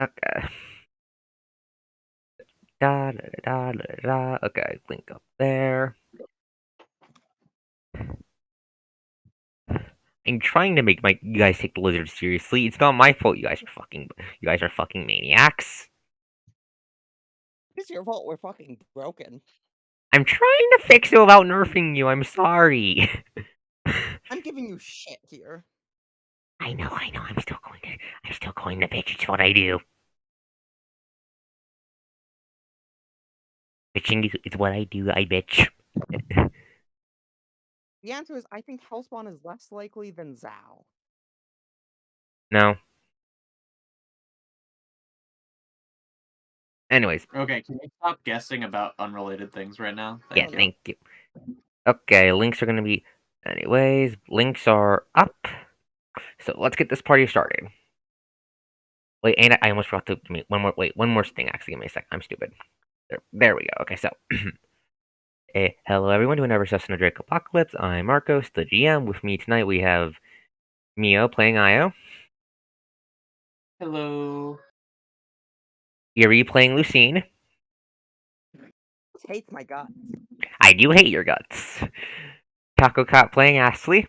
Okay. Da da da da da. Okay, link up there. I'm trying to make you guys take the lizard seriously. It's not my fault. You guys are fucking maniacs. It's your fault we're fucking broken. I'm trying to fix it without nerfing you. I'm sorry. I'm giving you shit here. I know. I'm still going to bitch. It's what I do. Bitching is what I do. I bitch. The answer is I think Hellspawn is less likely than Zao. No. Anyways. Okay, can you stop guessing about unrelated things right now? Yeah, thank you. Okay, links are gonna be. Anyways, links are up. So let's get this party started. Wait, and I almost forgot to give me one more. Wait, one more thing. Actually, give me a sec. I'm stupid. There we go. Okay, so. Hello everyone to another session of Drakopocalypse. I'm Marcos, the GM. With me tonight we have Mio playing Io. Hello. Yuri playing Lucine. Hates my guts. I do hate your guts. Taco Cat playing Ashley.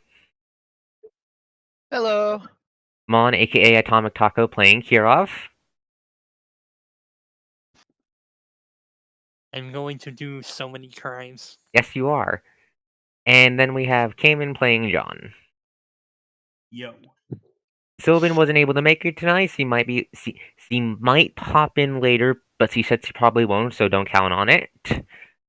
Hello. Mon, aka Atomic Taco, playing Kirov. I'm going to do so many crimes. Yes, you are. And then we have Cayman playing John. Yo. Sylvan wasn't able to make it tonight. She might pop in later, but she said she probably won't, so don't count on it. So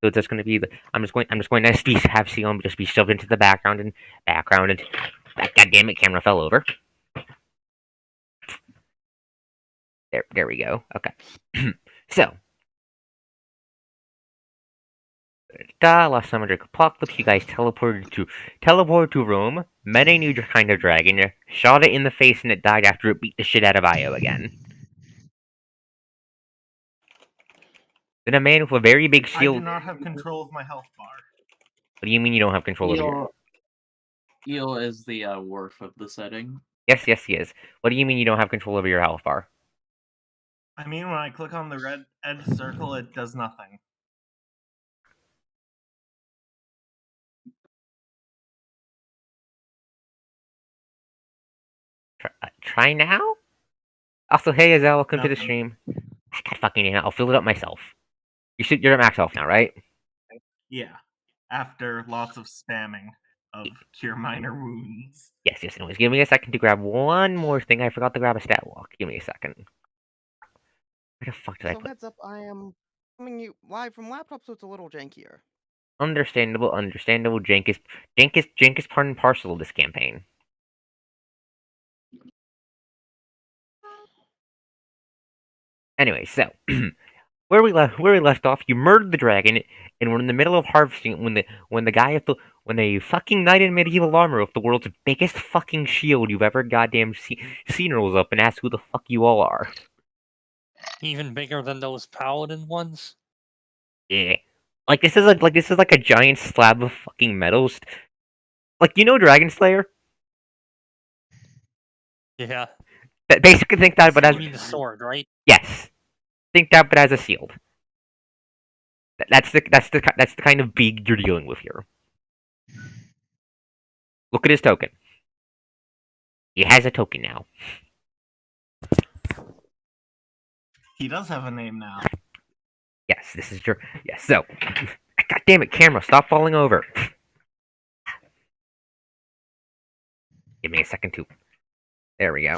it's just going to be I'm just going to have Sion just be shoved into the background and God damn it, camera fell over. There we go. Okay. So last time under Drakopocalypse, you guys teleported to Rome, met a new kind of dragon, shot it in the face, and it died after it beat the shit out of Io again. Then a man with a very big shield. I do not have control of my health bar. What do you mean you don't have control of your? Eel is the worth of the setting. Yes, he is. What do you mean you don't have control over your health bar? I mean, when I click on the red edge circle, it does nothing. Try now? Also, hey, Azal, welcome to the stream. God fucking damn it, I'll fill it up myself. You're at max health now, right? Yeah. After lots of spamming of cure minor wounds. Yes, anyways, give me a second to grab one more thing. I forgot to grab a stat walk. Give me a second. Where the fuck did I put? Heads up, I am coming you live from laptop, so it's a little jankier. Understandable. Jank is part and parcel of this campaign. Anyway, so where we left off, you murdered the dragon, and we're in the middle of harvesting when a fucking knight in medieval armor with the world's biggest fucking shield you've ever goddamn seen rolls up and asks who the fuck you all are. Even bigger than those paladin ones. Yeah, this is like a giant slab of fucking metals. Like, you know Dragon Slayer? Yeah. Basically, think that, but as you mean the sword, right? Yes, think that, but as a shield. That's the kind of being you're dealing with here. Look at his token. He has a token now. He does have a name now. Yes, this is true. Yes, so God damn it, camera, stop falling over. Give me a second to. There we go.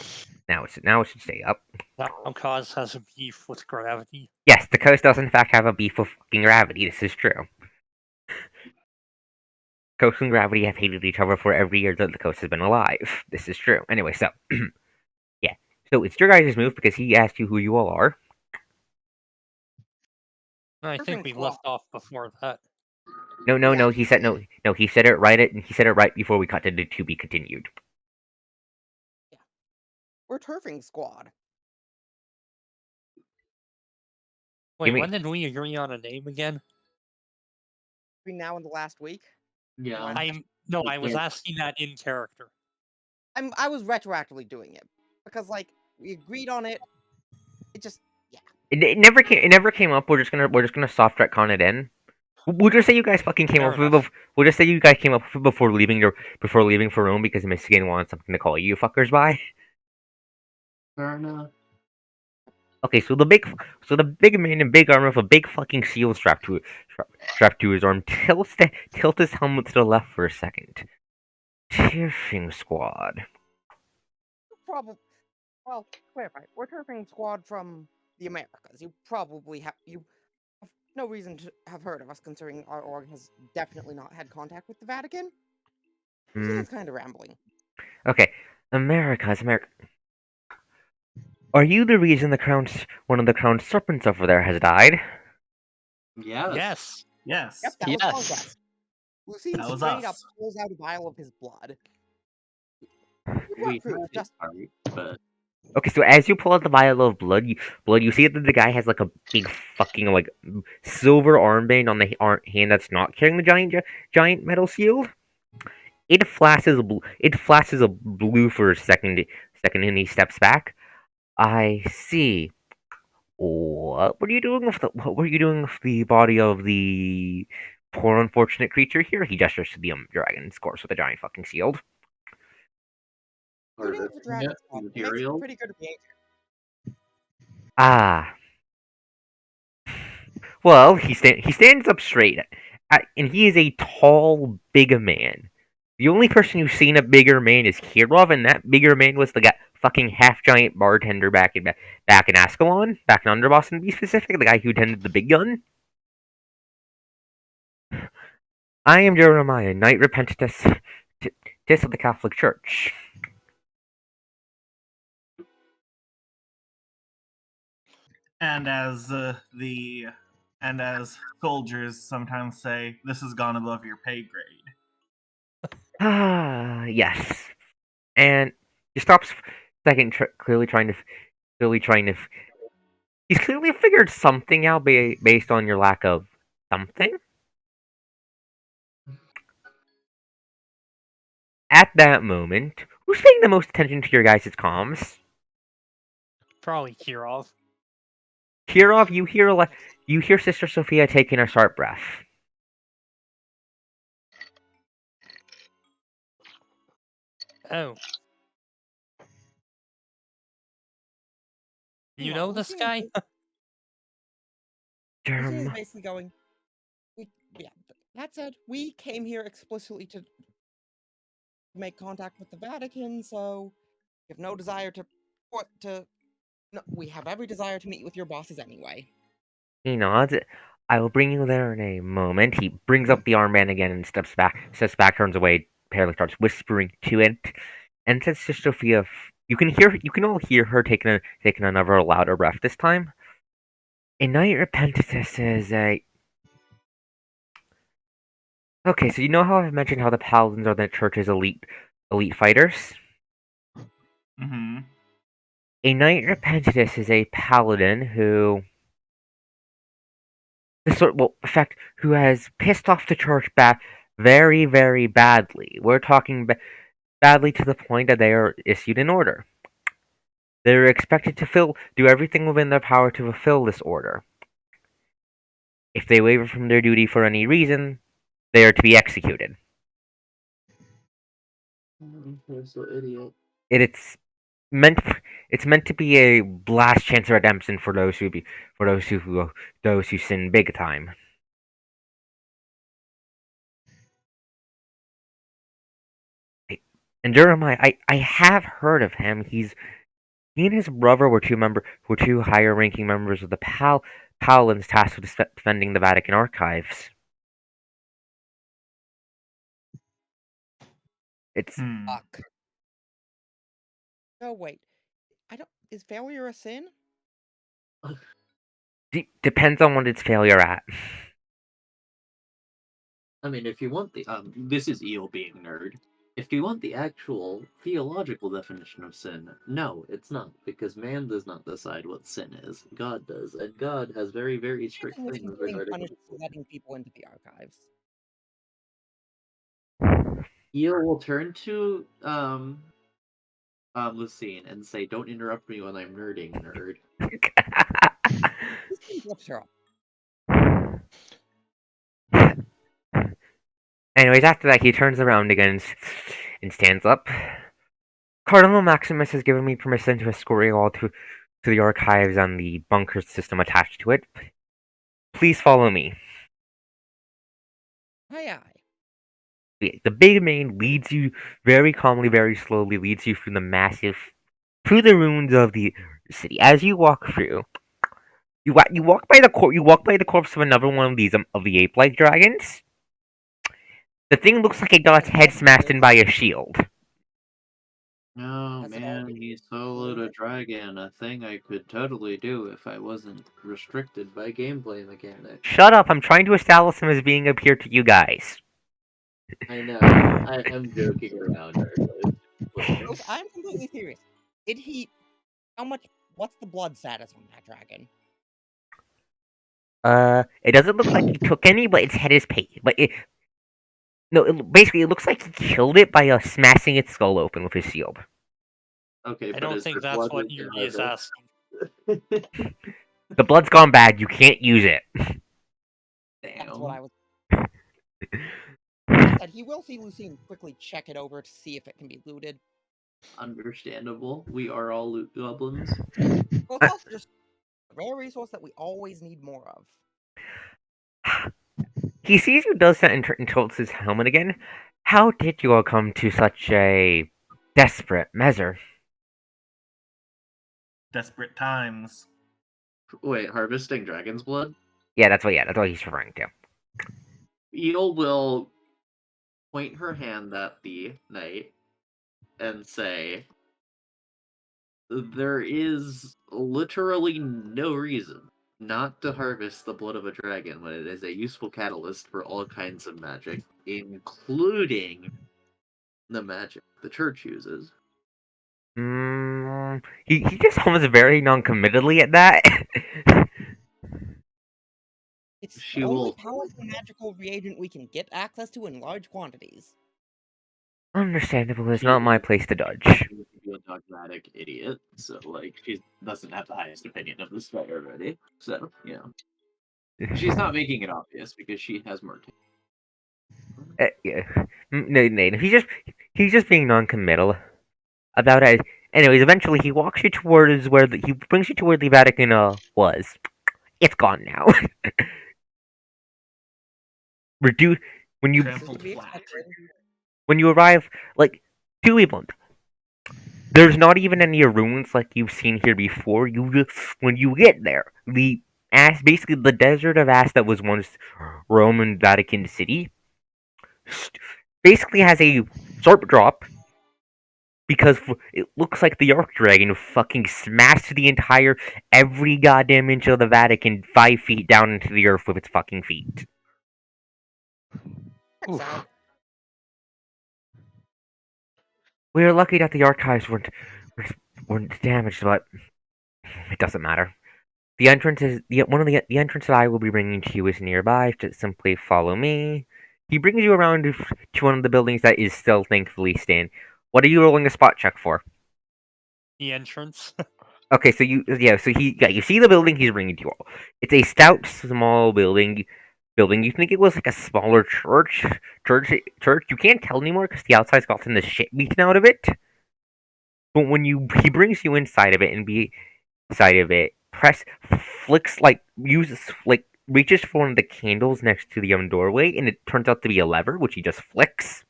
Now it should stay up. Now Cause has a beef with gravity. Yes, the coast does in fact have a beef with fucking gravity. This is true. Coast and gravity have hated each other for every year that the coast has been alive. This is true. Anyway, so yeah. So it's your guys' move because he asked you who you all are. I think we left off before that. No. He said no. He said it right. He said it right before we cut to be continued. Yeah, we're turfing squad. Wait, when did we agree on a name again? Between now and the last week. Yeah. I was asking that in character. I was retroactively doing it because, like, we agreed on it. It just It never came. It never came up. We're just gonna soft retcon it in. We'll just say you guys fucking came Fair up with it. enough. We'll just say you guys came up with it before leaving for Rome because Michigan wanted something to call you fuckers by. Fair enough. Okay, so the big man in big armor with a big fucking shield strapped to his arm tilts his helmet to the left for a second. Turfing squad. probably. Well, clarify. We're turfing squad from the Americas. You probably have no reason to have heard of us, considering our org has definitely not had contact with the Vatican. Hmm. It's kind of rambling. Okay, America. Are you the reason one of the crown serpents over there has died? Yes. Yes. Yes. Yep, that was Yes. Conquest. Lucine That was straight up us. pulls out a vial of his blood. We Proof, heard just this part, but Okay, so as you pull out the vial of blood, you see that the guy has like a big fucking like silver armband on the hand that's not carrying the giant metal shield. It flashes blue. It flashes a blue for a second, and he steps back. I see. What were you doing with the body of the poor unfortunate creature here? He gestures to the dragon's corpse with a giant fucking shield. shooting harvesting the dragon's it, blood makes material. pretty good behavior. Ah. Well, he stands up straight, and he is a tall, big man. The only person who's seen a bigger man is Kirov, and that bigger man was the guy, fucking half giant bartender back in Ascalon, back in Underboss, to be specific, the guy who tended the big gun. I am Jeremiah, Knight Repentance of the Catholic Church. And as soldiers sometimes say, this has gone above your pay grade. Ah, yes. And he stops a second, clearly trying to. He's clearly figured something out based on your lack of something. At that moment, who's paying the most attention to your guys' comms? Probably Kirov. Kirov, you hear Sister Sophia taking a sharp breath. Oh. You Meanwhile, know this Lucine guy? Lucine is Germ. basically going. Yeah. That said, we came here explicitly to make contact with the Vatican, so we have no desire to. No, we have every desire to meet with your bosses anyway. He nods. I will bring you there in a moment. He brings up the armband again and steps back, turns away, apparently starts whispering to it, and says to Sophia, you can all hear her taking another louder breath this time. A Knight Repentance is a. Okay, so you know how I've mentioned how the Paladins are the church's elite fighters? Mm-hmm. A Knight Repentance is a Paladin who. In fact, who has pissed off the church very, very badly. We're talking badly to the point that they are issued an order. They're expected to do everything within their power to fulfill this order. If they waver from their duty for any reason, they are to be executed. You're so idiot. It's meant to be a last chance of redemption for those who sin big time. And Jeremiah, I have heard of him. He and his brother were two higher ranking members of the Paladins tasked with defending the Vatican archives. It's Fuck. No, wait. I don't. Is failure a sin? depends on what it's failure at. I mean, if you want the this is Eel being nerd. If you want the actual theological definition of sin, no, it's not, because man does not decide what sin is. God does, and God has very, very strict Sin isn't things getting regarding punished for what letting people into the archives. Eel will turn to Lucine, and say, "Don't interrupt me when I'm nerding, nerd." Lucine flips her up. Anyways, after that, he turns around again and stands up. Cardinal Maximus has given me permission to escort you all to the archives and the bunker system attached to it. Please follow me. Aye, aye. The big man leads you very calmly, very slowly, leads you through the ruins of the city. As you walk through, you walk by the corpse of another one of these of the ape-like dragons. The thing looks like it got its head smashed in by a shield. No, Has it all man, been he soloed a dragon, a thing I could totally do if I wasn't restricted by gameplay mechanics. Shut up! I'm trying to establish him as being appear to you guys. I know, I'm joking around, Arcos. Rose, I'm completely serious. Did he? How much? What's the blood status on that dragon? It doesn't look like he took any, but its head is paid. Basically, it looks like he killed it by smashing its skull open with his shield. Okay, I but don't is think there that's blood what in your Yugi is harvest? asking. The blood's gone bad. You can't use it. That's what I Damn. was. That said, he will see Lucine quickly check it over to see if it can be looted. Understandable. We are all loot goblins. Well, it's also just a rare resource that we always need more of. He sees you, does that, and tilts his helmet again. How did you all come to such a desperate measure? Desperate times. Wait, harvesting dragon's blood? Yeah, that's what he's referring to. Eel will point her hand at the knight and say, "There is literally no reason not to harvest the blood of a dragon when it is a useful catalyst for all kinds of magic, including the magic the church uses." He just almost very non-committedly at that. It's She the only will powerful magical reagent we can get access to in large quantities. Understandable. It's she not my is place to judge. be a dogmatic idiot, so like she doesn't have the highest opinion of this guy already. So, you know. She's not making it obvious because she has more Yeah. No. He's just being non-committal about it. Anyways, eventually he walks you towards he brings you to where the Vatican was. It's gone now. Reduce when you This is to Trampled be flat. expected. when you arrive, like, to Evelyn. There's not even any ruins like you've seen here before. When you get there, basically the desert of ash that was once Roman Vatican City, basically has a sharp drop because it looks like the Arc Dragon fucking smashed every goddamn inch of the Vatican 5 feet down into the earth with its fucking feet. Checks out. We are lucky that the archives weren't damaged, but it doesn't matter. The entrance is the entrance that I will be bringing to you is nearby. Just simply follow me. He brings you around to one of the buildings that is still thankfully standing. What are you rolling a spot check for? The entrance. Okay, so you see the building he's bringing you all. It's a stout, small building. You think it was like a smaller church. You can't tell anymore because the outside's gotten the shit beaten out of it. But when he brings you inside of it and beside of it, reaches for one of the candles next to the doorway, and it turns out to be a lever, which he just flicks.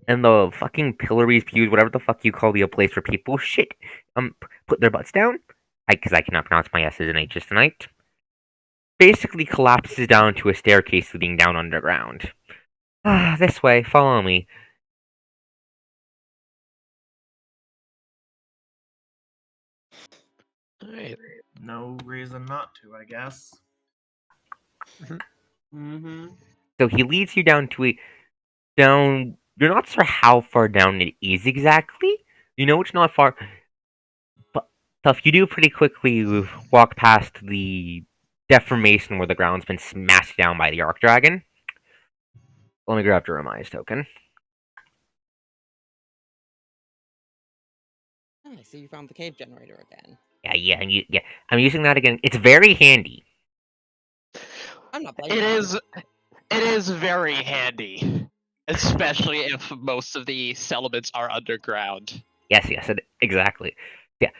And the fucking pillories, pews, whatever the fuck you call the place where people put their butts down. Because I cannot pronounce my S's and H's tonight. Basically collapses down to a staircase leading down underground. This way, follow me. Alright. No reason not to, I guess. Mm-hmm. So he leads you down to down. You're not sure how far down it is exactly. You know it's not far, but tough. You do pretty quickly walk past the deformation where the ground's been smashed down by the Arc Dragon. Let me grab your Remize token. I see you found the cave generator again. Yeah. I'm using that again. It's very handy. I'm not blaming It you. is very handy, especially if most of the settlements are underground. Yes, exactly. Yeah.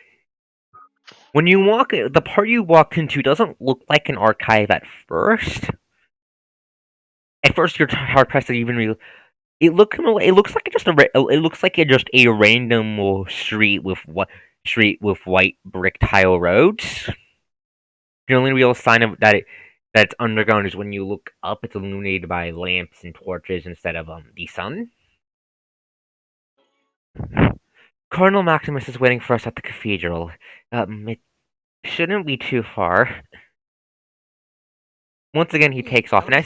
When you walk, the part you walk into doesn't look like an archive at first. At first, you're hard pressed to even real. It looks like it looks like just a random street with white brick tile roads. The only real sign of that it's underground is when you look up. It's illuminated by lamps and torches instead of the sun. Cardinal Maximus is waiting for us at the cathedral. It shouldn't be too far. Once again, he takes off, and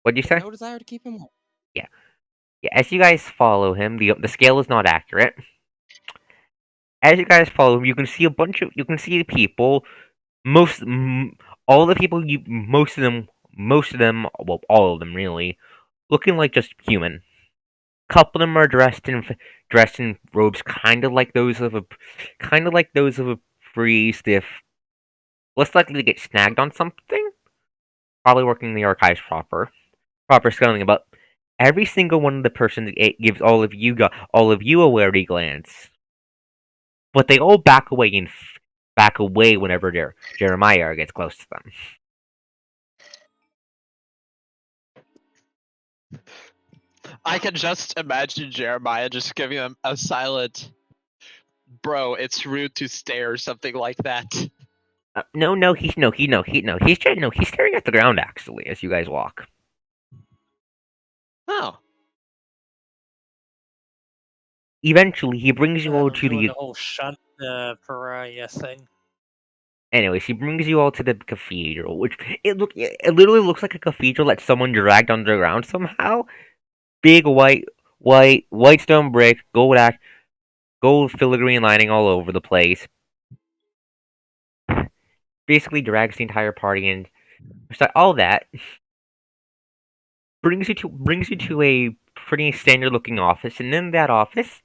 what'd you say? No desire to keep him warm. Yeah. As you guys follow him, the scale is not accurate. As you guys follow him, you can see people. All the people most of them, well, all of them really, looking like just human. Couple of them are dressed in robes, kind of like those of a priest. If less likely to get snagged on something, probably working the archives proper scaling. But every single one of the persons it gives all of you a wary glance, but they all back away whenever Jeremiah gets close to them. I can just imagine Jeremiah just giving them a silent, "Bro, it's rude to stare," or something like that. He's staring at the ground actually as you guys walk. Oh. Eventually, he brings you all to Doing the. the whole shut pariah thing. Anyways, he brings you all to the cathedral, which it literally looks like a cathedral that someone dragged underground somehow. Big white stone brick, gold filigree lining all over the place. Basically, drags the entire party in. All that brings you to a pretty standard looking office, and in that office,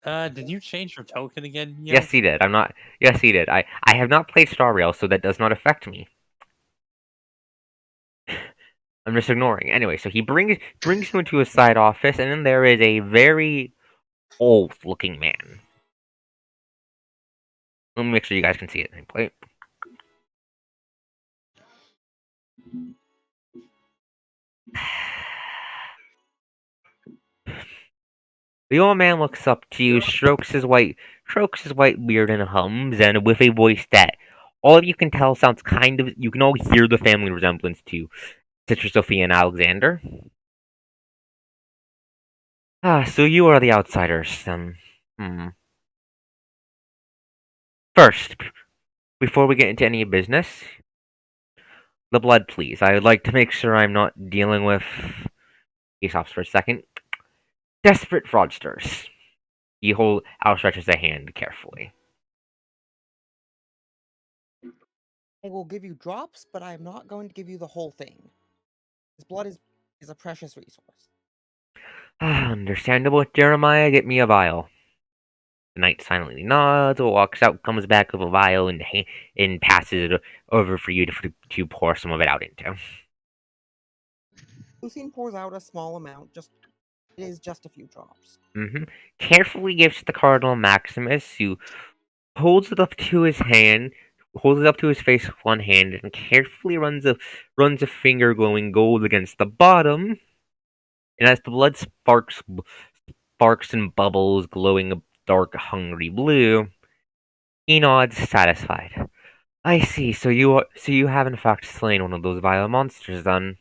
Did you change your token again, yo? yes, he did. I'm not. Yes, he did. I have not played Star Rail, so that does not affect me. I'm just ignoring. Anyway, so he brings you into a side office, and then there is a very old-looking man. Let me make sure you guys can see it. Play. The old man looks up to you, strokes his white beard, and hums, and with a voice that all of you can tell sounds kind of. You can all hear the family resemblance to Sister Sophia and Alexander. So you are the outsiders, then. First, before we get into any business, the blood, please. I would like to make sure I'm not dealing with. He stops for a second. Desperate fraudsters. He outstretches a hand carefully. I will give you drops, but I am not going to give you the whole thing. His blood is a precious resource. Understandable, Jeremiah. Get me a vial. The knight silently nods, walks out, comes back with a vial, and passes it over for you to pour some of it out into. Lucine pours out a small amount. It is just a few drops. Carefully gives the Cardinal Maximus, who holds it up to his hand, holds it up to his face with one hand, and carefully runs a finger glowing gold against the bottom. And as the blood sparks and bubbles, glowing a dark, hungry blue, he nods, satisfied. I see. So you have in fact slain one of those vile monsters, then.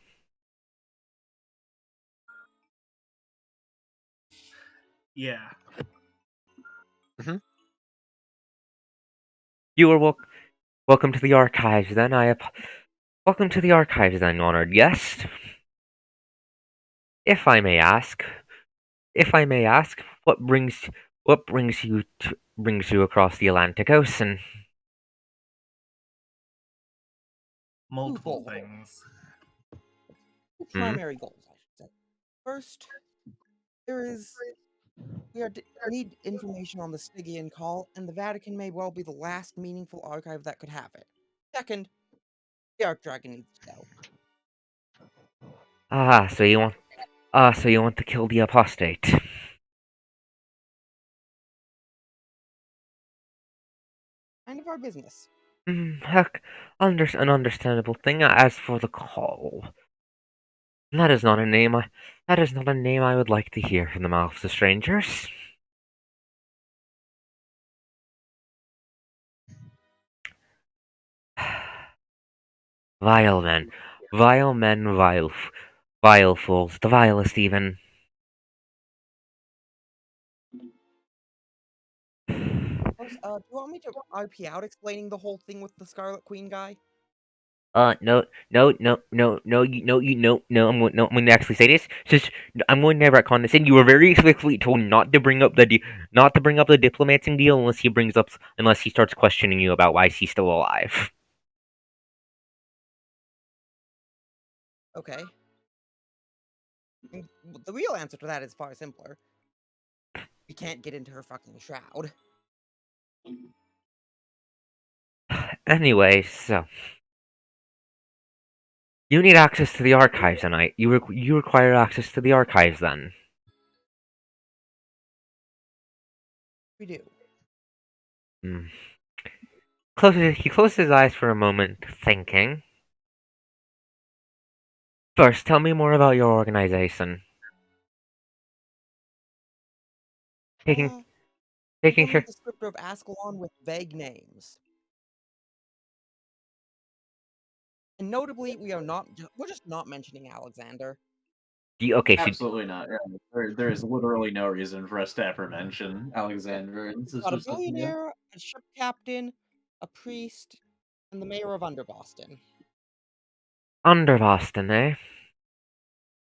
Yeah. You are welcome to the archives, then. Welcome to the archives, then, honored guest. If I may ask, what brings you across the Atlantic Ocean? Multiple Twofold. things. Two primary goals, I should say. First, Need information on the Stygian call, and the Vatican may well be the last meaningful archive that could have it. Second, the Archdragon needs to know. So you want to kill the apostate. Kind of our business. Heck, an understandable thing. As for the call, that is not a name I would like to hear from the mouths of strangers. Vile men, vile fools, the vilest even. Do you want me to RP out explaining the whole thing with the Scarlet Queen guy? No, I'm going to actually say this. Just, I'm going to retcon this in. You were very explicitly told not to bring up the diplomating deal unless he starts questioning you about why he's still alive. Okay. The real answer to that is far simpler. We can't get into her fucking shroud. Anyway, so you need access to the archives tonight. You require access to the archives then. We do. He closes his eyes for a moment, thinking. First, tell me more about your organization. Taking Becoming care. a descriptor of Ascalon with vague names. And notably, we're just not mentioning Alexander. Okay, so Absolutely not. Yeah, there is literally no reason for us to ever mention Alexander. This is Got a just billionaire, a ship captain, a priest, and the mayor of Underboston. under Boston, eh?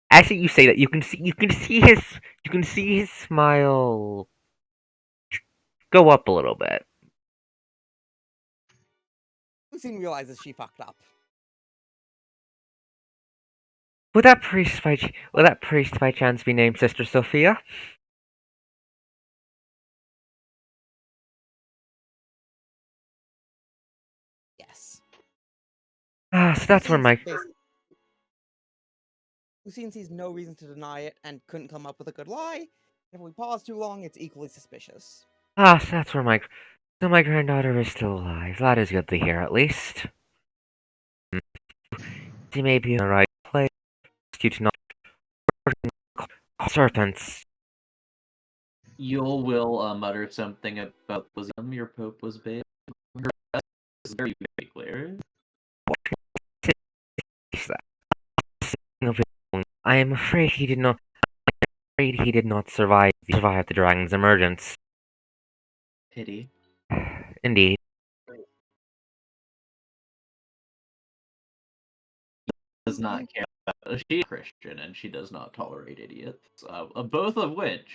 As you say that, you can see his smile go up a little bit. Lucine realizes she fucked up. Would that priest by chance be named Sister Sophia? Yes. So that's where my Lucine sees no reason to deny it and couldn't come up with a good lie. If we pause too long, it's equally suspicious. so that's where my granddaughter is still alive. That is good to hear, at least. She may be in the right place due to not serpents. Yule will mutter something about your pope was big. It's very clear. I am afraid he did not survive the dragon's emergence. Pity. Indeed. Does not care. She's Christian and she does not tolerate idiots. Both of which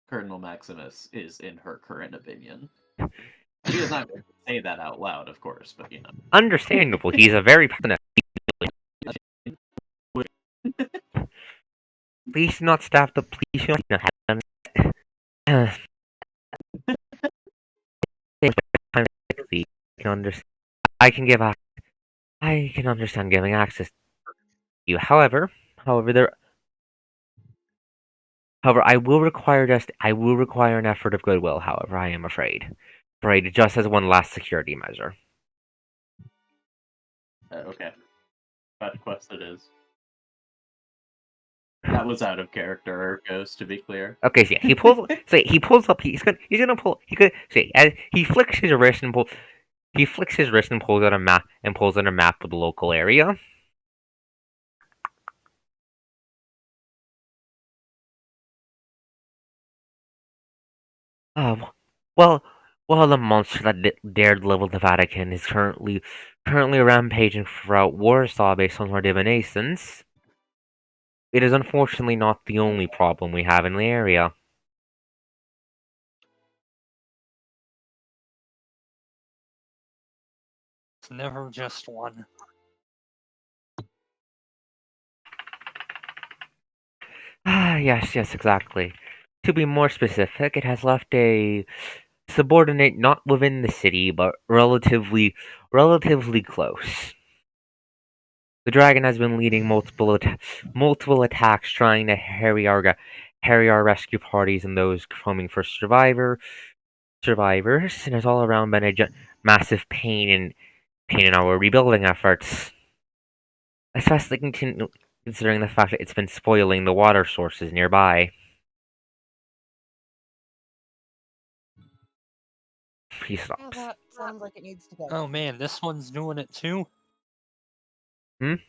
Colonel Maximus is, in her current opinion. She is not going to say that out loud, of course, but you know. Understandable. He's a very passionate. Please not stop the police. I can understand giving access to you. However, I will require an effort of goodwill. However, I am afraid, just as one last security measure. Okay. That quest it is. That was out of character, Arcos, to be clear. Okay, so yeah, he pulls up. He's gonna pull. As he flicks his wrist and pulls out a map of the local area. Well, the monster that dared level the Vatican is currently rampaging throughout Warsaw based on our divinations. It is unfortunately not the only problem we have in the area. It's never just one. Yes, exactly. To be more specific, it has left a subordinate not within the city, but relatively close. The dragon has been leading multiple attacks, trying to harry our rescue parties and those coming for survivors, and has all around been a massive pain in our rebuilding efforts, especially considering the fact that it's been spoiling the water sources nearby. He Yeah, stops. that sounds like it needs to go. Oh man, this one's doing it too. Is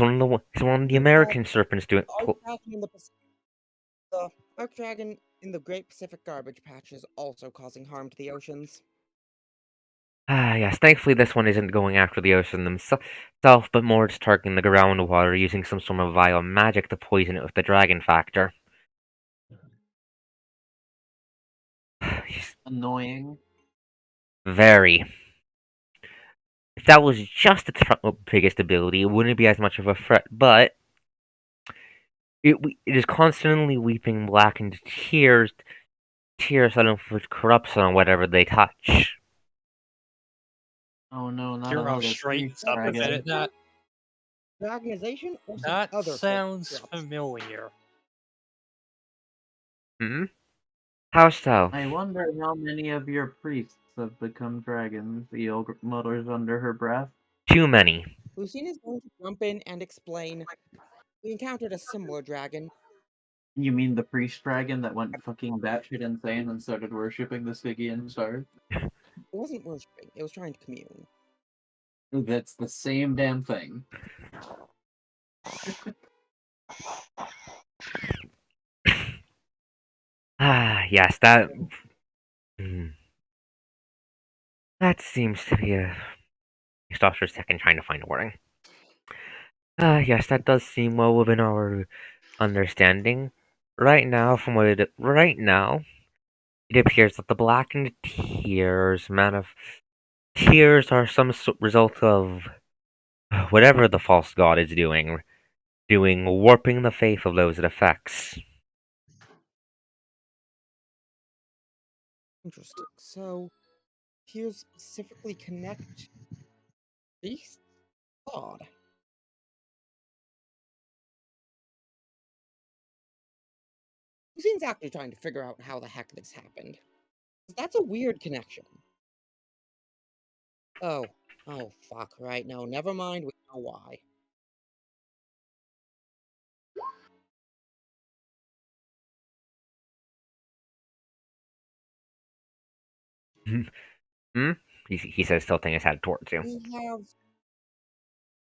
one of the Yeah, American serpents doing? The Ark Dragon in the Great Pacific Garbage Patch is also causing harm to the oceans. Yes. Thankfully, this one isn't going after the ocean themselves, but more just targeting the groundwater, using some sort of vile magic to poison it with the dragon factor. Annoying. Very. If that was just its biggest ability, it wouldn't be as much of a threat, but it is constantly weeping black into tears that inflict corruption on whatever they touch. Oh no, not You're another straight priest up a dragon. bit at that. Dragonization or some That other sounds corrupt? familiar. How so? I wonder how many of your priests have become dragons, Eel mutters under her breath. Too many. Lucine is going to jump in and explain. We encountered a similar dragon. You mean the priest dragon that went fucking batshit insane and started worshipping the Stygian star? It wasn't worshipping, it was trying to commune. That's the same damn thing. Yes, that. That seems to be a. He stops for a second, trying to find a wording. Yes, that does seem well within our understanding. Right now, it appears that the blackened tears are some result of whatever the false god is doing, warping the faith of those it affects. Interesting. So, here specifically connect beasts? Odd. Lucine's actually trying to figure out how the heck this happened. That's a weird connection. Oh. Oh, fuck, right. No, never mind. We know why. He says, tilting his head towards you. We have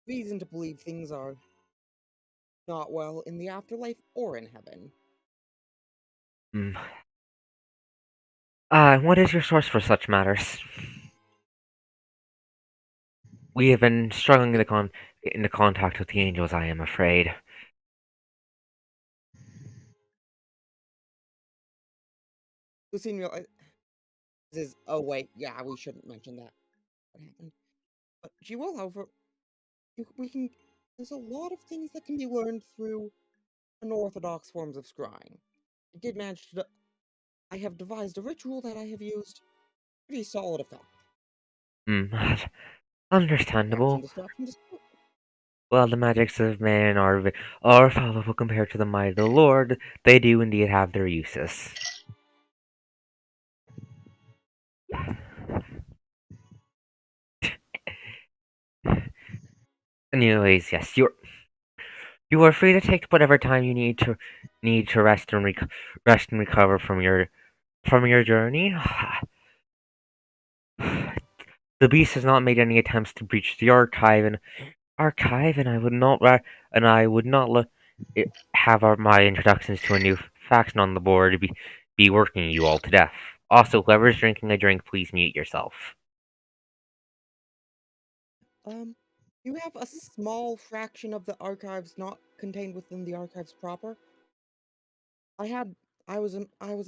reason to believe things are not well in the afterlife or in heaven. What is your source for such matters? We have been struggling to get into contact with the angels, I am afraid. Lucine realizes, oh wait, yeah, we shouldn't mention that. What happened? But she will, however, there's a lot of things that can be learned through unorthodox forms of scrying. I did manage to, I have devised a ritual that I have used. Pretty solid effect. Understandable. Distraction. Well, the magics of man are fallible compared to the might of the Lord. They do indeed have their uses. Anyways, yes, you are free to take whatever time you need to rest and recover from your journey. The beast has not made any attempts to breach the archive, and I would not have my introductions to a new faction on the board be working you all to death. Also, whoever's drinking a drink, please mute yourself. You have a small fraction of the archives not contained within the archives proper. I was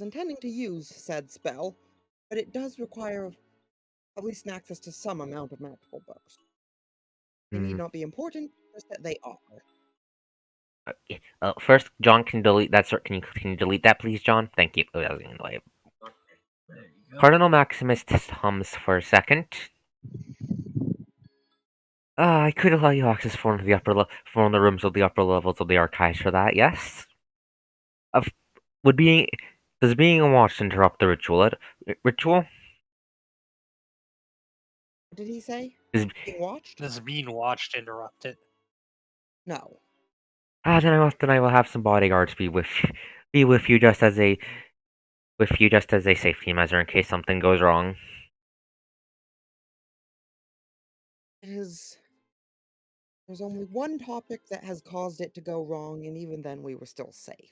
intending to use said spell, but it does require at least an access to some amount of magical books. They need not be important, just that they are. First, John can delete that. Can you delete that, please, John? Thank you. Oh, that was in the way. There you go. Cardinal Maximus hums for a second. I could allow you access for one of the for one of the rooms of the upper levels of the archives for that. Yes. Of would being does being watched interrupt the ritual? Ritual? What did he say? Is Being watched? Does being watched interrupt it? No. then I will have some bodyguards be with you just as a safety measure in case something goes wrong. It is. There's only one topic that has caused it to go wrong, and even then we were still safe.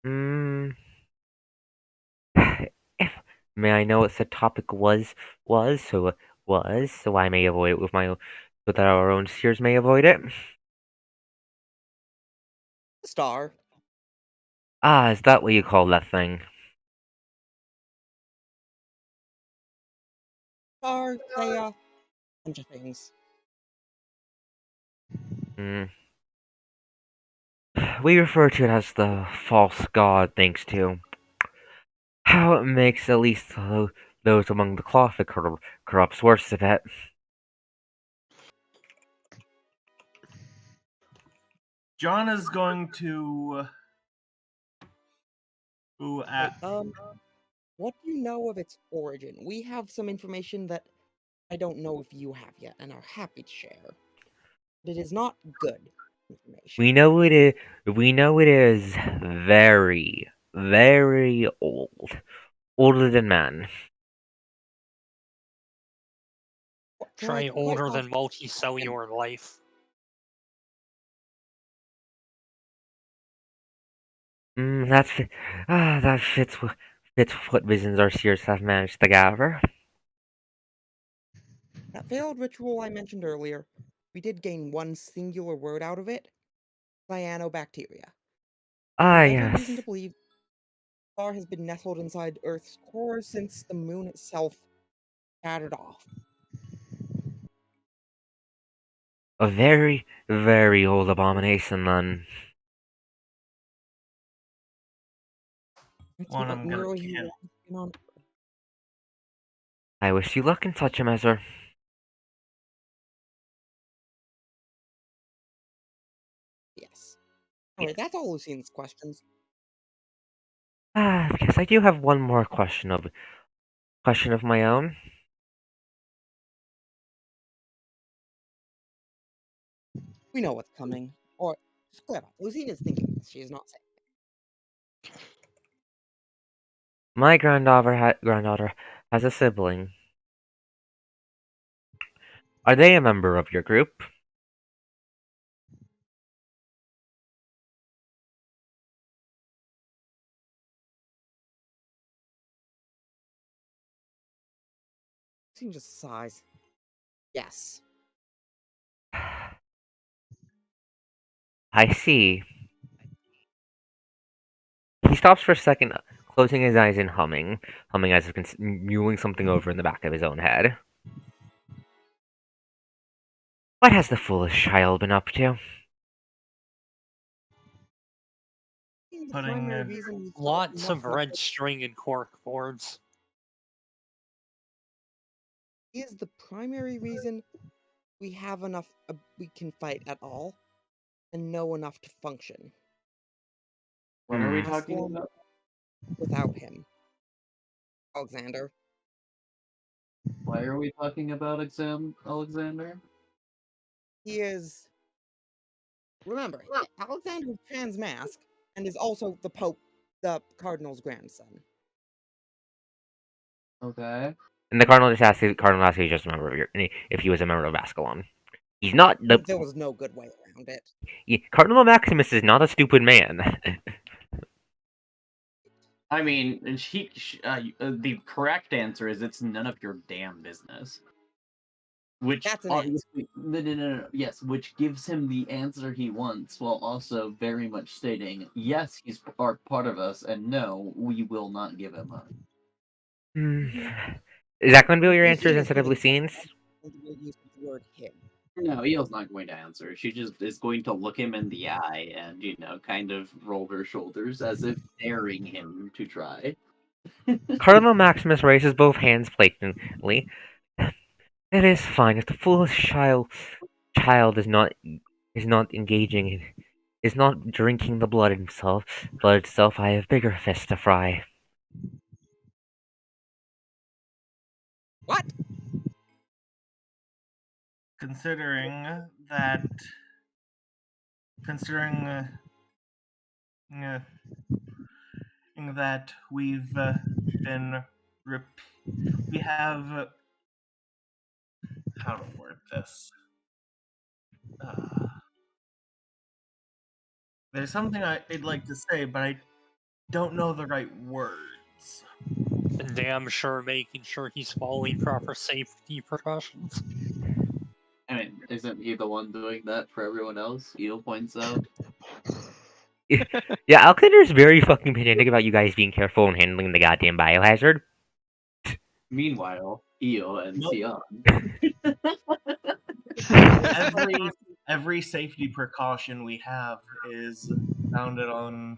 Hmm. If may I know what the topic so I may avoid it so that our own seers may avoid it. Star. Ah, is that what you call that thing? Star, Heya, bunch of things. Hmm. We refer to it as the false god, thanks to how it makes at least those among the cloth it corrupts worse of it. John is going to. Wait, what do you know of its origin? We have some information that I don't know if you have yet, and are happy to share. But it is not good information. We know it is very, very old. Older than man. Try Quite older possibly. than multicellular life. That fits what visions our seers have managed to gather. That failed ritual I mentioned earlier, we did gain one singular word out of it: cyanobacteria. Ah, Every reason to yes. believe the star has been nestled inside Earth's core since the moon itself scattered off. A very, very old abomination, then. Let's see One what I'm gonna nearly he kill. on. I wish you luck in such a measure. Yes. Alright, that's all Lucian's questions. Yes, I do have one more question of my own. We know what's coming. Or, just clear up. Lucine is thinking this. She is not saying. My granddaughter has a sibling. Are they a member of your group? Lucine just sighs. Yes. I see. He stops for a second, closing his eyes and humming as if mewing something over in the back of his own head. What has the foolish child been up to? The Putting primary in. reason we thought we Lots must of not red string and cork boards. is the primary reason we have enough we can fight at all and know enough to function. What are we Hmm. talking about? Without him. Alexander. Why are we talking about Alexander? He is. Remember, Alexander is trans mask and is also the Pope, the Cardinal's grandson. Okay. And the Cardinal asks you just a member of if he was a member of Ascalon. He's not the There was no good way around it. Cardinal Maximus is not a stupid man. I mean, the correct answer is it's none of your damn business. Which That's an answer. obviously, no. Yes, which gives him the answer he wants, while also very much stating, yes, he's part of us, and no, we will not give him up. Hmm. Is that going to be what your answer is Lucine is instead of giving Lucine's? the use of the word him. No, Eel's not going to answer. She just is going to look him in the eye and, kind of roll her shoulders as if daring him to try. Cardinal Maximus raises both hands blatantly. It is fine if the foolish child is not is not drinking the blood himself. Blood itself, I have bigger fish to fry. What? Considering that, considering uh, that we've been, we have, how to word this? There's something I'd like to say, but I don't know the right words. And damn sure making sure he's following proper safety precautions. I mean, isn't he the one doing that for everyone else? Eel points out. Yeah, Alclander's very fucking pedantic about you guys being careful and handling the goddamn biohazard. Meanwhile, Eel and Nope. Sion. Every safety precaution we have is founded on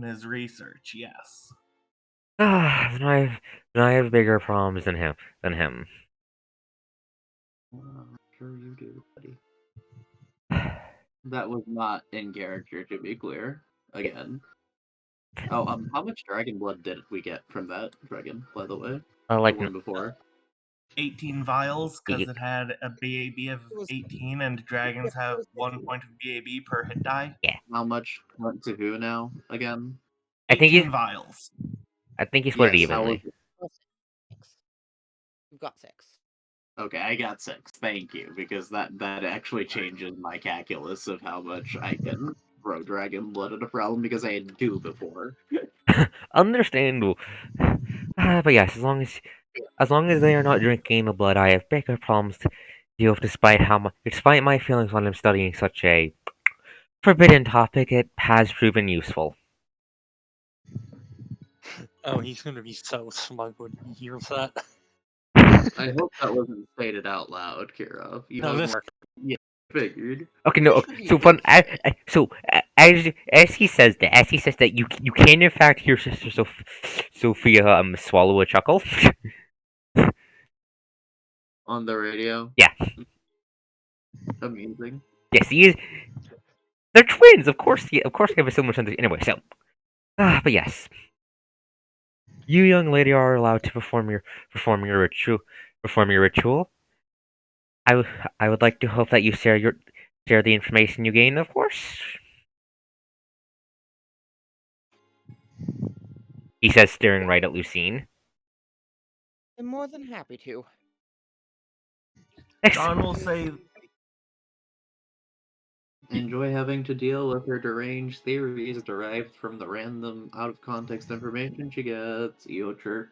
his research. Yes. Then I have bigger problems than him. Sure you do, buddy. That was not in character, to be clear. Again. Oh, how much dragon blood did we get from that dragon, by the way? Like The one before. 18 vials, because it had a BAB of It was- 18, and dragons have 1 point of BAB per hit die. How much went to who now, again? I think 18 you- vials. I think you split it Yes, how was evenly. it? 6. We've got 6. Okay, I got 6. Thank you, because that actually changes my calculus of how much I can throw dragon blood at a problem, because I had 2 before. Understandable. But yes, as long as they are not drinking the blood, I have bigger problems to deal with. Despite my feelings when I'm studying such a forbidden topic, it has proven useful. Oh, he's gonna be so smug when he hears that. I hope that wasn't stated out loud, Kira. You No, have this more figured. Okay, no. So fun. As he says that you can in fact hear Sister Sophia swallow a chuckle. On the radio? Yeah. Amazing. Yes, he is. They're twins, of course. Of course, they have a similar sense. Anyway, so. But yes, you young lady are allowed to perform your ritual. I would like to hope that you share the information you gain, of course. He says, staring right at Lucine. I'm more than happy to. John will say, Enjoy having to deal with her deranged theories derived from the random, out of context information she gets. Eocher.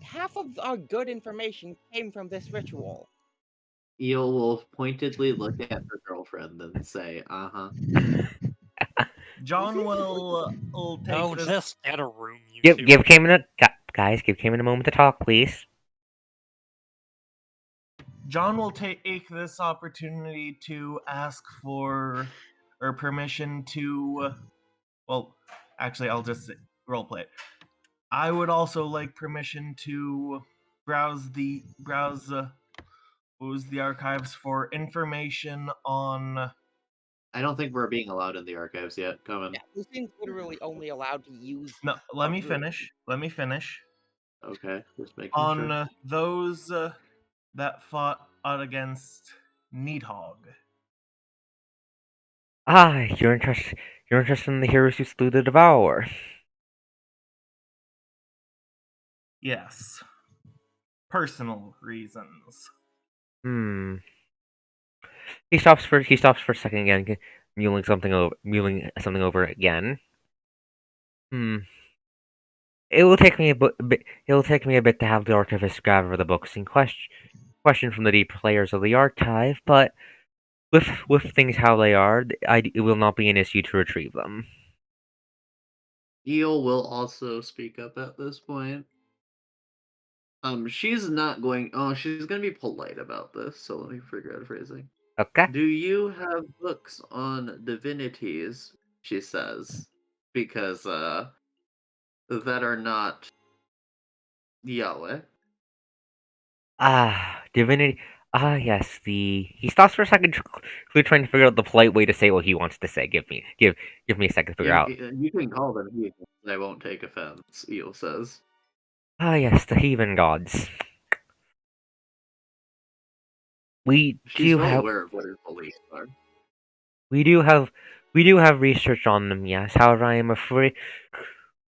Half of our good information came from this ritual. Eel will pointedly look at her girlfriend and say, John will take no, this. just get a room, you two. Give Cayman a moment to talk, please. John will take this opportunity to ask for permission to. Well, actually, I'll just roleplay it. I would also like permission to browse the archives for information on. I don't think we're being allowed in the archives yet. Coming. Yeah, Lucine's literally only allowed to use. No, let me room. finish. Okay, just making On sure. those that fought out against Needhog. You're interested in the heroes who slew the Devourer. Yes. Personal reasons. He stops for a second again, mulling something over again. It will take me a bit to have the archivist gather the books in question from the deep layers of the archive, but with things how they are, it will not be an issue to retrieve them. Eel will also speak up at this point. She's not going. Oh, she's gonna be polite about this. So let me figure out phrasing. Okay. Do you have books on divinities? She says, because that are not Yahweh. Divinity. Yes. He stops for a second, clearly trying to figure out the polite way to say what he wants to say. Give me a second to figure out. You can call them heathens. I won't take offense. Eel says. Yes, the heathen gods. We She's do well have. aware of what her beliefs are. We do have. We do have research on them. Yes. However, I am afraid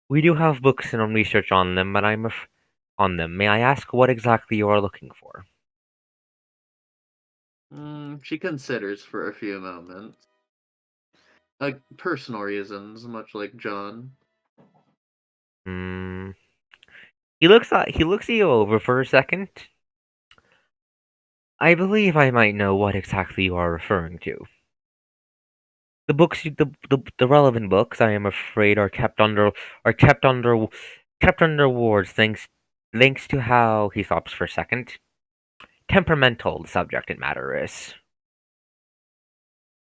we do have books and research on them, but on them. May I ask what exactly you are looking for? She considers for a few moments. Like personal reasons, much like John. Hmm. He looks you over for a second. I believe I might know what exactly you are referring to. The books, the relevant books, I am afraid, are kept under wards. Thanks to how he stops for a second. Temperamental the subject and matter is.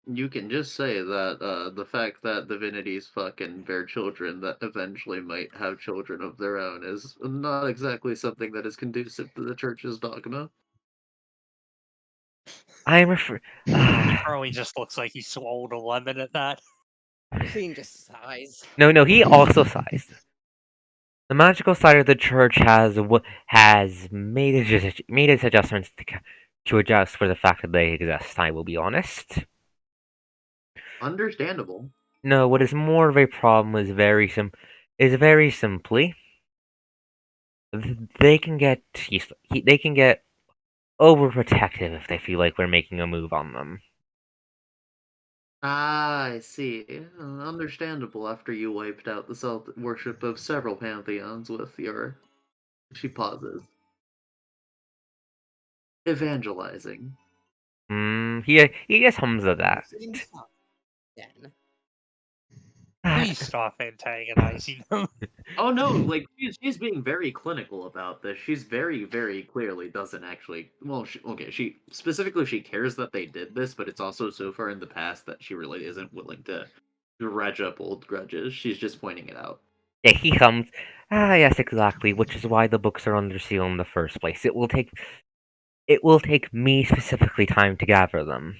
You can just say that the fact that divinities fuck and bear children that eventually might have children of their own is not exactly something that is conducive to the church's dogma. I am afraid. He probably just looks like he swallowed a lemon at that. Scene just sighs. No, he also sighs. The magical side of the church has made its adjustments to adjust for the fact that they exist. I will be honest. Understandable. No, what is more of a problem is very simply they can get they can get overprotective if they feel like we're making a move on them. Ah, I see. Understandable after you wiped out the self-worship of several pantheons with your... She pauses. Evangelizing. He just hums at that. Scene sighs again. Please stop antagonizing him. Oh no, like she's being very clinical about this. She's very clearly doesn't actually. Well, she specifically she cares that they did this, but it's also so far in the past that she really isn't willing to dredge up old grudges. She's just pointing it out. Yeah, he hums. Yes, exactly. Which is why the books are under seal in the first place. It will take me specifically time to gather them.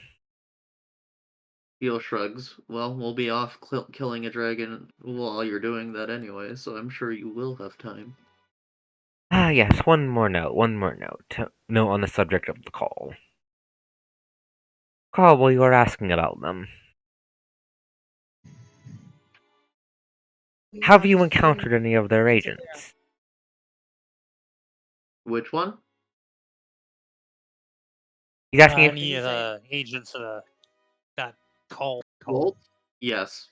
Theo shrugs. Well, we'll be off killing a dragon while you're doing that anyway, so I'm sure you will have time. Yes. One more note. Note on the subject of the call. Call while you are asking about them. We Have you seen encountered any of their bits of their agents? Which one? He's asking if Any of the agents of that call. Bolt? Yes.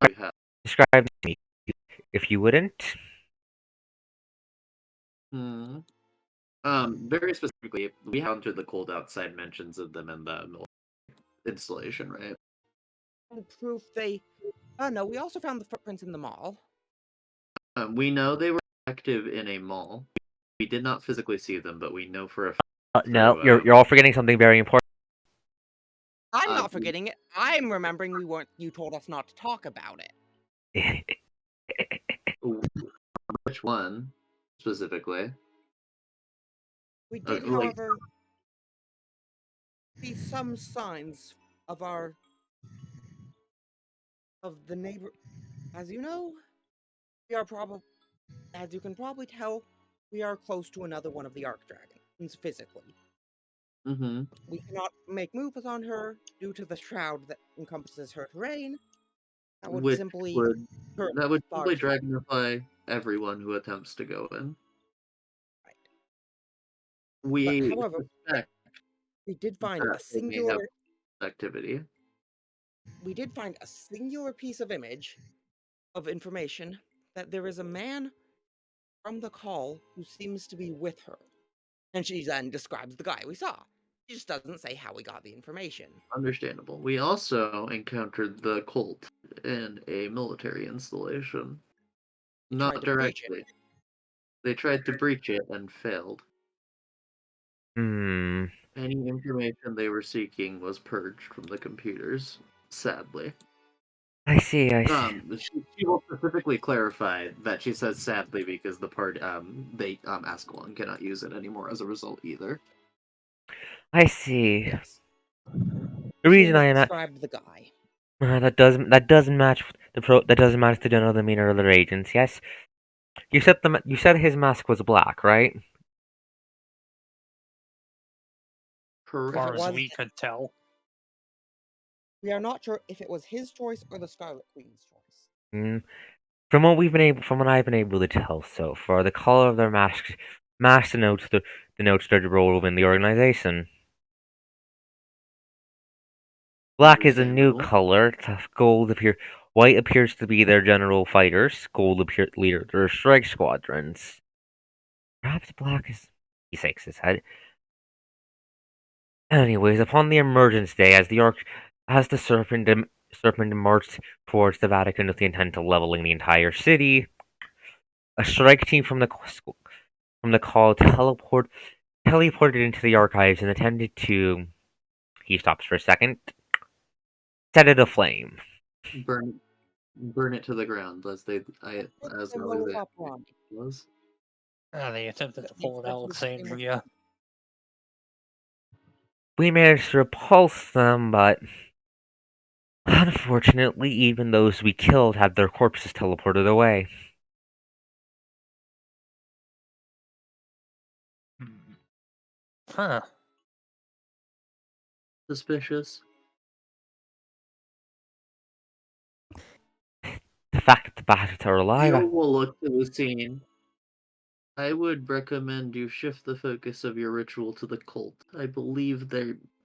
You have. describe me if you wouldn't. Hmm. Very specifically, we encountered the cold outside mentions of them in the installation, right? proof they. No, we also found the footprints in the mall. We know they were active in a mall. We did not physically see them, but we know for a fact. No, you're all forgetting something very important. I'm not forgetting it. I'm remembering we weren't. You told us not to talk about it. Which one specifically? We did, like- however, see some signs of the neighbor. As you know, we are probably, as you can probably tell, we are close to another one of the Ark Dragons physically. Mm-hmm. We cannot make moves on her due to the shroud that encompasses her terrain. That would Which simply would hurt that would far simply too much. dragonify everyone who attempts to go in. Right. We But however, suspect we did find that a they may have singular. activity. We did find a singular piece of image of information that there is a man from the call who seems to be with her. And she then describes the guy we saw. She just doesn't say how we got the information. Understandable. We also encountered the cult in a military installation. They Not tried to breach it. directly. They tried to breach it and failed. Hmm. Any information they were seeking was purged from the computers, sadly. I see. I see. She will specifically clarify that she says sadly because the part Ascalon cannot use it anymore as a result either. I see. Yes. The She reason I am described the guy. that doesn't match that doesn't match the general demeanor of their agents. Yes, you said his mask was black, right? As Correct. far as was- we could tell. We are not sure if it was his choice or the Scarlet Queen's choice. Mm. From what I've been able to tell so far, the color of their masks denotes their role within the organization. Black is a new Understandable. color. White appears to be their general fighters. Gold appears leader their strike squadrons. Perhaps black is. He shakes his head. Anyways, upon the emergence day, as the serpent marched towards the Vatican with the intent of leveling the entire city, a strike team from the call teleported into the archives and attempted to. He stops for a second. Set it aflame. Burn it to the ground, as It's a modus Alexander operandi. was. They attempted to pull at That's the same with Alexandria. We managed to repulse them, but unfortunately, even those we killed had their corpses teleported away. Huh. Suspicious. The fact that the bastards are alive. You will look to the scene. I would recommend you shift the focus of your ritual to the cult. I believe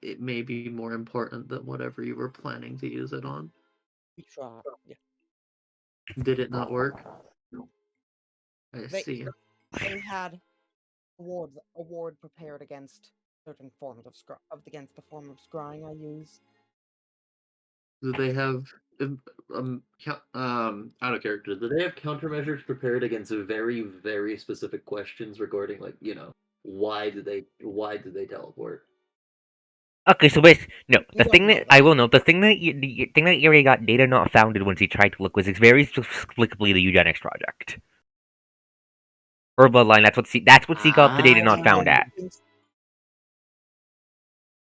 it may be more important than whatever you were planning to use it on. We tried. Yeah. Did it not work? I They- see. They had a ward prepared against certain forms of against the form of scrying I use. Do they have out of character? Do they have countermeasures prepared against very, very specific questions regarding, like, why did they teleport? Okay, so wait, no. We The don't thing know that I that. will note, the thing that Yuri got data not founded once he tried to look was very explicably the eugenics project or bloodline. That's what he got the data not found at.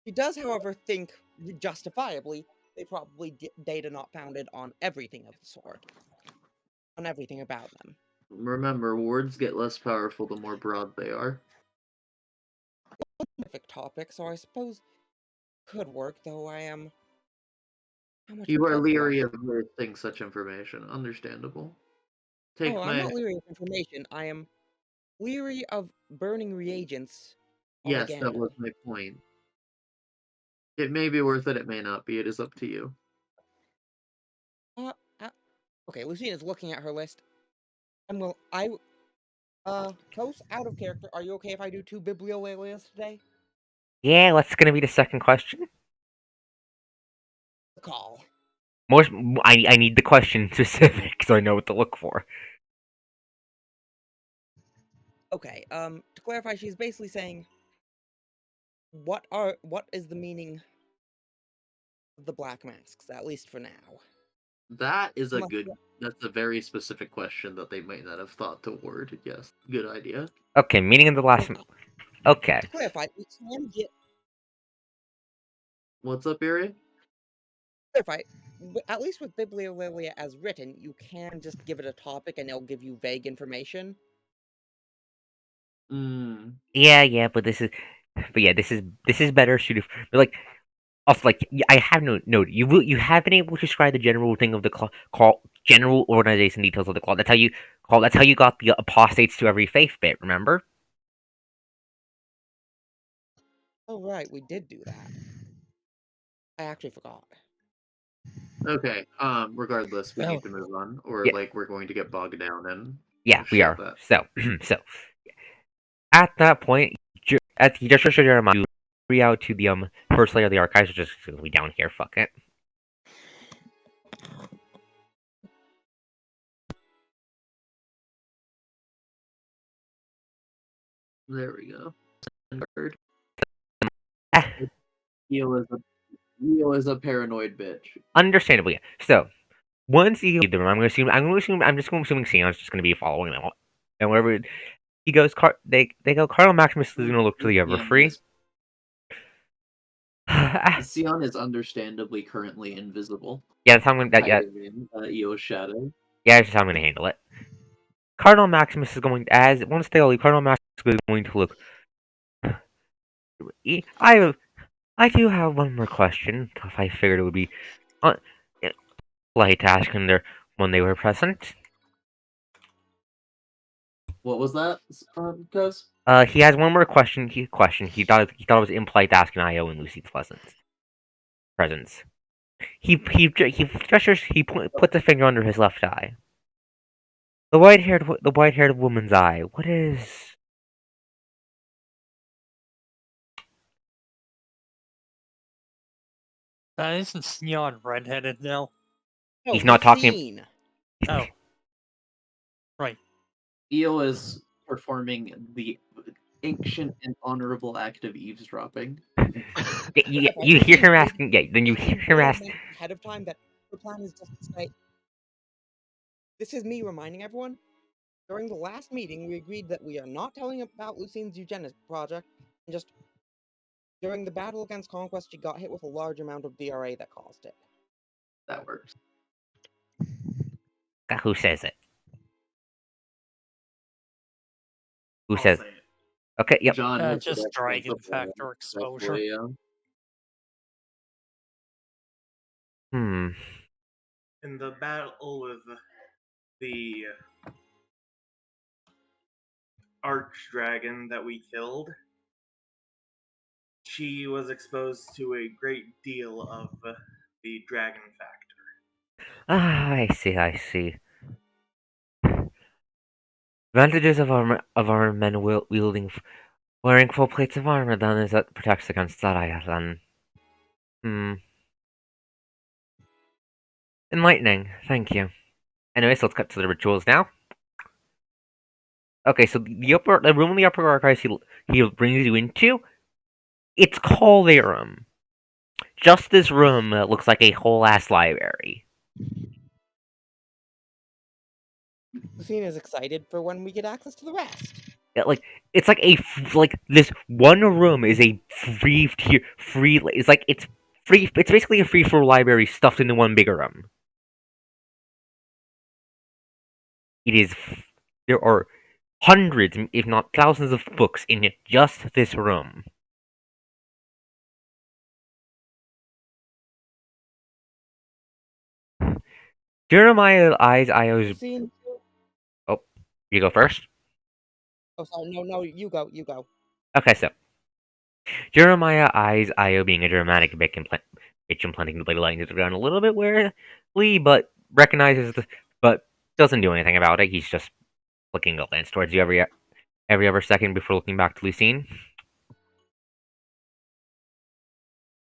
He does, however, think justifiably they probably data not founded on everything of the sort, on everything about them. Remember, wards get less powerful the more broad they are. Specific topic, so I suppose could work. Though I am. How much You are blood do I leery have? of listing such information. Understandable. Oh, I'm not leery of information. I am leery of burning reagents. Yes, that Propaganda. was my point. It may be worth it, it may not be. It is up to you. Okay, Lucina's looking at her list. Toast, out of character. Are you okay if I do 2 bibliolalias today? Yeah, what's gonna be the second question? Call. More, I need the question specific so I know what to look for. Okay, to clarify, she's basically saying, what is the meaning of the black masks, at least for now? That is Unless- that's a very specific question that they might not have thought to word. Yes, good idea. Okay, meaning of the last. Okay. To clarify, we can get What's up, Yuri? clarify. At least with Bibliolalia as written, you can just give it a topic and it'll give you vague information. Yeah, but this is better suited. But like, also like, I have no. You have been able to describe the general thing of the call general organization details of the call. That's how you got the apostates to every faith bit. Remember? Oh right, we did do that. I actually forgot. Okay. Regardless, we Oh. need to move on, or Yeah. like we're going to get bogged down in. Yeah, we shit are. that- So at that point, at the just Jeremiah, you free out to the first layer of the archives, which is gonna be down here. Fuck it. There we go. Nerd. Ah, Eo is a paranoid bitch. understandably. So once you leave the room, I'm just assuming Sion's just going to be following them, and wherever he goes, they go. Cardinal Maximus is going to look to the other three. Sion is understandably currently invisible. Yeah, that's how I'm going. Yeah, hiding in Eo's shadow. yeah, that's how I'm going to handle it. Cardinal Maximus is going once they all leave. Cardinal Maximus is going to look. I do have one more question. If I figured it would be polite asking there when they were present. What was that, Cuz? He has one more question. He thought it was impolite asking Io and Lucy's presence. He gestures. He puts a finger under his left eye. The white-haired woman's eye. What is? Isn't Sneon redheaded now? No, He's not talking. Lucine. Oh. Right. Eo is performing the ancient and honorable act of eavesdropping. You hear him asking. Yeah, then you hear him ask. Ahead of time that the plan is just to say. This is me reminding everyone. During the last meeting, we agreed that we are not telling about Lucine's eugenics project, and just during the battle against Conquest, she got hit with a large amount of DRA that caused it. That works. Who says it? Who I'll says? say it. Okay. Yep. John has Just the dragon best plan, factor exposure. especially, yeah. In the battle with the archdragon that we killed, she was exposed to a great deal of the dragon factor. Ah, I see. I see. Advantages of our men wielding wearing full plates of armor then is that protects against that then. Enlightening, thank you. Anyways, let's cut to the rituals now. Okay, so the room in the upper archives he brings you into, it's called a room. Just this room looks like a whole ass library. Lucine is excited for when we get access to the rest. It's like this one room is a free tier free. It's like it's free. It's basically a free for library stuffed into one bigger room. It is. There are hundreds, if not thousands, of books in just this room. Jeremiah eyes Io's. Lucine. Oh, you go first. Oh, sorry. No, you go. You go. Okay, so Jeremiah eyes Io being a dramatic bitch and planting the blade of lightning to the ground a little bit warily, but but doesn't do anything about it. He's just looking a glance towards you every other second before looking back to Lucine.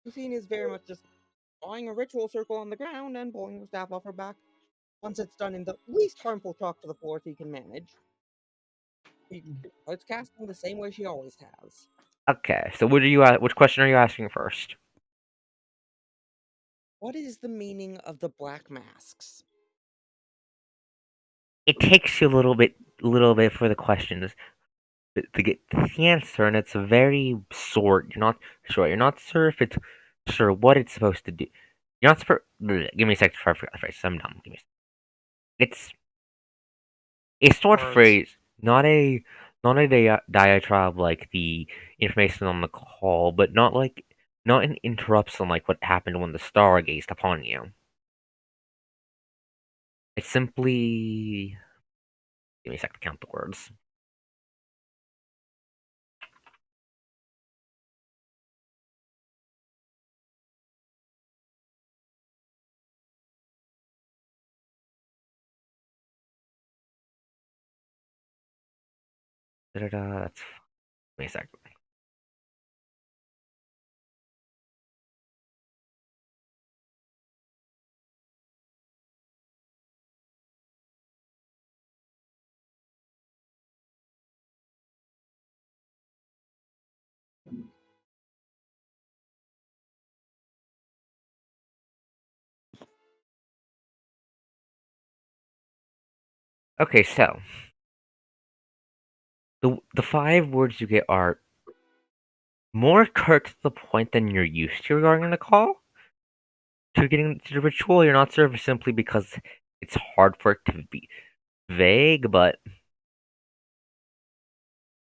Lucine is very much just drawing a ritual circle on the ground and pulling the staff off her back. Once it's done in the least harmful chalk to the floor she can manage. It's casting the same way she always has. Okay, so which question are you asking first? What is the meaning of the black masks? It takes you a little bit for the questions to get the answer, and it's very sort. You're not sure. You're not sure if it's sure what it's supposed to do. You're not supposed. Give me a second for a phrase. I'm dumb. Give me it's a short Words. phrase, not a diatribe like the information on the call, but not an interruption like what happened when the star gazed upon you. It's simply give me a sec to count the words. That's give me a sec. Okay, so the 5 words you get are more curt to the point than you're used to regarding the call. To getting to the ritual, you're not served simply because it's hard for it to be vague, but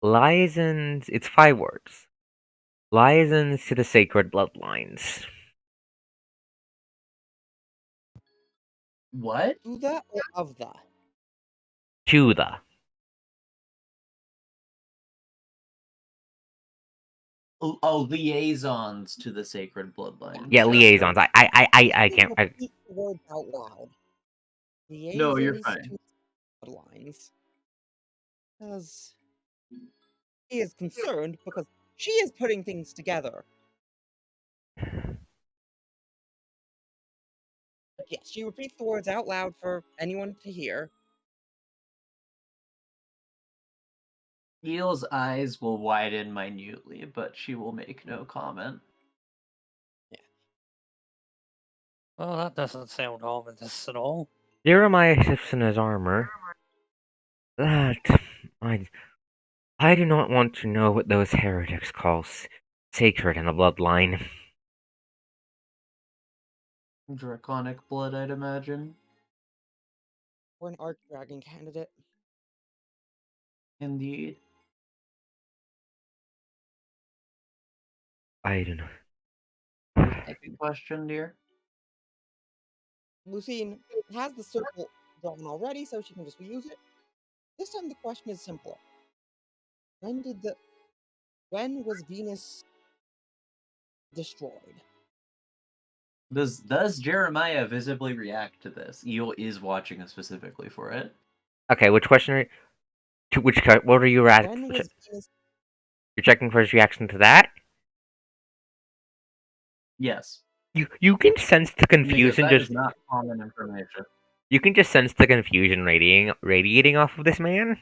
liaisons. It's 5 words. Liaisons to the sacred bloodlines. What? To the or of the? To the. Oh, liaisons to the sacred bloodline. Yeah, liaisons. I can't. Repeat the words out loud. No, you're Liaisons fine. to bloodlines. Because he is concerned because she is putting things together. But yes, she repeats the words out loud for anyone to hear. Eel's eyes will widen minutely, but she will make no comment. Well, that doesn't sound ominous at all. Jeremiah shifts in his armor. That I do not want to know what those heretics call sacred in the bloodline. Draconic blood, I'd imagine. Or an arc dragon candidate. Indeed. I don't know. Second question, dear. Lucine has the circle drawn already, so she can just reuse it. This time the question is simpler. When was Venus destroyed? Does Jeremiah visibly react to this? Eel is watching specifically for it. Okay, which question are to which what are you When asking? was Venus? You're checking for his reaction to that? Yes. You can sense the Because confusion that just is not common information. you can just sense the confusion radiating off of this man.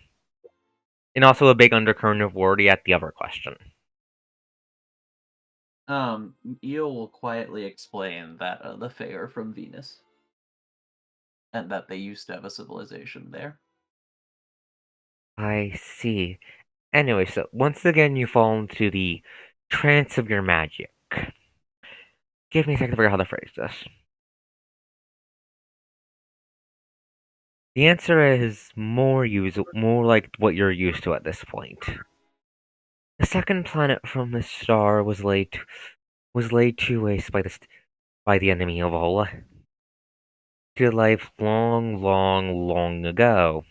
And also a big undercurrent of worry at the other question. Eel will quietly explain that the Fae are from Venus. And that they used to have a civilization there. I see. Anyway, so once again you fall into the trance of your magic. Give me a second to figure out how to phrase this. The answer is more like what you're used to at this point. The second planet from this star was laid to waste by the enemy of all. To life long, long, long ago.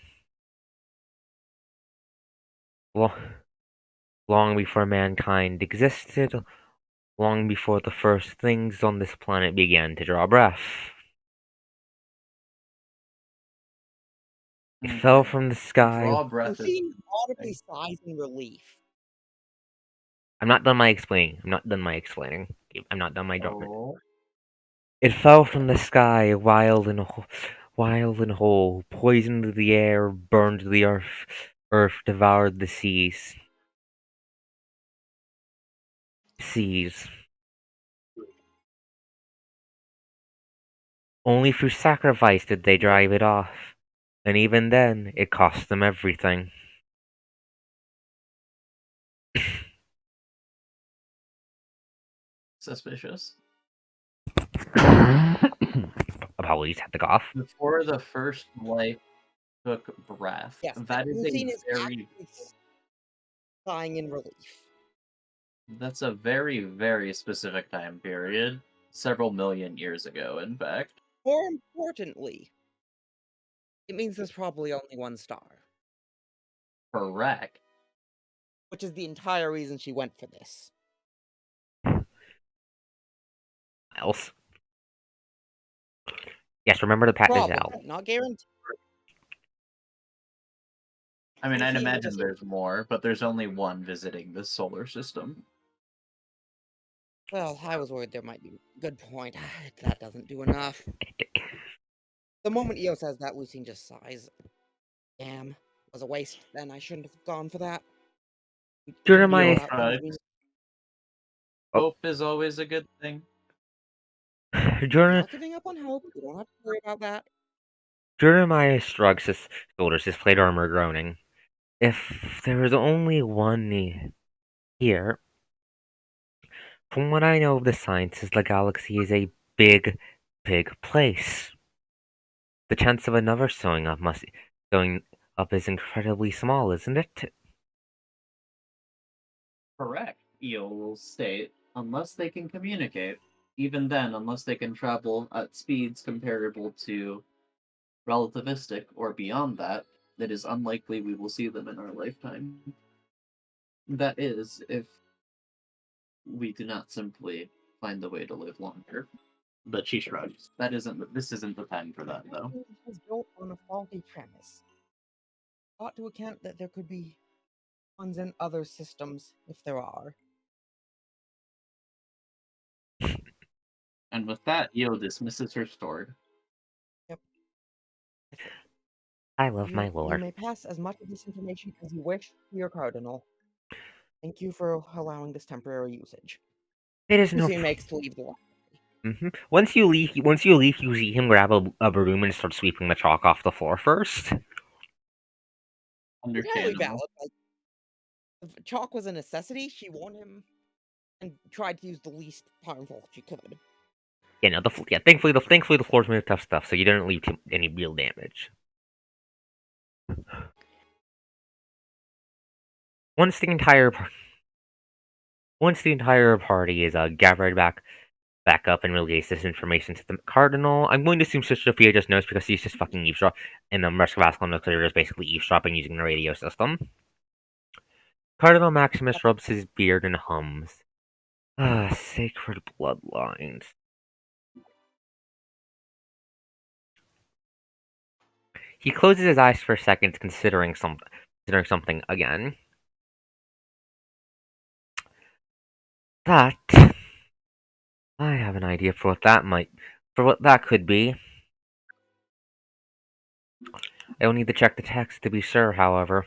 Long before mankind existed, long before the first things on this planet began to draw breath. It fell from the sky. Draw breath is. Lucine audibly sighs in relief. I'm not done my explaining. I'm not done my explaining. I'm not done my drawing. Oh. It fell from the sky, wild and whole, poisoned the air, burned the earth, devoured the seas. Only through sacrifice did they drive it off, and even then, it cost them everything. Suspicious. Apologies, had to cough. Before the first life took breath. Yes, That is Lucine a is very. actually sighing in relief. That's a very, very specific time period. Several million years ago, in fact. More importantly, it means there's probably only one star. Correct. Which is the entire reason she went for this. Else. Yes, remember to pat this out. Probably, not guaranteed. I mean, I'd Lucine imagine just- there's more, but there's only one visiting the solar system. Well, I was worried there might be. Good point. That doesn't do enough. The moment Io says that, Lucine just sighs. Damn, was a waste. Then I shouldn't have gone for that. Jeremiah. Io outruns me. Oh. Hope is always a good thing. Not giving up on hope. You don't have to worry about that. Jeremiah shrugs his shoulders, his plate armor groaning. If there is only one here, from what I know of the sciences, the galaxy is a big, big place. The chance of another showing up is incredibly small, isn't it? Correct, Eel will state, unless they can communicate. Even then, unless they can travel at speeds comparable to relativistic or beyond that, it is unlikely we will see them in our lifetime. That is, if we do not simply find a way to live longer. But she shrugs. This isn't the time for that, though. It was built on a faulty premise. Ought to account that there could be ones in other systems, if there are. And with that, Io dismisses her sword. I love my You lore. may pass as much of this information as you wish to your cardinal. Thank you for allowing this temporary usage. It is no. He makes to leave the library. Once you leave, you see him grab a broom and start sweeping the chalk off the floor first. Entirely Understandable. valid. Like, if chalk was a necessity, she warned him and tried to use the least harmful she could. Yeah, no, thankfully the floor's made of tough stuff, so you don't leave any real damage. Once the entire party is gathered back up and relays this information to the Cardinal, I'm going to assume Sister Sophia just knows because she's just fucking eavesdropping, and the rest of Ascalon knows they're just basically eavesdropping using the radio system. Cardinal Maximus rubs his beard and hums. Ah, sacred bloodlines. He closes his eyes for a second, considering something again. That I have an idea for what that could be. I will need to check the text to be sure, however.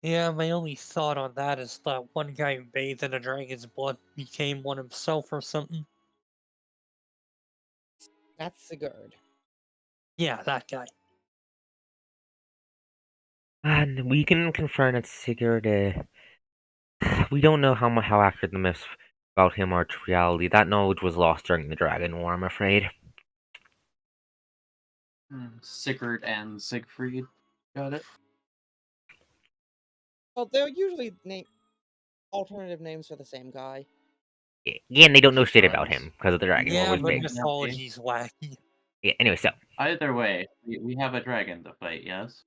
Yeah, my only thought on that is that one guy who bathed in a dragon's blood became one himself or something. That's Sigurd. Yeah, that guy. And we can confirm that Sigurd. We don't know how accurate the myths about him are to reality. That knowledge was lost during the Dragon War, I'm afraid. Sigurd and Siegfried. Got it. Well, they're usually alternative names for the same guy. Yeah, and they don't know shit Shrugs. about him because of the Dragon War Yeah, was but big. mythology's wacky. Yeah, anyway, so. Either way, we have a dragon to fight, yes?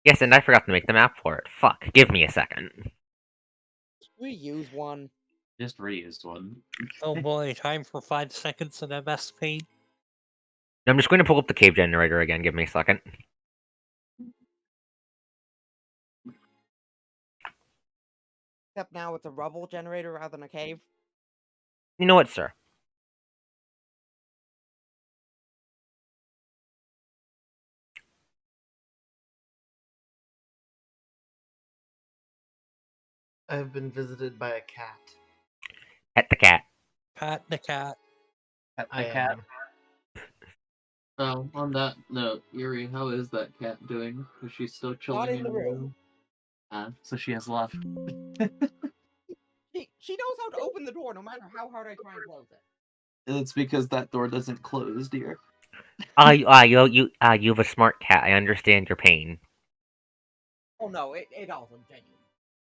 Yes, and I forgot to make the map for it. Fuck, give me a second. We use one. Just reused one. Oh boy, time for 5 seconds in MS Paint. I'm just going to pull up the cave generator again, give me a second. Except now it's a rubble generator rather than a cave. You know what, sir? I have been visited by a cat. Pet the cat. Pat the cat. I cat. am. Oh, on that note, Yuri, how is that cat doing? Is she still chilling Not in the room. So she has left. She knows how to open the door no matter how hard I try and close it. It's because that door doesn't close, dear. You have a smart cat. I understand your pain. Oh no, it doesn't,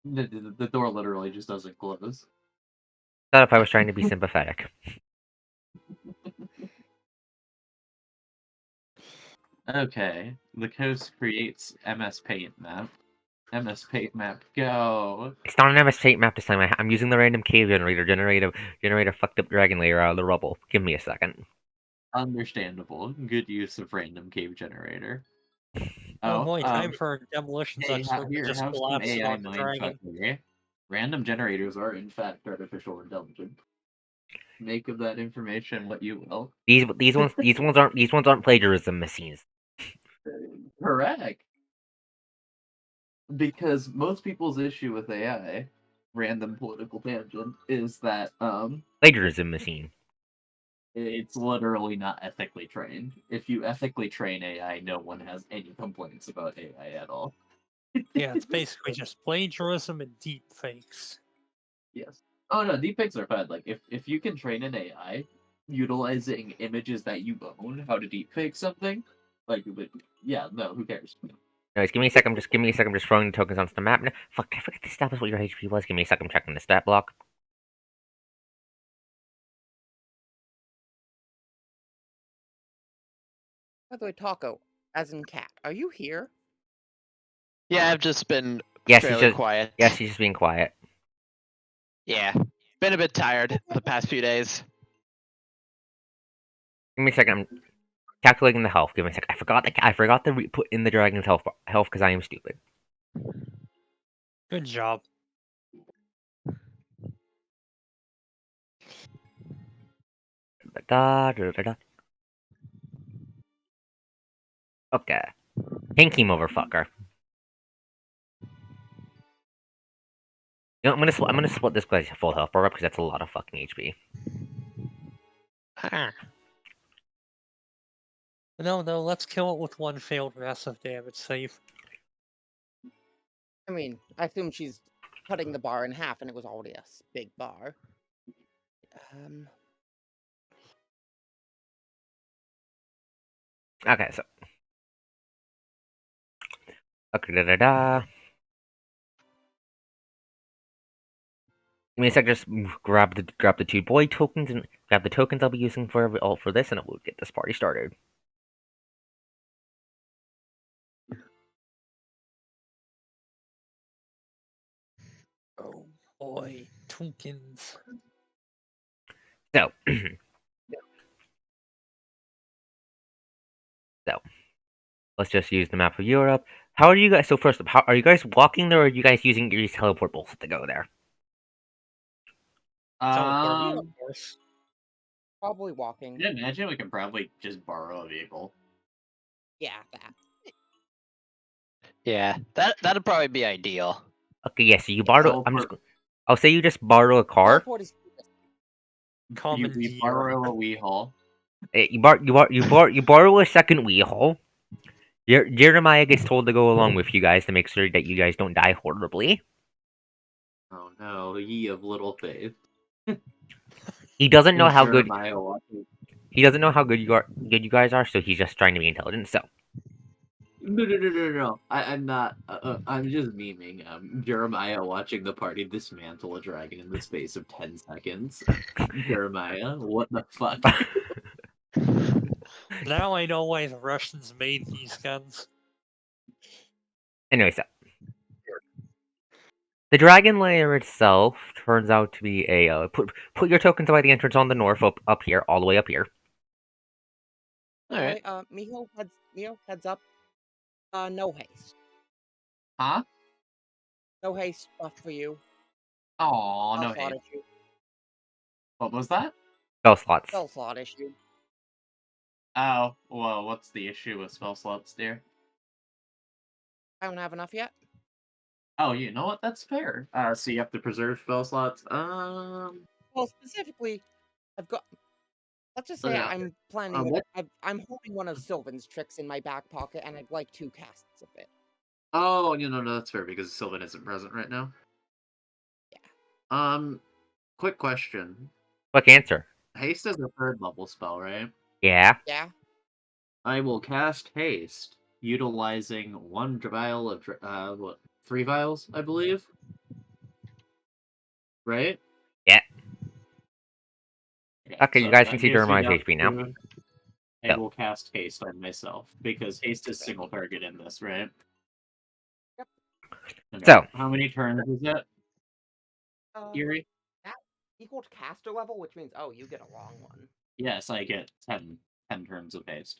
genuinely. The door literally just doesn't close. Thought if I was trying to be sympathetic. Okay, the coast creates MS Paint map. MS Paint map, go! It's not an MS Paint map this time. I'm using the random cave generator. Generate a fucked up dragon layer out of the rubble. Give me a second. Understandable. Good use of random cave generator. Oh boy, time for a demolitions Hey, expert to just have some collapse it AI on the dragon. mindfuckery. Random generators are in fact artificial intelligence. Make of that information what you will. These ones aren't plagiarism machines. Correct. Because most people's issue with AI, random political tangent, is that Plagiarism machine. It's literally not ethically trained. If you ethically train AI, no one has any complaints about AI at all. Yeah, it's basically just plagiarism and deep fakes. Yes. Oh no, deepfakes are fine. Like if you can train an AI utilizing images that you own, how to deepfake something, yeah, no, who cares? Anyways, give me a second. Just give me a second. I'm just throwing the tokens onto the map. No, fuck, I forgot to establish what your HP was. Give me a second. I'm checking the stat block. By the way, Taco, as in cat, are you here? Yeah, I've just been Yes, he's fairly just. quiet. Yes, he's just being quiet. Yeah, been a bit tired the past few days. Give me a second. I'm calculating the health. Give me a second. I forgot to put in the dragon's health because I am stupid. Good job. Da, da, da, da. Okay. Pinky motherfucker. You know, I'm gonna split this guy's full health bar up because that's a lot of fucking HP. Ah. No, let's kill it with one failed massive damage save. I mean, I assume she's cutting the bar in half, and it was already a big bar. Okay, so. Okay, da da da. Give me a sec. Just grab the 2 boy tokens and grab the tokens I'll be using for this, and we'll get this party started. Oh boy, tokens. So. Let's just use the map of Europe. How are you guys? So first up, how are you guys walking there, or are you guys using your teleportables to go there? Teleport, of course. Probably walking. I imagine we can probably just borrow a vehicle. Yeah, that. Yeah, that'd probably be ideal. Okay, yes. Yeah, so you borrow. Teleport. I'll say you just borrow a car. Teleport is We borrow a Weehall. You borrow a second wheel. Jeremiah gets told to go along with you guys to make sure that you guys don't die horribly. Oh no, ye of little faith. He doesn't know how good. Jeremiah watching. He doesn't know how good you guys are, so he's just trying to be intelligent. So. No. I'm not. I'm just memeing. Jeremiah watching the party dismantle a dragon in the space of 10 seconds. Jeremiah, what the fuck? Now I know why the Russians made these guns. Anyway, so. The dragon layer itself turns out to be a put your tokens by the entrance on the north up here, all the way up here. All right. Miho heads up. No haste. Huh? No haste buff for you. Oh, no Slot hate. issue. What was that? Spell slots. Spell slot issue. Oh, well, what's the issue with spell slots, dear? I don't have enough yet. Oh, you know what? That's fair. So you have to preserve spell slots. Well, specifically, I've got. Let's just say Okay. I'm planning. What? I'm holding one of Sylvan's tricks in my back pocket, and I'd like 2 casts of it. Oh, no, that's fair because Sylvan isn't present right now. Yeah. Quick question. Quick answer. Haste is a 3rd level spell, right? Yeah. Yeah. I will cast haste utilizing 1 vial of 3 vials, I believe. Right? Yeah. Okay, so you guys can that see gives me Jeremiah's the HP now. opportunity- I will cast haste on myself because haste is single target in this, right? Yep. Okay. So. How many turns is it, Eerie? That equal to caster level, which means you get a long one. Yes, I get 10 turns of haste,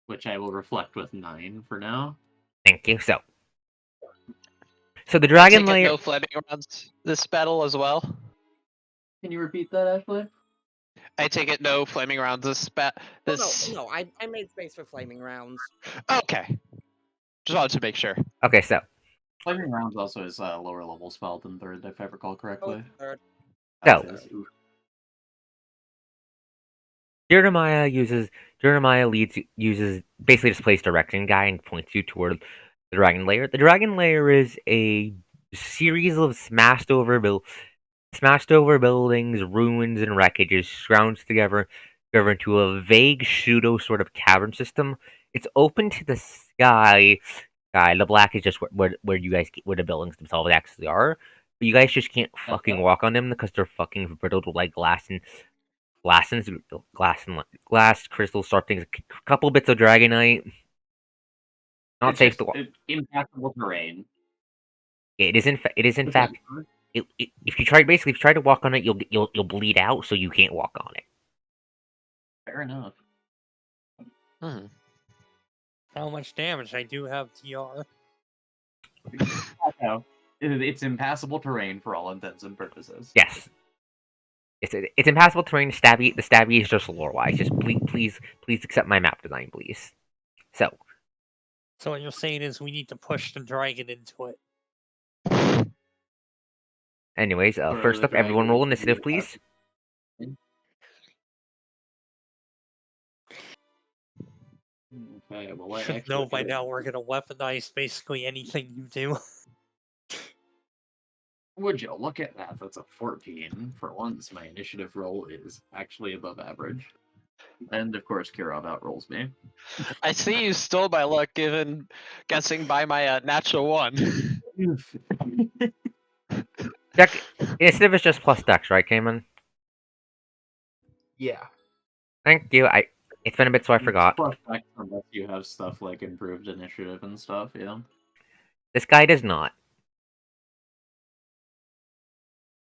which I will reflect with 9 for now. Thank you. So the dragon layer. No flaming rounds this battle as well. Can you repeat that, Ashley? I take it no flaming rounds this. No, I made space for flaming rounds. Okay. Just wanted to make sure. Okay, so. Flaming rounds also is a lower level spell than 3rd, if I recall correctly. Third. So. Jeremiah uses basically just plays direction guy and points you toward the dragon lair. The dragon lair is a series of smashed over buildings, ruins, and wreckages scrounged together into a vague pseudo sort of cavern system. It's open to the sky. The black is just where you guys where the buildings themselves actually are. But you guys just can't fucking walk on them because they're fucking riddled with like glass crystal sharp things. A couple bits of dragonite. Not It's safe just to walk. impassable terrain. It is in fact. If you try to walk on it, you'll bleed out, so you can't walk on it. Fair enough. Hmm. How much damage? I do have TR. No, it's impassable terrain for all intents and purposes. Yes. It's impassable terrain. The stabby is just lore wise. Just please accept my map design, please. So what you're saying is we need to push the dragon into it. anyways, first up, everyone roll initiative, please. Okay, well, I Should actually know by now we're gonna weaponize basically anything you do. Would you look at that? That's a 14. For once, my initiative roll is actually above average. And of course, Kirov outrolls me. I see you stole my luck, guessing by my natural one. Deck initiative is just plus dex, right, Cayman? Yeah. Thank you. It's been a bit, so I forgot. Plus dex unless you have stuff like improved initiative and stuff. Yeah. This guy does not.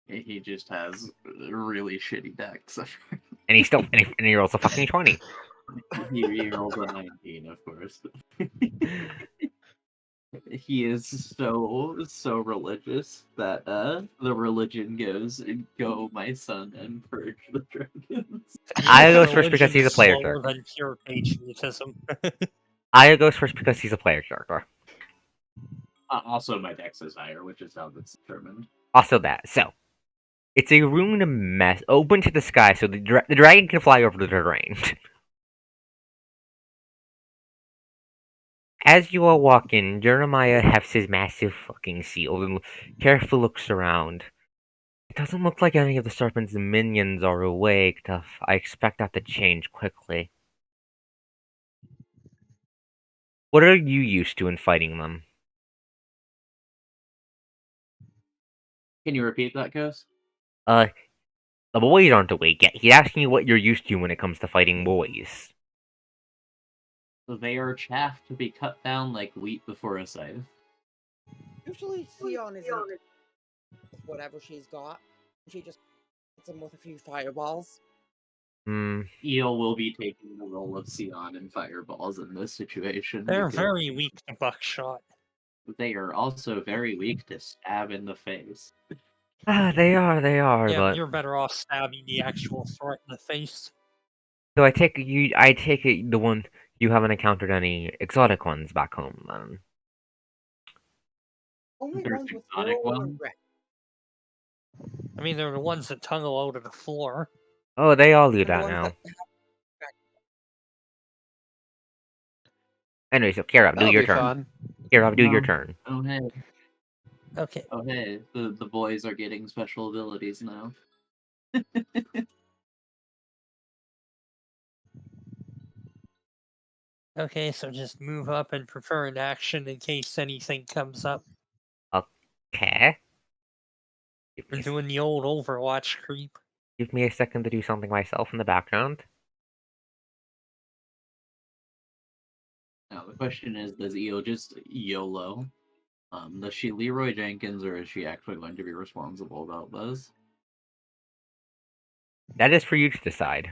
He just has really shitty decks. And he still and he rolls a fucking 20. He rolls a 19, of course. He is so religious that the religion goes, "Go, my son, and purge the dragons." Aya goes first because he's a player Slower character. than pure patriotism. Aya goes first because he's a player character. Also, my dex is higher, which is how that's determined. Also that. So, it's a ruined mess open to the sky, so the dragon can fly over the terrain. As you all walk in, Jeremiah hefts his massive fucking shield and carefully looks around. It doesn't look like any of the serpent's minions are awake. I expect that to change quickly. What are you used to in fighting them? Can you repeat that, Kos? The boys aren't awake yet. He's asking you what you're used to when it comes to fighting boys. They are chaff to be cut down like wheat before a scythe. Usually Sion isn't whatever she's got. She just hits him with a few fireballs. Eel will be taking the role of Sion and fireballs in this situation. They're because very weak to buckshot. They are also very weak to stab in the face. They are, Yeah, but... you're better off stabbing the actual threat in the face. So I take it the one you haven't encountered any exotic ones back home then. Only There's ones with exotic whirl ones? and red. I mean, they're the ones that tunnel out of the floor. Oh, they all do They're the that ones now. that Anyway, so Kirov, do That'll your be turn. fun. Kirov, do your No. turn. Oh hey, Okay. oh hey, the boys are getting special abilities now. Okay, so just move up and prefer an action in case anything comes up. Okay. We're doing the old Overwatch creep. Give me a second to do something myself in the background. Now the question is, does Eo just YOLO? Does she Leroy Jenkins, or is she actually going to be responsible about this? That is for you to decide.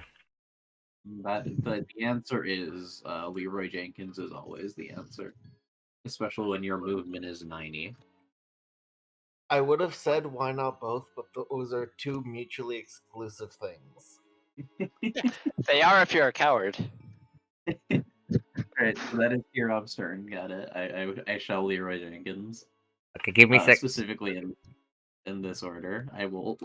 But the answer is Leroy Jenkins is always the answer, especially when your movement is 90. I would have said why not both, but those are two mutually exclusive things. They are if you're a coward. Alright, so that is Kirov's turn. Got it. I shall Leroy Jenkins. Okay, give me a sec. Specifically in this order. I will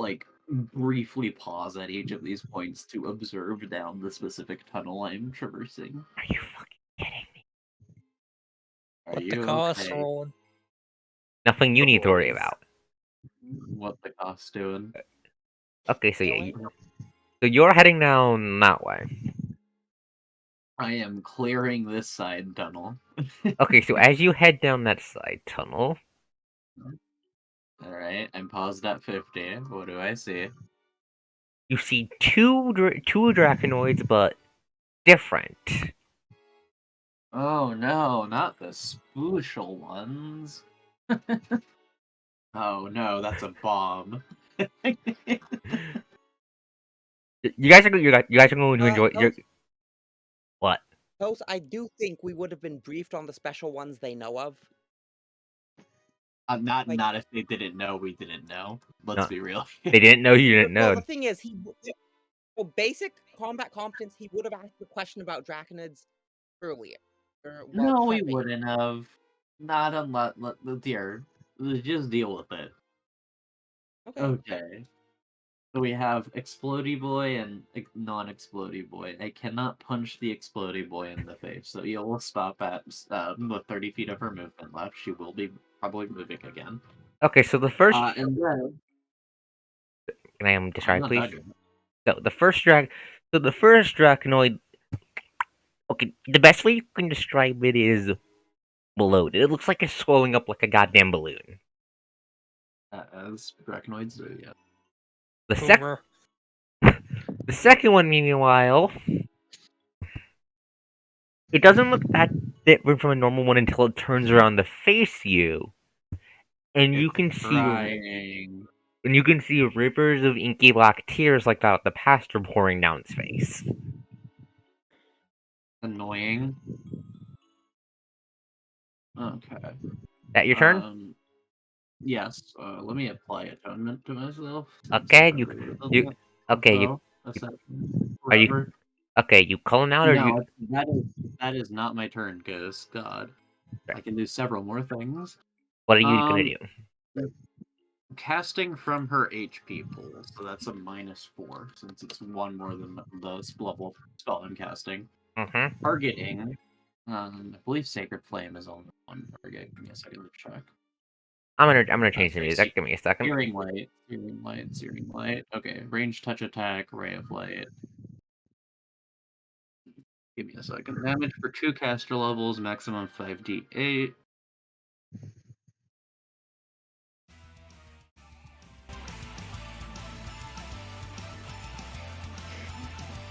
briefly pause at each of these points to observe down the specific tunnel I'm traversing. Are you fucking kidding me? Are What the you cost okay? rolling? Nothing you need to worry Boys? about. What the cost doing? Okay, so yeah, Going? so you're heading down that way. I am clearing this side tunnel. Okay, so as you head down that side tunnel, Alright, I'm paused at 50. What do I see? you see two Draconoids, but different. Oh no, not the spooshal ones. Oh no, that's a bomb. You guys are going to enjoy your Toast, what? Toast, I do think we would have been briefed on the special ones they know of. Not Like- not if they didn't know we didn't know. Let's No. be real. They didn't know you didn't Well, know. the thing is, for basic combat competence, he would have asked the question about Draconids earlier. While No, we prepping. wouldn't have. Not unless dear. Just deal with it. Okay. Okay. So we have Explodey Boy and non-Explodey Boy. I cannot punch the Explodey Boy in the face, so you will stop at the 30 feet of her movement left. She will be probably moving again. Okay, so the first And then can I describe, not please? done So the first Draconoid. Okay, the best way you can describe it is bloated. It looks like it's swelling up like a goddamn balloon. yet. As Draconoids do, yeah. The second one, meanwhile, it doesn't look that different from a normal one until it turns around to face you, and you can see Crying. rivers of inky black tears like that the pastor pouring down its face. Annoying. Okay. That your turn? Yes. Let me apply atonement to myself. Okay, are you Whatever. okay? You calling out or No, that is not my turn, Ghost. God, Right. I can do several more things. what are you gonna do? Casting from her HP pool, so that's a -4 since it's one more than the level spell I'm casting. Mm-hmm. Targeting. I believe Sacred Flame is only one target. Give me a second to check. I'm gonna change the Okay, music. Give me a second. Searing Light, Searing Light, Searing Light. Okay, range touch attack, Ray of Light. Give me a second. Damage for 2 caster levels, maximum 5d8.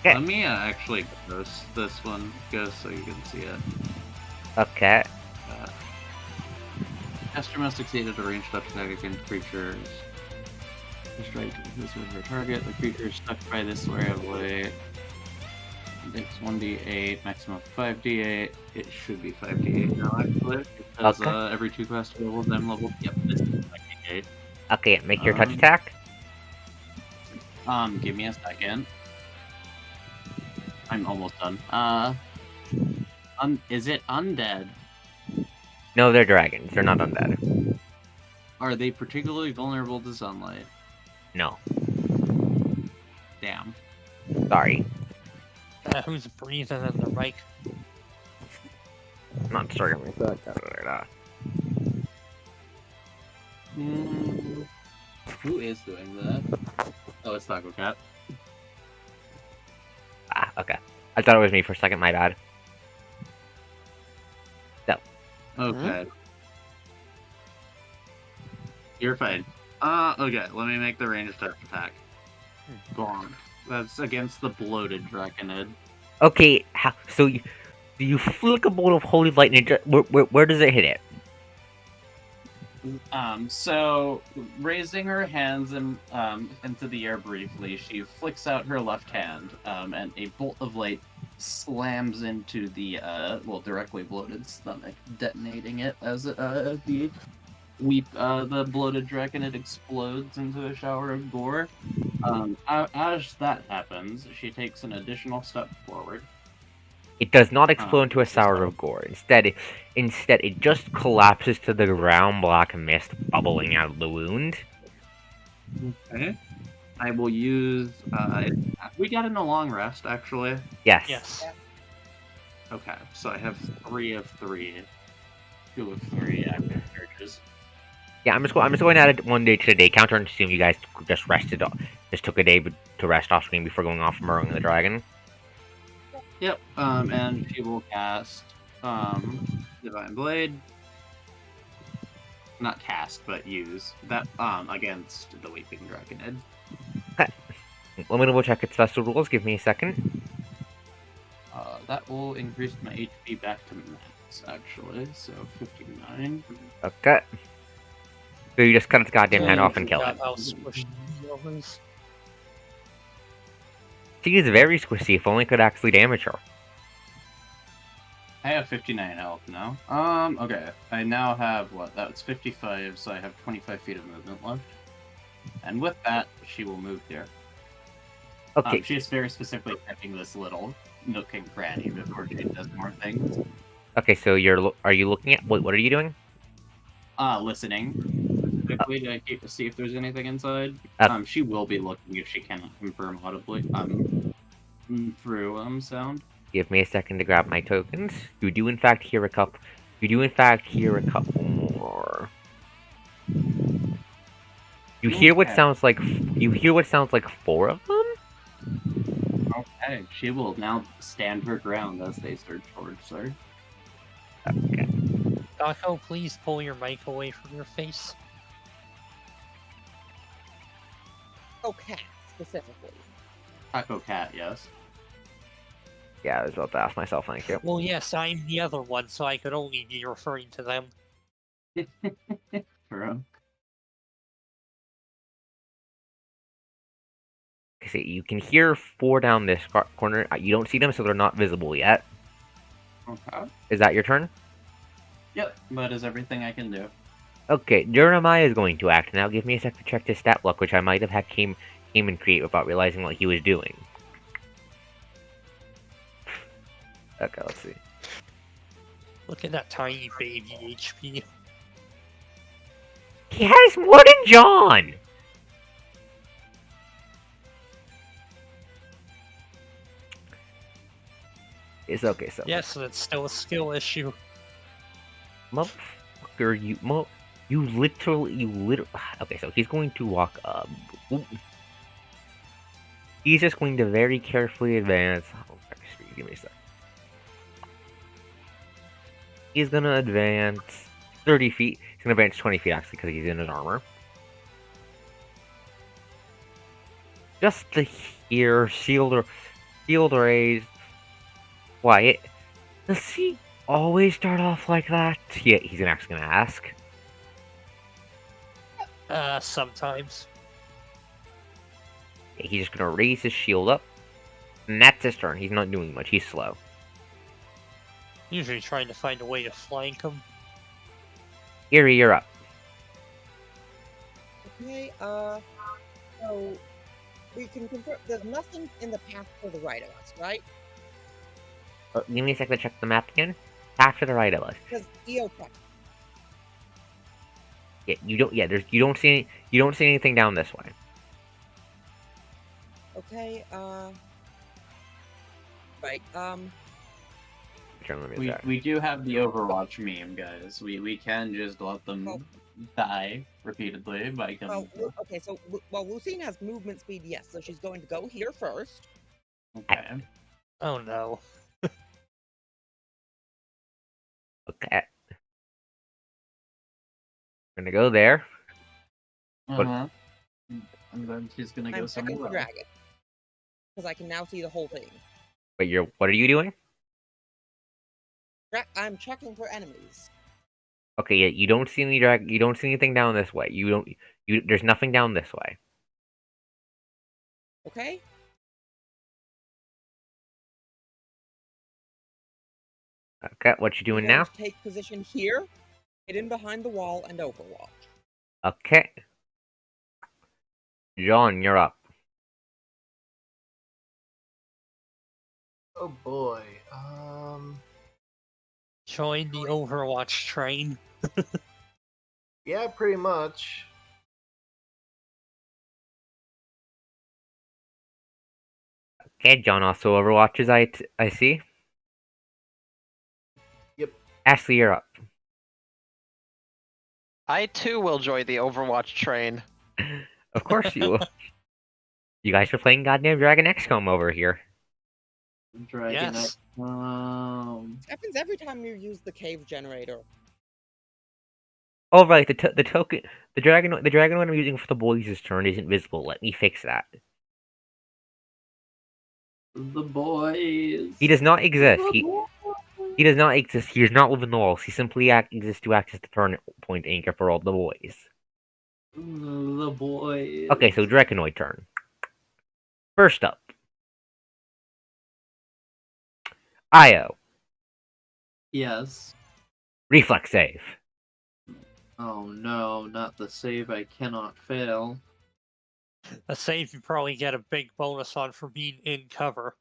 Okay. Let me actually post this one, just so you can see it. Okay. Caster must succeed at a ranged touch attack against creatures. Strike this with her target. The creature is stuck by this ray of light. Takes 1d8, maximum 5d8. It should be 5d8 now, actually, because Okay. every 2 caster levels I'm level. Yep, this is 5d8. Okay, make your touch attack. Give me a second. I'm almost done. Is it undead? No, they're dragons. They're not undead. Are they particularly vulnerable to sunlight? No. Damn. Sorry. Who's breathing in the mic? I'm not starting with that. Who is doing that? Oh, it's Taco Cat. Ah, okay. I thought it was me for a second. My bad. So. Okay. You're fine. Okay, let me make the ranged touch attack. Bonk. That's against the bloated Draconid. Okay. So you flick a bolt of holy light and where does it hit it? So raising her hands into the air briefly, she flicks out her left hand, and a bolt of light slams into the directly bloated stomach, detonating it as the bloated Draconid explodes into a shower of gore. As that happens, she takes an additional step forward. It does not explode into a sour of gore. Instead, it just collapses to the ground, black mist bubbling out of the wound. Okay. I will use. We got in a long rest, actually. Yes. Yes. Okay, so I have 3 of 3. 2 of 3 active charges. Yeah, I'm just going to add it 1 day to the day counter and assume you guys just rested, just took a day to rest off screen before going off and murdering the dragon. Yep. And she will cast Divine Blade. Not cast, but use that against the Weeping Dragonid. Okay. Let me double check its special rules. Give me a second. That will increase my HP back to max, actually. So 59. Okay. So you just cut its goddamn head off and kill Forgot it. how squishy Eo is. She is very squishy. If only I could actually damage her. I have 59 health now. Okay. I now have what? That was 55, so I have 25 feet of movement left. And with that, she will move here. Okay. She is very specifically checking this little nook and cranny before she does more things. Okay. So are you looking at what are you doing? Listening. Specifically to see if there's anything inside. She will be looking if she cannot confirm audibly. Through sound. Give me a second to grab my tokens. You do in fact hear a couple. You do in fact hear a couple more. You hear what sounds like. You hear what sounds like 4 of them. Okay, she will now stand her ground as they surge towards her. Okay. Dako, please pull your mic away from your face. Oh, cat, specifically. Taco Cat, yes. Yeah, I was about to ask myself. Thank you. Well, yes, I'm the other one, so I could only be referring to them. True. See, you can hear 4 down this corner. You don't see them, so they're not visible yet. Okay. Is that your turn? Yep, that is everything I can do. Okay, Jeremiah is going to act now. Give me a sec to check his stat block, which I might have had came and create without realizing what he was doing. Okay, let's see. Look at that tiny baby HP. He has more than John! It's okay, so. Yes, and it's still a skill issue. Motherfucker, you literally. Okay, so he's going to walk up. Oop. He's just going to very carefully advance. Oh, give me a sec. He's gonna advance 30 feet. He's gonna advance 20 feet actually because he's in his armor. Just to hear shield raised. Why? Does he always start off like that? Yeah, he's actually gonna ask. Sometimes. Yeah, he's just gonna raise his shield up. And that's his turn. He's not doing much. He's slow. Usually trying to find a way to flank him. Erie, you're up. Okay, so we can confirm there's nothing in the path to the right of us, right? Give me a second to check the map again. Half to the right of us. Because EO checked. Yeah, you don't. Yeah, you don't see anything down this way. Okay, right, We do have the Overwatch meme, guys. We can just let them die repeatedly by coming. well, okay, so Lucine has movement speed, yes, so she's going to go here first. Okay. Oh no. Okay. I'm gonna go there. And then she's gonna go I'm checking somewhere the else. dragon. Because I can now see the whole thing. Wait, what are you doing? I'm checking for enemies. Okay, yeah, you don't see any you don't see anything down this way. There's nothing down this way. Okay? Okay, what you doing I'm going now? to take position here, hidden behind the wall, and overwatch. Okay. John, you're up. Oh boy. Join the Overwatch train. Yeah, pretty much. Okay, John also overwatches. I see. Yep. Ashley, you're up. I too will join the Overwatch train. Of course you will. You guys are playing goddamn Dragon XCOM over here. Dragon Yes. Happens every time you use the cave generator. Oh right, the token, the dragon one I'm using for the boys' turn isn't visible. Let me fix that. The boys. He does not exist. The He does not exist. He does not live in the walls. He simply exists to act as the turn point anchor for all the boys. The boys. Okay, so Draconoid turn. First up, Io. Yes. Reflex save. Oh no, not the save I cannot fail. A save you probably get a big bonus on for being in cover.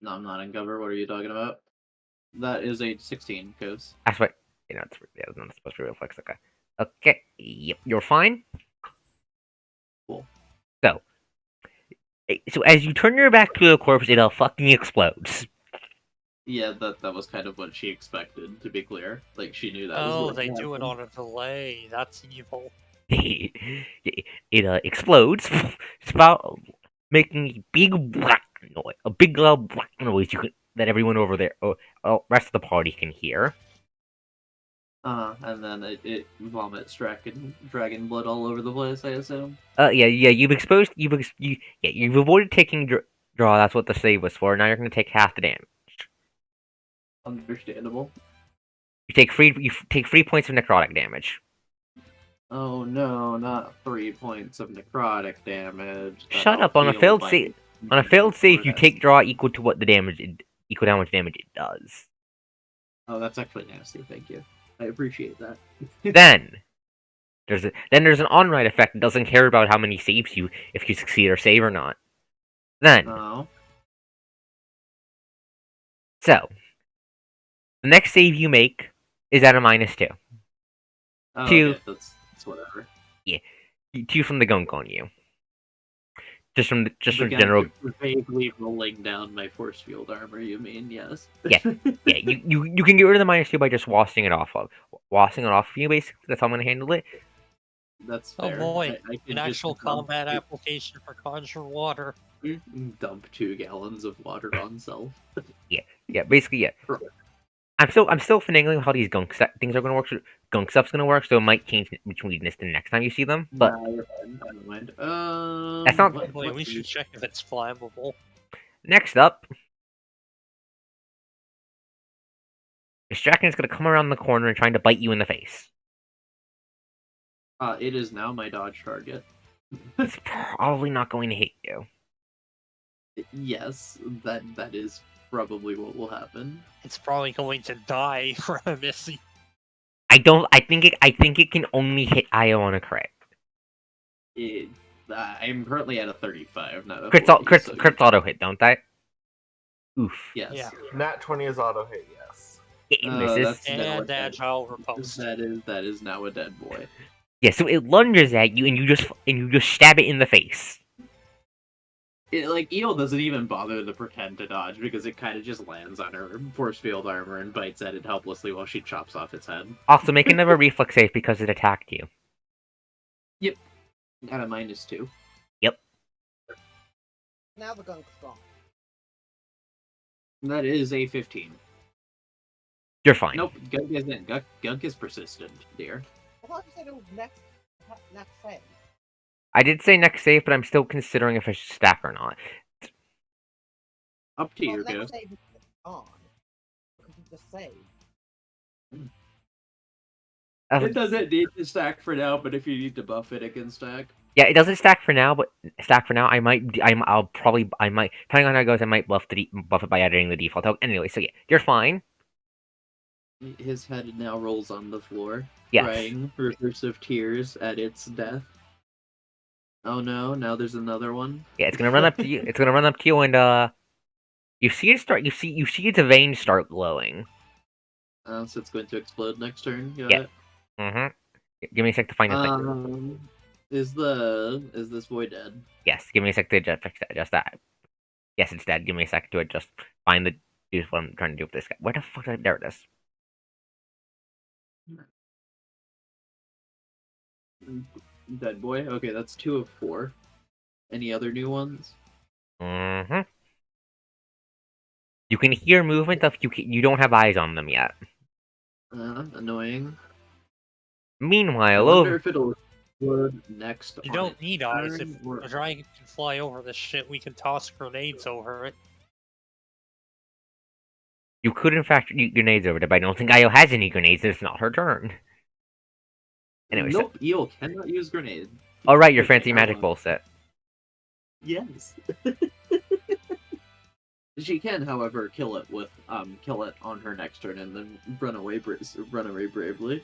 No, I'm not in cover. What are you talking about? That is a 16, Coast. That's what. It's not supposed to be reflex. Okay. Okay. Yep. You're fine. Cool. So as you turn your back to the corpse, it all fucking explodes. Yeah, that was kind of what she expected, to be clear. Like, she knew that was Oh, what they would do it happen. on a delay. That's evil. it explodes, spout, making a big loud black noise that everyone over there, rest of the party can hear. And then it vomits dragon blood all over the place, I assume. You've avoided taking draw. That's what the save was for. Now you're gonna take half the damage. Understandable. You take 3 points of necrotic damage. Oh no, not 3 points of necrotic damage. Shut up. On a failed save, you take draw equal to what the damage, equal to how much damage it does. Oh, that's actually nasty. Thank you. I appreciate that. Then there's an on-right effect that doesn't care about how many saves if you succeed or save or not. Then Oh. so the next save you make is at a -2. Oh, Two. okay, that's whatever. 2 from the gunk on you. Just from The general. vaguely rolling down my force field armor. You mean? Yes. Yeah. Yeah, you can get rid of the -2 by just washing it off you. Basically, that's how I'm gonna handle it. That's Oh fair. boy, I can an just actual dump combat application for conjure water. dump 2 gallons of water on self. Yeah, basically, yeah. Right. I'm still finagling how these things are gonna work. So gunk stuff's gonna work, so it might change between this and next time you see them. But Nah, you're fine. I don't mind. That's not- Wait, we should check if it's flammable. next up, this dragon's gonna come around the corner and trying to bite you in the face. It is now my dodge target. It's probably not going to hit you. Yes, that is probably what will happen. It's probably going to die from a missing. I think it can only hit Io on a crit. I'm currently at a 35, not a Crits auto hit, don't they? Oof. Yes. Yeah. Nat 20 is auto hit, yes. It misses. That's now And agile riposte. that is now a dead boy. Yeah, so it lunges at you and you just stab it in the face. Eel doesn't even bother to pretend to dodge because it kind of just lands on her force field armor and bites at it helplessly while she chops off its head. Also, make another reflex save because it attacked you. At a -2. Now the gunk's gone. That is a 15. You're fine. Nope, Gunk isn't. Gunk is persistent, dear. I thought you said it was next phase. I did say next save, but I'm still considering if I should stack or not. Up to Well, you, next Ghost. save is on. Because you just saved. It doesn't need to stack for now, but if you need to buff it, it can stack. Yeah, it doesn't stack for now, but I might, depending on how it goes, I might buff it by editing the default token. Anyway, so yeah, you're fine. His head now rolls on the floor, Yes. crying rivers of tears at its death. Oh no! Now there's another one. Yeah, it's gonna run up to you. It's gonna run up to you, and you see it start. You see its veins start glowing. So it's going to explode next turn. Got Yeah. it. Mm-hmm. Give me a sec to find the thing. Is this boy dead? Yes, give me a sec to adjust that. Yes, it's dead. Give me a sec to adjust. Find the. Use what I'm trying to do with this guy. Where the fuck? There it is. Dead boy? Okay, that's 2 of 4. Any other new ones? Mm-hmm. You can hear movement of you don't have eyes on them yet. Annoying. I Meanwhile, wonder if it'll explode next You on don't its need eyes. If turn, or- a dragon can fly over this shit, we can toss grenades over it. you could in fact use grenades over there, but I don't think Io has any grenades. It's not her turn. Anyway, Nope, Eel cannot use grenade. all right, your Okay, fancy magic well, bowl set. Yes. She can, however, kill it on her next turn and then run away bravely.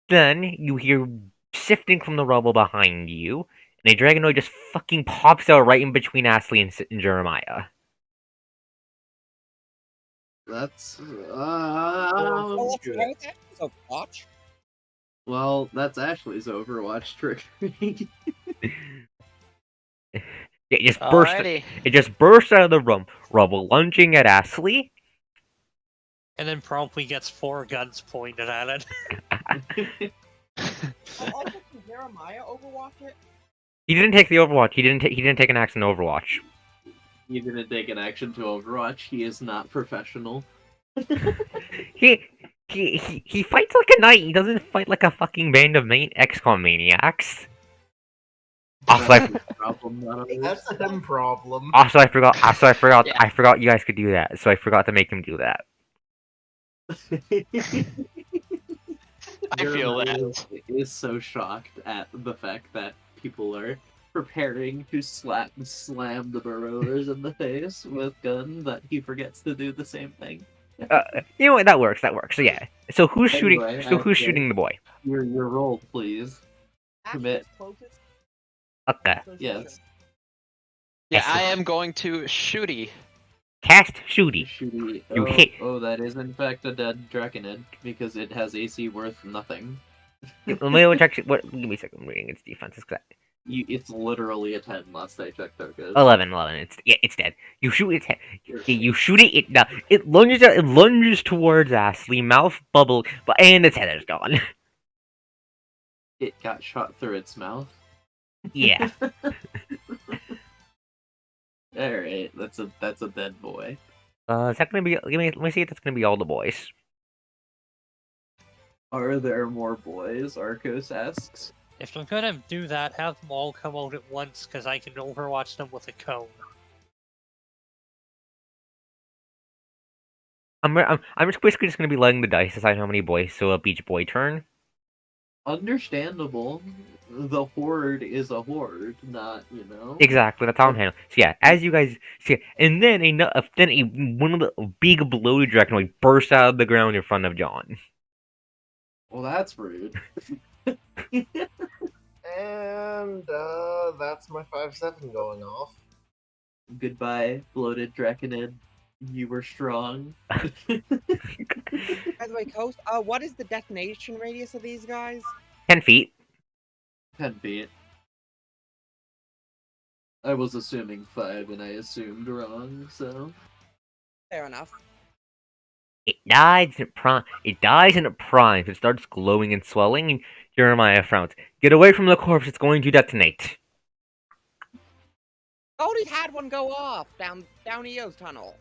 Then you hear sifting from the rubble behind you, and a dragonoid just fucking pops out right in between Ashley and Jeremiah. That's Well, let's good. go with that. So watch. Well, that's Ashley's Overwatch trick. It just Alrighty. bursts out of the rubble, lunging at Ashley. And then promptly gets 4 guns pointed at it. Also, can Jeremiah overwatch it? He didn't take the Overwatch. He didn't take an action Overwatch. He didn't take an action to Overwatch. He is not professional. He fights like a knight. He doesn't fight like a fucking band of XCOM maniacs. Also, That's his problem, not ours. That's a him problem. I forgot. Yeah. I forgot you guys could do that. So I forgot to make him do that. I feel that. Is so shocked at the fact that people are preparing to slam the burrowers in the face with gun that he forgets to do the same thing. You know what? That works. So yeah. So who's shooting? Anyway, So who's okay. shooting the boy? Your roll, please. Commit. Ashley's closest. Okay. So Yes. Yeah, I am going to shooty. Cast shooty. Shooty. You hit. Oh, that is in fact a dead Draconid because it has AC worth nothing. Let me check. Give me a second. I'm reading its defenses. It's literally a 10 last I checked, Arcos. 11. It's dead. You shoot its head. You shoot it. It lunges. It lunges towards Ashley. Mouth bubble, and its head is gone. It got shot through its mouth. Yeah. Alright, that's a dead boy. Is that gonna be? Let me see if that's gonna be all the boys. Are there more boys? Arcos asks. If you're gonna do that, have them all come out at once, because I can overwatch them with a cone. I'm just basically just gonna be letting the dice decide how many boys so up each boy turn. Understandable. The horde is a horde, not, Exactly, that's how I'm handling. So yeah, as you guys see, and then one of the big bloated Draconoid bursts out of the ground in front of John. Well, that's rude. And that's my 5-7 going off. Goodbye, bloated Draconid. You were strong. By the way, Coast, what is the detonation radius of these guys? 10 feet. 10 feet. I was assuming 5 and I assumed wrong, so. Fair enough. It dies and it primes. It starts glowing and swelling, and Jeremiah frowns. Get away from the corpse, it's going to detonate. Already had one go off down EO's tunnel.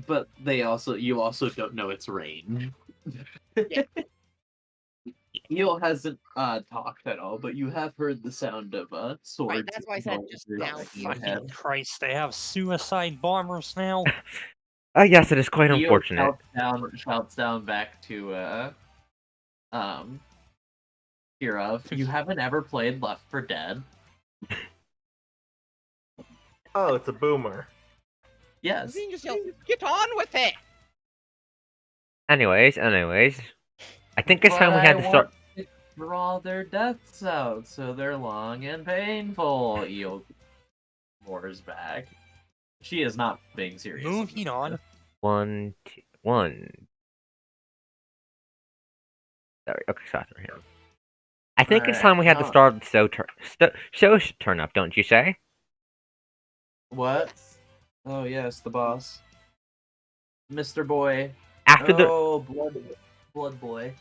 But you also don't know its range. Yeah. Eel hasn't talked at all, but you have heard the sound of swords. Right, that's why I said just down Fucking Christ, they have suicide bombers now. Yes, it is quite Eel unfortunate. shouts down back to Kirov. You haven't ever played Left 4 Dead? Oh, it's a boomer. Yes. You can just yell, get on with it! Anyways, I think it's time we had to start. Draw their deaths out so they're long and painful. Eel roars back. She is not being serious. Moving on. 1, 2, 1. Sorry. Okay, sorry. I think it's Alright, time we had the how- star of the show should turn up, don't you say? What? Oh yes, the boss, Mr. Boy. After the Oh, blood boy.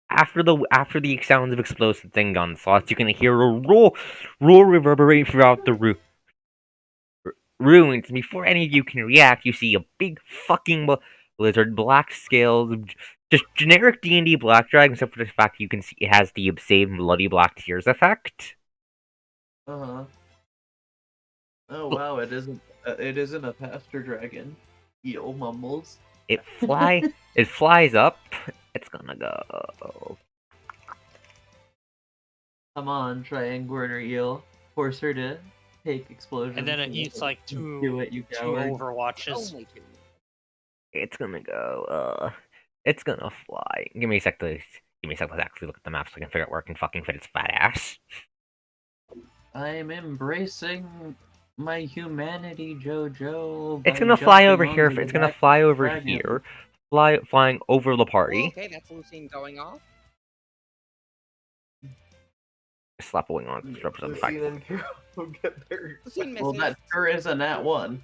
after the sounds of explosive thing gunshots, you can hear a roar reverberate throughout the ruins. Before any of you can react, you see a big fucking lizard, black scales, just generic D&D black dragon, except for the fact you can see it has the same bloody black tears effect. Uh-huh. Oh wow, it isn't a pasture dragon. Eel mumbles. It flies up. It's gonna go. Come on, triangular eel. Force her to take explosions. And then it eats like Do two it, you two coward. Overwatches. Only 2. It's gonna go. It's gonna fly. Give me a sec to actually look at the map so I can figure out where I can fucking fit its fat ass. I'm embracing my humanity, Jojo. It's by gonna fly jumping over here. onto It's the gonna back fly of the over dragon. here. Flying over the party. Okay, that's Lucine going off. Slap a wing on it to represent the fact. Lucine and Kiro will get there. Lucine Well, misses. that sure is a nat 1.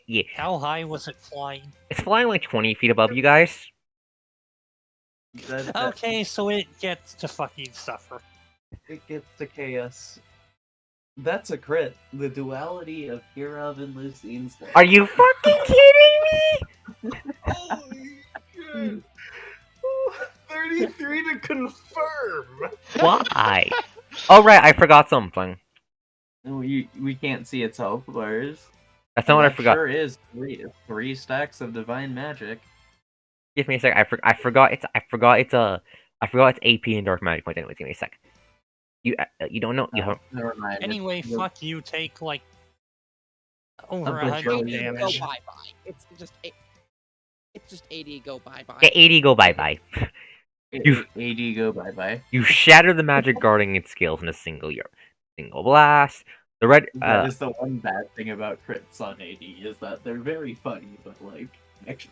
Yeah. How high was it flying? It's flying like 20 feet above you guys. That Okay, so it gets to fucking suffer. it gets to chaos. That's a crit. The duality of Kirov and Lucine's. Are you fucking kidding me? Holy shit! 33 to confirm! Why? Oh right, I forgot something. No, we can't see its health bars. That's not what I That forgot. Sure is three stacks of divine magic. Give me a sec. I forgot it's AP and dark magic points. Anyways, give me a sec. You don't know you Oh, have never mind. Anyway, It's- fuck you, take like over A 100 bajillion Go damage. bye bye. It's just 80 go bye bye. yeah, 80 go bye bye. You- AD go bye bye. You shatter the magic guarding its scales in a single blast. The red That is the one bad thing about crits on AD is that they're very funny, but like actually.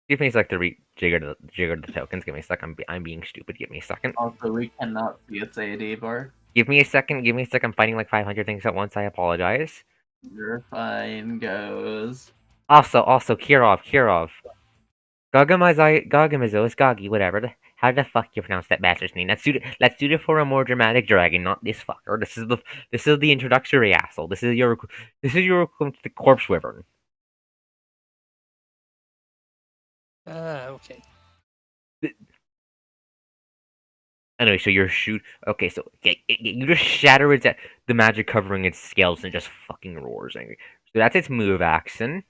give me a sec to jigger the tokens. Give me a sec. I'm being stupid. Give me a second. Also, we cannot see its AD bar. Give me a second. I'm fighting like 500 things at once. I apologize. You're fine, goes. Also, Kirov. Gagamazos, Gagi, whatever. How the fuck you pronounce that bastard's name? Let's do it for a more dramatic dragon, not this fucker. This is the introductory asshole. This is your equivalent to the corpse wyvern. Okay. Anyway, so you're Okay, so you just shatter the magic covering its scales and just fucking roars angry. So that's its move action.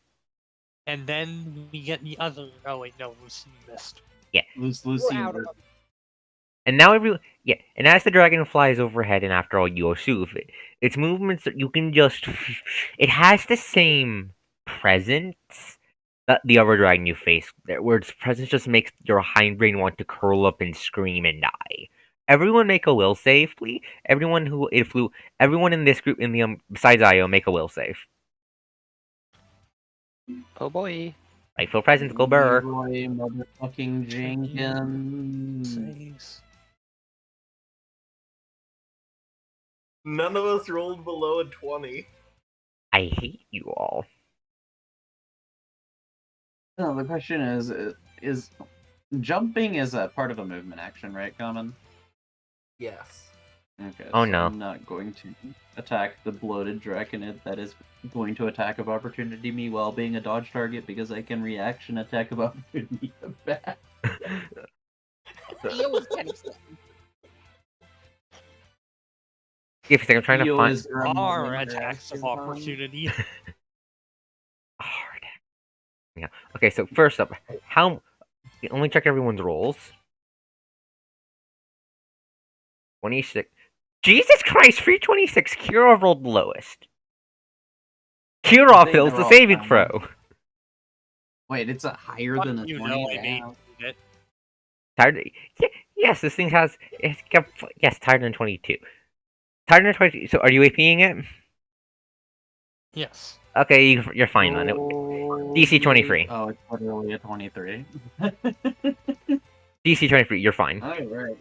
And then we get the other. Oh wait, no, Lucy missed. Lucy. We're out of And now and as the dragon flies overhead, and after all, you assume its movements, you can just. It has the same presence that the other dragon you face, where its presence just makes your hindbrain want to curl up and scream and die. Everyone make a will save, please. Everyone in this group, besides Io, make a will save. Oh boy. Rightful presence, go burr. Leroy motherfucking Jenkins. Saves. None of us rolled below a 20. I hate you all. No, the question is jumping is a part of a movement action, right, Common? Yes. Okay. Oh, so no. I'm not going to attack the bloated draconid that is going to attack of opportunity me while being a dodge target because I can reaction attack of opportunity back. Theo is 10 steps. If I'm trying to Theo find is Our running attacks of reaction time. opportunity. hard. Yeah. Okay. So first up, let me check everyone's rolls. 26. Jesus Christ! 326. Kirov rolled the lowest. Kirov They fails were the all saving fine. throw. Wait, it's a higher Fuck than a you 20? know I made Damn. it. Tired. Yes, this thing has. Yes, tired than 22. Tired than 22. So are you APing it? Yes. Okay, you're fine then. DC 23. Oh, it's literally a 23. DC 23. You're fine. Alright.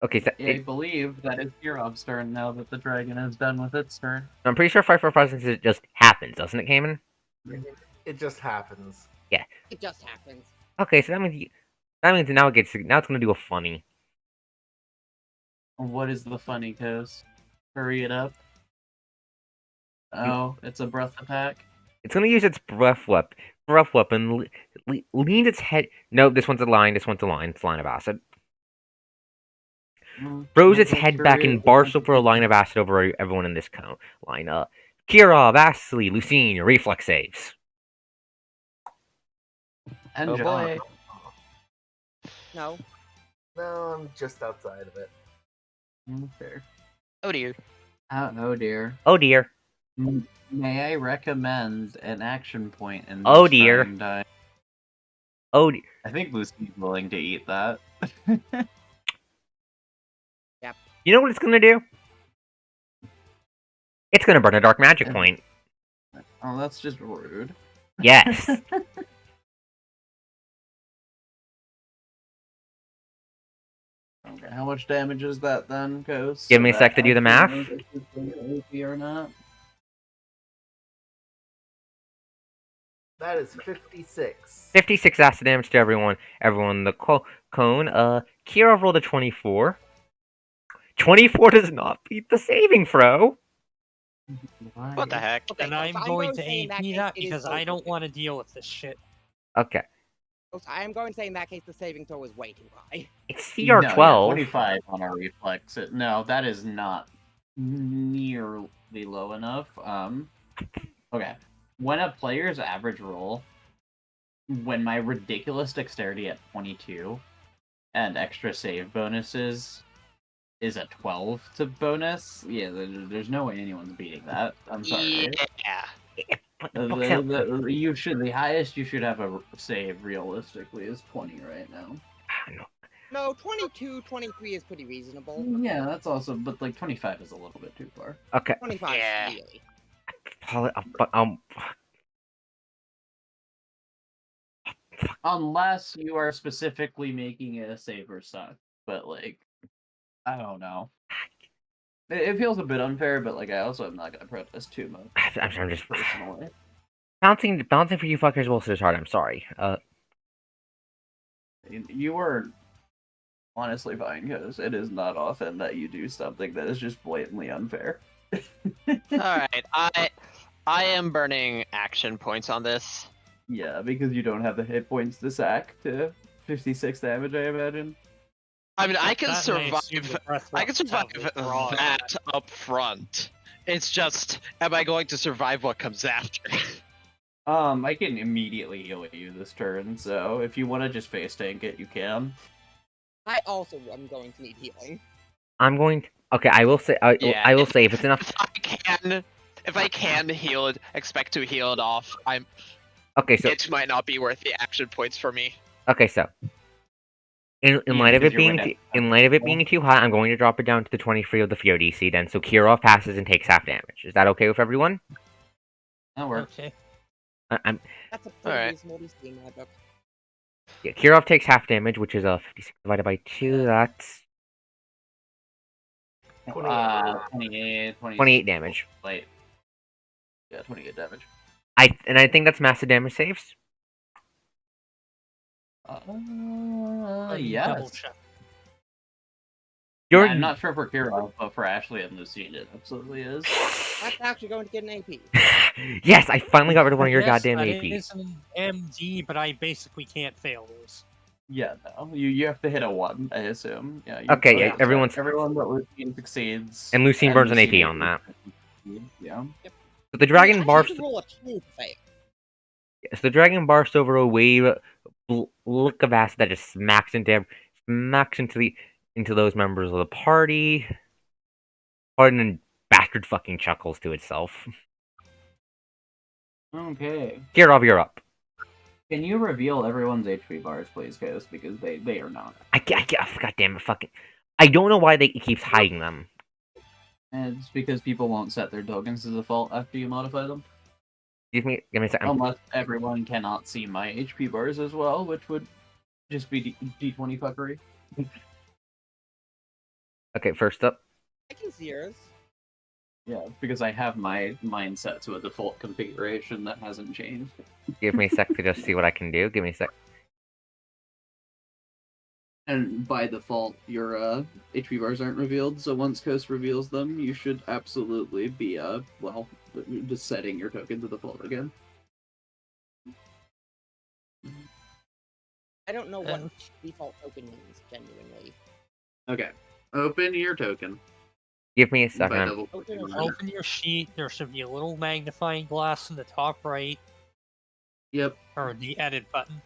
Okay, so I believe that is Kirov's turn now that the dragon is done with its turn. I'm pretty sure fight for presence it just happens, doesn't it, Cayman? It just happens. It just happens. Okay, so that means now it's gonna do a funny. What is the funny coast? Hurry it up. Oh, it's a breath attack. It's gonna use its breath weapon, lean its head. No, this one's a line. This one's a line. It's a line of acid. Throws its head back and barks over a line of acid over everyone in this line. Kirov, Astley, Lucine, reflex saves. And Oh John. boy. No. No, I'm just outside of it. Fair. Oh dear. Oh dear. Oh dear. May I recommend an action point in this Oh dear. turn die? Oh dear. I think Lucy's willing to eat that. You know what it's gonna do? It's gonna burn a dark magic point. Oh, that's just rude. Yes. Okay, how much damage is that then, Ghost? Give me a sec to do the math. Or not? That is 56. 56 acid damage to everyone. Everyone in the cone. Kirov rolled a 24. 24 does not beat the saving throw. What the heck? Okay, And so I'm going to say in AP case that it is because I don't overrated. want to deal with this shit. Okay. So I am going to say in that case the saving throw is way too high. It's No, CR12. yeah, 25 on our reflex. No, that is not nearly low enough. Okay. When a player's average roll, when my ridiculous dexterity at 22 and extra save bonuses is a 12 to bonus, yeah, there's no way anyone's beating that. I'm sorry. Yeah. The highest you should have a save realistically is 20 right now. No, 22, 23 is pretty reasonable. Yeah, that's also, but like 25 is a little bit too far. Okay. 25 Yeah. really. Unless you are specifically making it a save or suck, but like, I don't know. It feels a bit unfair, but like I also am not gonna protest too much I'm just personally. bouncing for you fuckers will sit hard. I'm sorry. You were honestly fine because it is not often that you do something that is just blatantly unfair. Alright, I am burning action points on this. Yeah, because you don't have the hit points to sack to 56 damage, I imagine. I mean, I can That and I assume survive. the breath I can weapons survive have withdrawn. that up front. It's just, am I going to survive what comes after? I can immediately heal you this turn, so if you want to just face tank it, you can. I also am going to need healing. I'm going to, okay, I will say Yeah, I will say if it's enough. If I can heal it, expect to heal it off. Okay, so It might not be worth the action points for me. okay, so in Yeah, light of because it you're being right in light of it being too high, I'm going to drop it down to the 23 of the Fear DC then, so Kirov passes and takes half damage. Is that okay with everyone? That works. Okay. I'm That's a pretty Alright. reasonable DC in my book. yeah, Kirov takes half damage, which is 56 divided by 2. That's 28, 28 damage. Wait. Yeah, 28 damage. I think that's massive damage saves. Let me Yes. double check. You're I'm not sure for Kirov, but for Ashley and Lucine, it absolutely is. That's actually going to get an AP. yes, I finally got rid of one of your Yes, goddamn that APs. is an MD, but I basically can't fail those. Yeah, no. You have to hit a 1, I assume. Yeah. Okay, yeah, everyone but Lucine succeeds. And Lucine burns an AP Lucine on that. Yeah. So the dragon You barfs. actually roll a 2 to fail. So the dragon barfs over a wave look of acid that just smacks into those members of the party. Pardon and bastard fucking chuckles to itself. Okay. Kirov, you're up. Can you reveal everyone's HP bars, please, Ghost? Because they are not. God damn it, fucking. I don't know why it keeps hiding them. And it's because people won't set their tokens to default after you modify them. Give me a second. Unless everyone cannot see my HP bars as well, which would just be D20 fuckery. Okay, first up. I can see yours. Yeah, because I have my mine set to a default configuration that hasn't changed. Give me a sec to just see what I can do. Give me a sec. And by default, your HP bars aren't revealed, so once Coast reveals them, you should absolutely be, well, just setting your token to default again. I don't know what Um. default token means, genuinely. Okay, open your token. Give me a By second. double clicking on it. Open your sheet. There should be a little magnifying glass in the top right, Yep, or the edit button.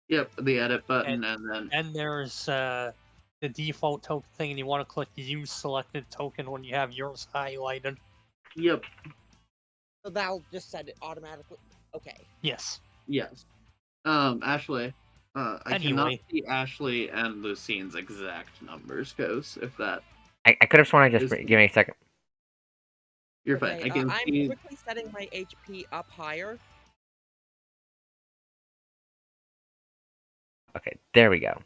yep, the edit button, and then And there's the default token thing, and you want to click use selected token when you have yours highlighted. yep, So that'll just set it automatically. Okay. Yes. yes. Ashley, I cannot Anyway. see Ashley and Lucine's exact numbers, Coast. If that I could have sworn I just. Is- Give me a second. you're fine. Okay, I can I'm see. quickly setting my HP up higher. Okay, there we go.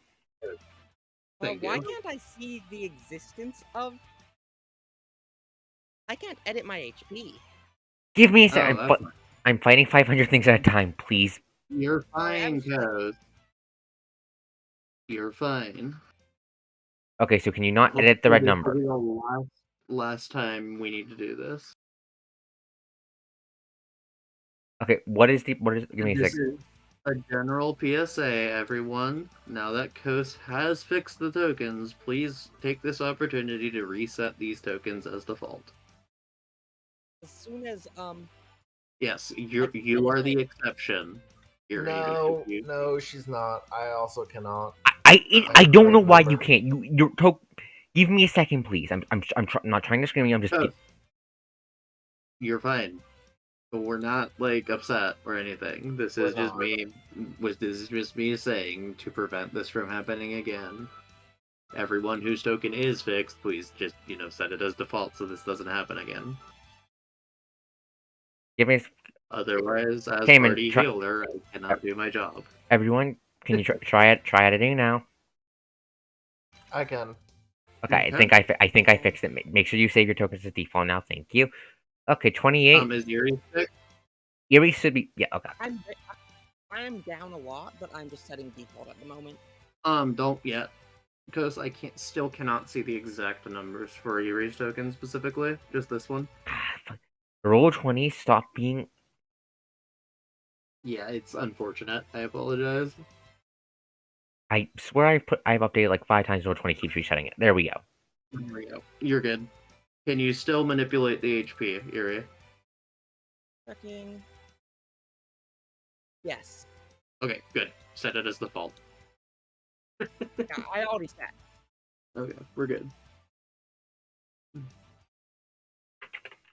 Thank Why you. can't I see the existence of... I can't edit my HP. Give me a Oh, second. that's fine. I'm fighting 500 things at a time, please. You're Sorry, I fine, was just like- Coast. You're fine. Okay, so can you not edit the red This number? will be the last time we need to do this. Okay, what is? Give me a This second. is a general PSA, everyone. Now that Coast has fixed the tokens, please take this opportunity to reset these tokens as default. As soon as, Yes, you are the exception. No, no, she's not. I also cannot. I don't know why you can't. You're Give me a second, please. I'm not trying to scream at you. I'm just. Coast, you're fine. But we're not like upset or anything. This is just me. This is just me saying to prevent this from happening again. Everyone whose token is fixed, please just set it as default so this doesn't happen again. Give me. Otherwise, as Cayman, party healer, I cannot do my job. Everyone, can you try editing now? I can. Okay, Okay. I think I fixed it. Make sure you save your tokens as default now. Thank you. Okay, 28. Is Yuri fixed? Yuri should be. Yeah. Okay. I'm down a lot, but I'm just setting default at the moment. Don't yet. Because I still cannot see the exact numbers for Yuri's token specifically. Just this one. Roll 20. Stop being. Yeah, it's unfortunate. I apologize. I swear I've updated like 5 times. Roll 20 keeps resetting it. There we go. There we go. You're good. Can you still manipulate the HP, Yuri? Checking. Yes. Okay, good. Set it as default. Yeah, I already set. Okay, we're good.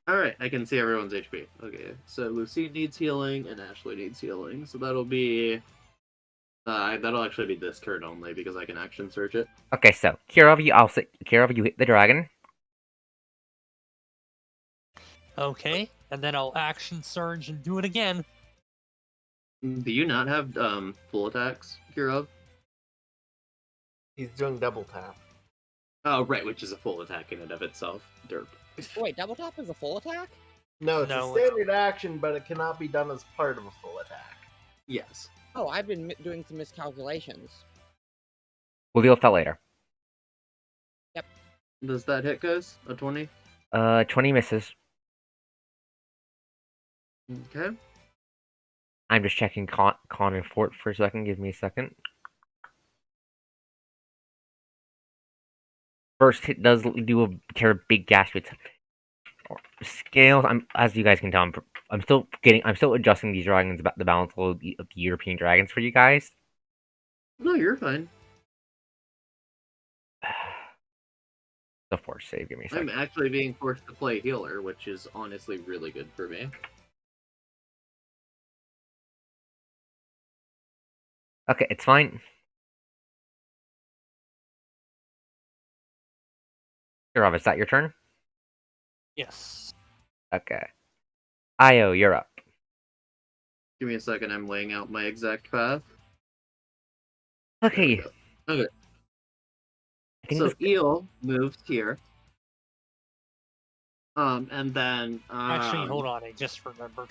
Alright, I can see everyone's HP. Okay, so Lucy needs healing and Ashley needs healing. So that'll be... that'll actually be this turn only because I can action search it. Okay, so Kirov, you hit the dragon. Okay, and then I'll action surge and do it again. Do you not have full attacks, Kirov? He's doing double tap. Oh, right, which is a full attack in and of itself. Derp. Wait, double tap is a full attack? No, it's No. a standard action, but it cannot be done as part of a full attack. Yes. Oh, I've been doing some miscalculations. We'll deal with that later. Does that hit, guys? A 20? 20 misses. Okay. I'm just checking con and fort for a second. Give me a second. First hit does do a big gash with scales. As you guys can tell, I'm still adjusting these dragons about the balance of the European dragons for you guys. No, you're fine. The force save. Give me a second. I'm actually being forced to play healer, which is honestly really good for me. Okay, it's fine. Rob, is that your turn? Yes. Okay. Io, you're up. Give me a second, I'm laying out my exact path. Okay. Okay. I think So this. eel moves here. And then Actually, hold on. I just remembered.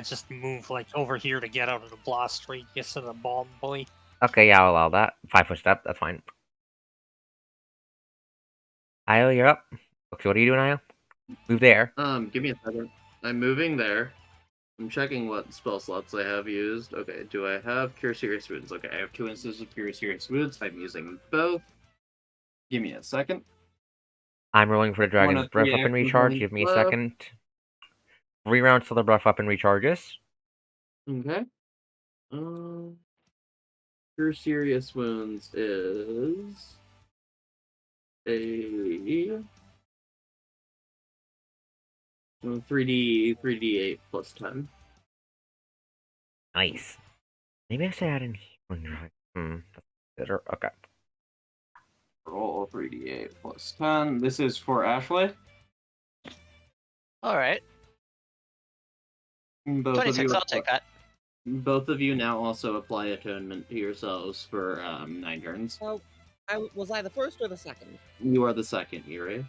Just move like over here to get out of the blast radius of the bomb boy. Okay, yeah, I'll allow that. 5-foot step, that's fine. Io, you're up. Okay, what are you doing, Io? Move there. give me a second. I'm moving there. I'm checking what spell slots I have used. Okay, do I have Cure Serious Wounds? Okay, I have 2 instances of Cure Serious Wounds. I'm using both. Give me a second. I'm rolling for the dragon's of breath 3 weapon action recharge. points Give me a left. second. 3 rounds till the breath weapon recharges. Okay. Cure Serious Wounds is a 3d8 plus 10. Nice. Maybe I should add in healing. Okay. Roll 3d8 plus 10. This is for Ashley. All right. Both 26. I'll take that. Both of you now also apply atonement to yourselves for 9 turns. So, was I the first or the second? You are the second, Yuri.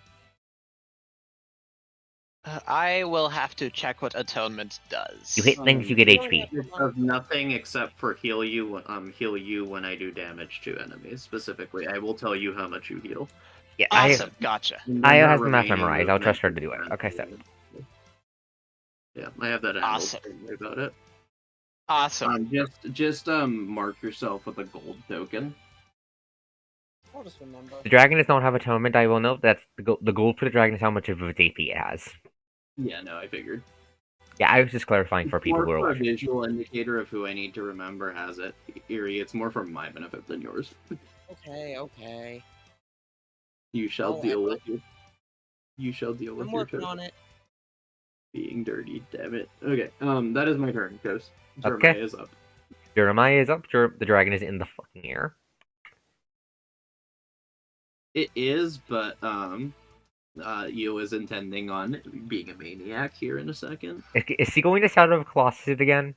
I will have to check what atonement does. You hit things, you get HP. It does nothing except for heal you when I do damage to enemies. Specifically, I will tell you how much you heal. Yeah, Awesome. Gotcha. Io has the math memorized. I'll trust her to do it. Okay, so. Yeah, I have that handled. Awesome. Don't worry about it. Awesome. Just mark yourself with a gold token. I'll just remember. The dragon does not have atonement. I will note that the gold for the dragon is how much of its AP it has. Yeah, no, I figured. Yeah, I was just clarifying for people who are More for a watching. visual indicator of who I need to remember has it. Erie, it's more for my benefit than yours. Okay. You shall deal with it. You shall deal with I'm your working turn. on it. Being dirty, damn it. Okay, that is my turn, Ghost. Okay. Jeremiah is up. Jeremiah is up. The dragon is in the fucking air. It is, but Io is intending on being a maniac here in a second. Is he going to Shadow of Colossus again?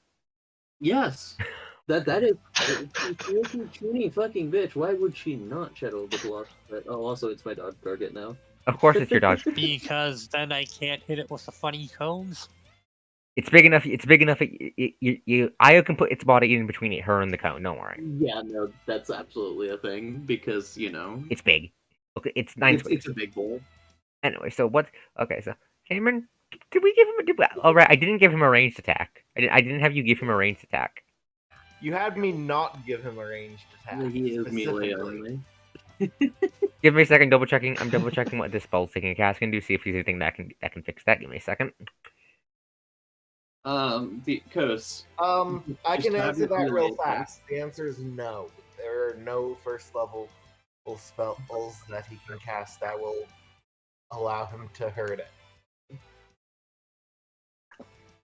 Yes. That is she's a puny fucking bitch. Why would she not Shadow of the Colossus? Oh, also it's my dog target now. Of course it's your dog. Because then I can't hit it with the funny cones. It's big enough. It's big enough. Io can put its body in between her and the cone. Don't worry. Yeah, no, that's absolutely a thing because It's big. Okay, it's 9 it's a big bowl. Anyway, so what? Okay, so Cameron, did we give him? All right, I didn't give him a ranged attack. I didn't have you give him a ranged attack. You had me not give him a ranged attack. He is melee specifically. only. Give me a second. Double checking. I'm double checking what this spell's taking a cast can do. See if there's anything that can fix that. Give me a second. The Kos. I Just can have answer your that melee real attack. fast. The answer is no. There are no first level spells that he can cast that will allow him to hurt it.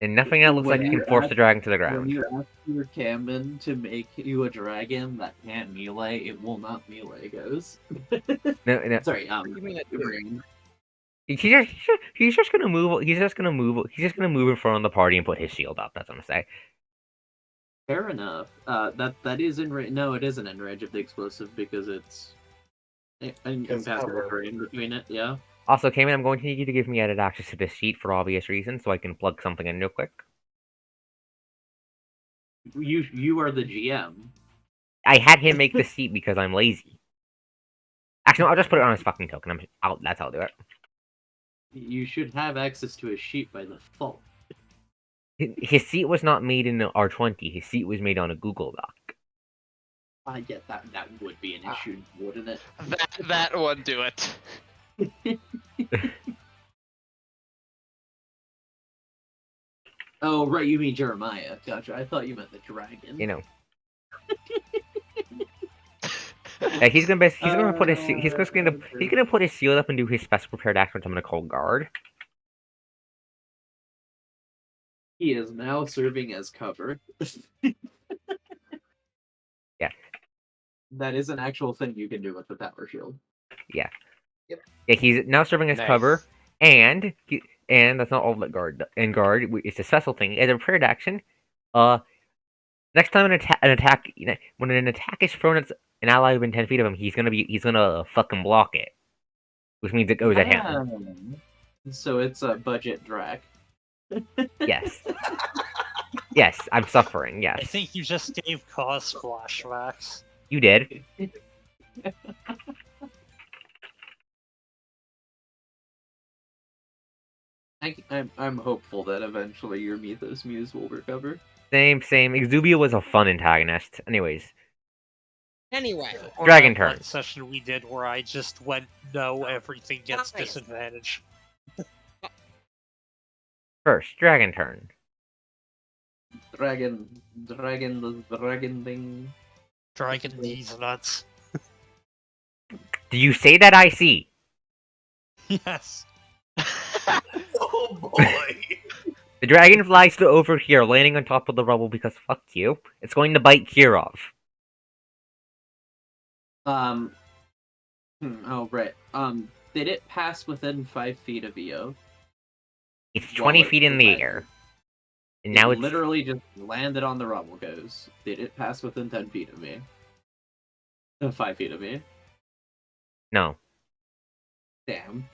And nothing that looks like it can force the dragon to the When ground. you ask your Camden to make you a dragon that can't melee, it will not melee, Ghost. No. Sorry, You mean it? brain. He's just gonna move. He's just gonna move in front of the party and put his shield up. That's what I'm gonna say. Fair enough. That is in range. No, it isn't in range of the explosive because it's impassable in between it. Yeah. Also, Cayman, I'm going to need you to give me edit access to this sheet for obvious reasons, so I can plug something in real quick. You are the GM. I had him make the sheet because I'm lazy. Actually, no, I'll just put it on his fucking token. That's how I'll do it. You should have access to a sheet by default. His seat was not made in R20. His seat was made on a Google Doc. Yeah, that would be an issue, wouldn't it? That would do it. Oh, right, you mean Jeremiah. Gotcha. I thought you meant the dragon. You know. Yeah, he's gonna put his shield up and do his special prepared action, which I'm gonna call guard. He is now serving as cover. Yeah. That is an actual thing you can do with the power shield. Yeah. Yep. Yeah, he's now serving as Nice. cover, and that's not all that guard. And guard, it's a special thing. As a prepared action, next time when an attack is thrown at an ally within 10 feet of him, he's gonna fucking block it, which means it goes at him. So it's a budget Drak. Yes. Yes, I'm suffering. I Yes, think you just gave cause flashbacks. you did. I'm hopeful that eventually your Mythos Muse will recover. Same. Exubia was a fun antagonist. Anyways, Anyway, Or Dragon that turn. one session we did where I just went, no, everything gets Nice. disadvantage. First, dragon turn. Dragon thing. Dragon these nuts. Do you say that I see? Yes. Oh boy. The dragon flies to over here, landing on top of the rubble because fuck you. It's going to bite Kirov. Oh right. Did it pass within 5 feet of EO? It's While 20 it feet in was the landing? air. And now it's literally just landed on the rubble goes. Did it pass within 10 feet of me? 5 feet of me. no. Damn.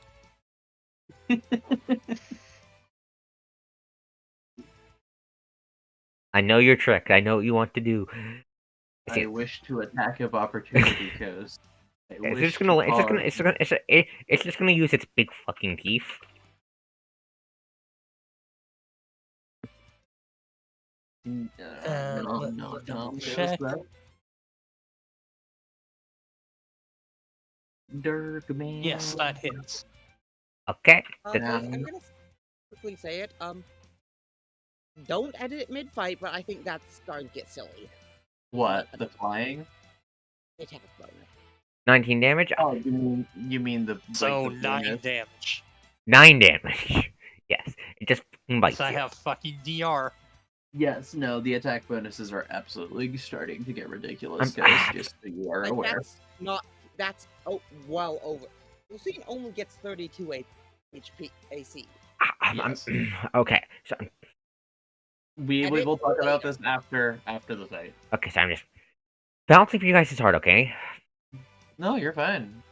I know your trick. I know what you want to do. I wish to attack if opportunity goes. It's just gonna use its big fucking teeth. Let me double check. Dirkman. Yes, that hits. Okay. I'm gonna quickly say it. Don't edit it mid-fight, but I think that's starting to get silly. What? The flying? Attack bonus. 19 damage. Oh, you mean the So like the 9 bonus? damage. 9 damage. Yes. It just bites Because I you. have fucking DR. Yes, no, the attack bonuses are absolutely starting to get ridiculous, I'm- guys. Just so you are Like, aware. that's well over. Lucine only gets 32 HP AC. Yes. Okay. So We And will it's talk about later. this after the fight. okay, so I'm just balancing for you guys is hard, okay? No, you're fine.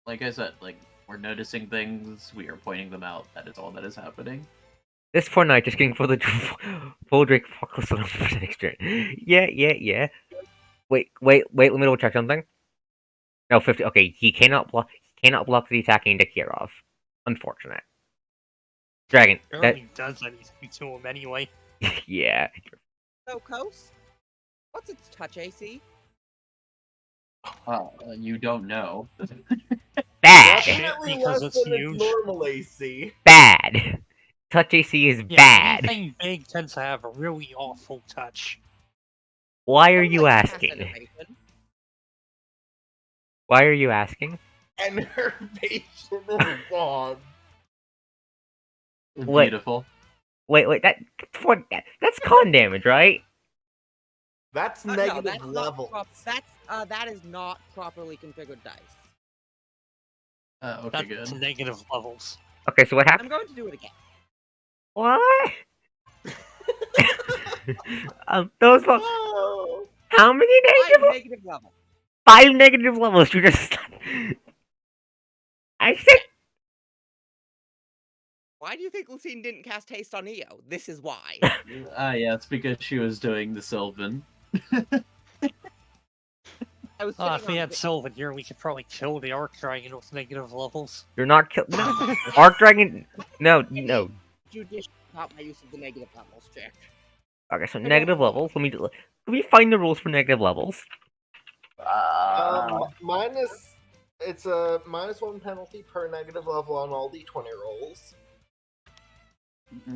Like I said, like we're noticing things, we are pointing them out. That is all that is happening. This poor knight just getting full Drakopocalypse on 100% experience. Yeah. Wait, let me double check something. No, 50. Okay, he cannot block the attacking into Kirov. Unfortunate. Dragon. Barely does anything to him anyway. Yeah. So, Kos, what's its touch AC? You don't know. Bad. Definitely because less it's than huge. its normal AC. Bad. Touch AC is Yeah, bad. anything big tends to have a really awful touch. Why are Don't you like passive asking? evasion. Why are you asking? And her patient is gone. Wait. Beautiful. Wait, that's con damage, right? That's No, negative that's level. that is not properly configured dice. Okay, That's good. negative levels. Okay, so what I'm happened? going to do it again. What? Those folks. Oh. How many Five negative? negative level. 5 negative levels. You just. I said. Why do you think Lucine didn't cast Haste on Eo? This is why. Yeah, it's because she was doing the Sylvan. I was If sitting we on had the- Sylvan here, we could probably kill the Arc Dragon with negative levels. You're not kill. No. Arc Dragon. No. judicious about my use of the negative levels check. Okay, so don't negative know. levels. Let me find the rules for negative levels. Minus. It's a -1 penalty per negative level on all d20 rolls.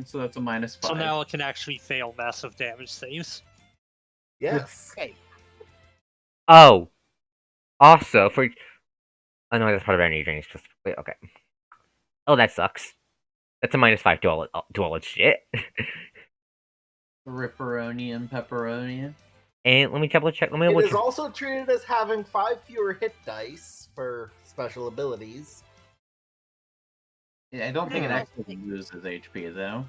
So that's a -5. So now it can actually fail massive damage saves. Yes. Okay. Oh. Also for. Oh no, that's part of energy drain specifically. Okay. Oh, that sucks. That's a -5 to all its shit. Ripperoni and pepperoni. And let me double check. Let me It double is check. also treated as having 5 fewer hit dice for special abilities. Yeah, I don't think it Hmm. actually loses HP though.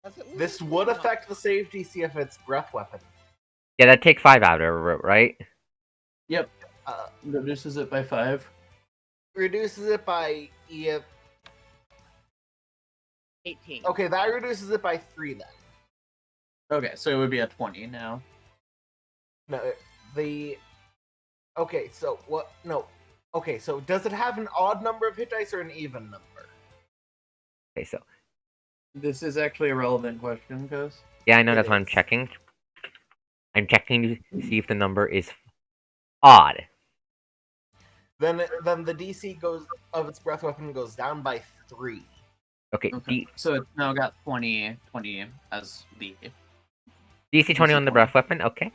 Does it lose This HP would or not? affect the save DC if it's breath weapon. Yeah, that take 5 out of it, right? Yep. Uh, Reduces it by 5. reduces it by 18. Okay, that reduces it by 3 then. Okay, so it would be a 20 now. No, okay, so what? No, okay, so does it have an odd number of hit dice or an even number? Okay, so This is actually a relevant question, Cos. yeah, I know It that's why I'm is. checking. I'm checking to see if the number is odd. Then the DC of its breath weapon goes down by 3. Okay, Okay. So it's now got 20 as the DC 20 on the 20. breath weapon. Okay,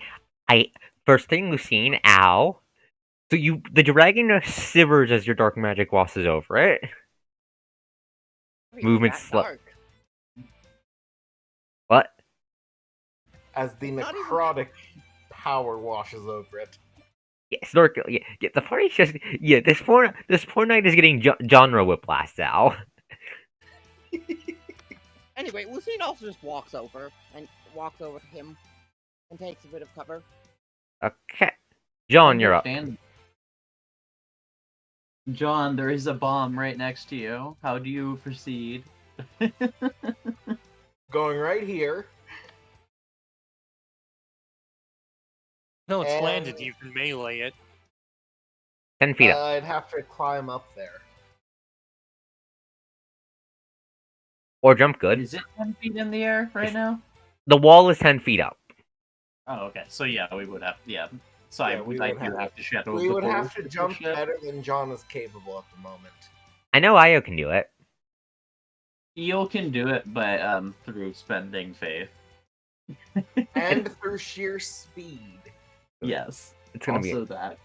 first thing we've seen. Ow. So the dragon shivers as your dark magic washes over it. Movement That slow. dark. What? As the Not even- necrotic power washes over it. Yeah, snorkel. Yeah. The party's just This poor knight is getting genre whiplash now. Anyway, Lucine also just walks over to him and takes a bit of cover. Okay, John, you're up. Understand. John, there is a bomb right next to you. How do you proceed? Going right here. No, it's And- landed. You can melee it. 10 feet up. I'd have to climb up there. Or jump good. Is it 10 feet in the air right now? The wall is 10 feet up. Oh, okay. So yeah, we would have. Yeah. So Yeah, we I would do have- have to shadow We the would have forest to with jump shit. better than John is capable at the moment. I know Io can do it. Eel can do it, but through spending faith. And through sheer speed. Yes. It's gonna also be that.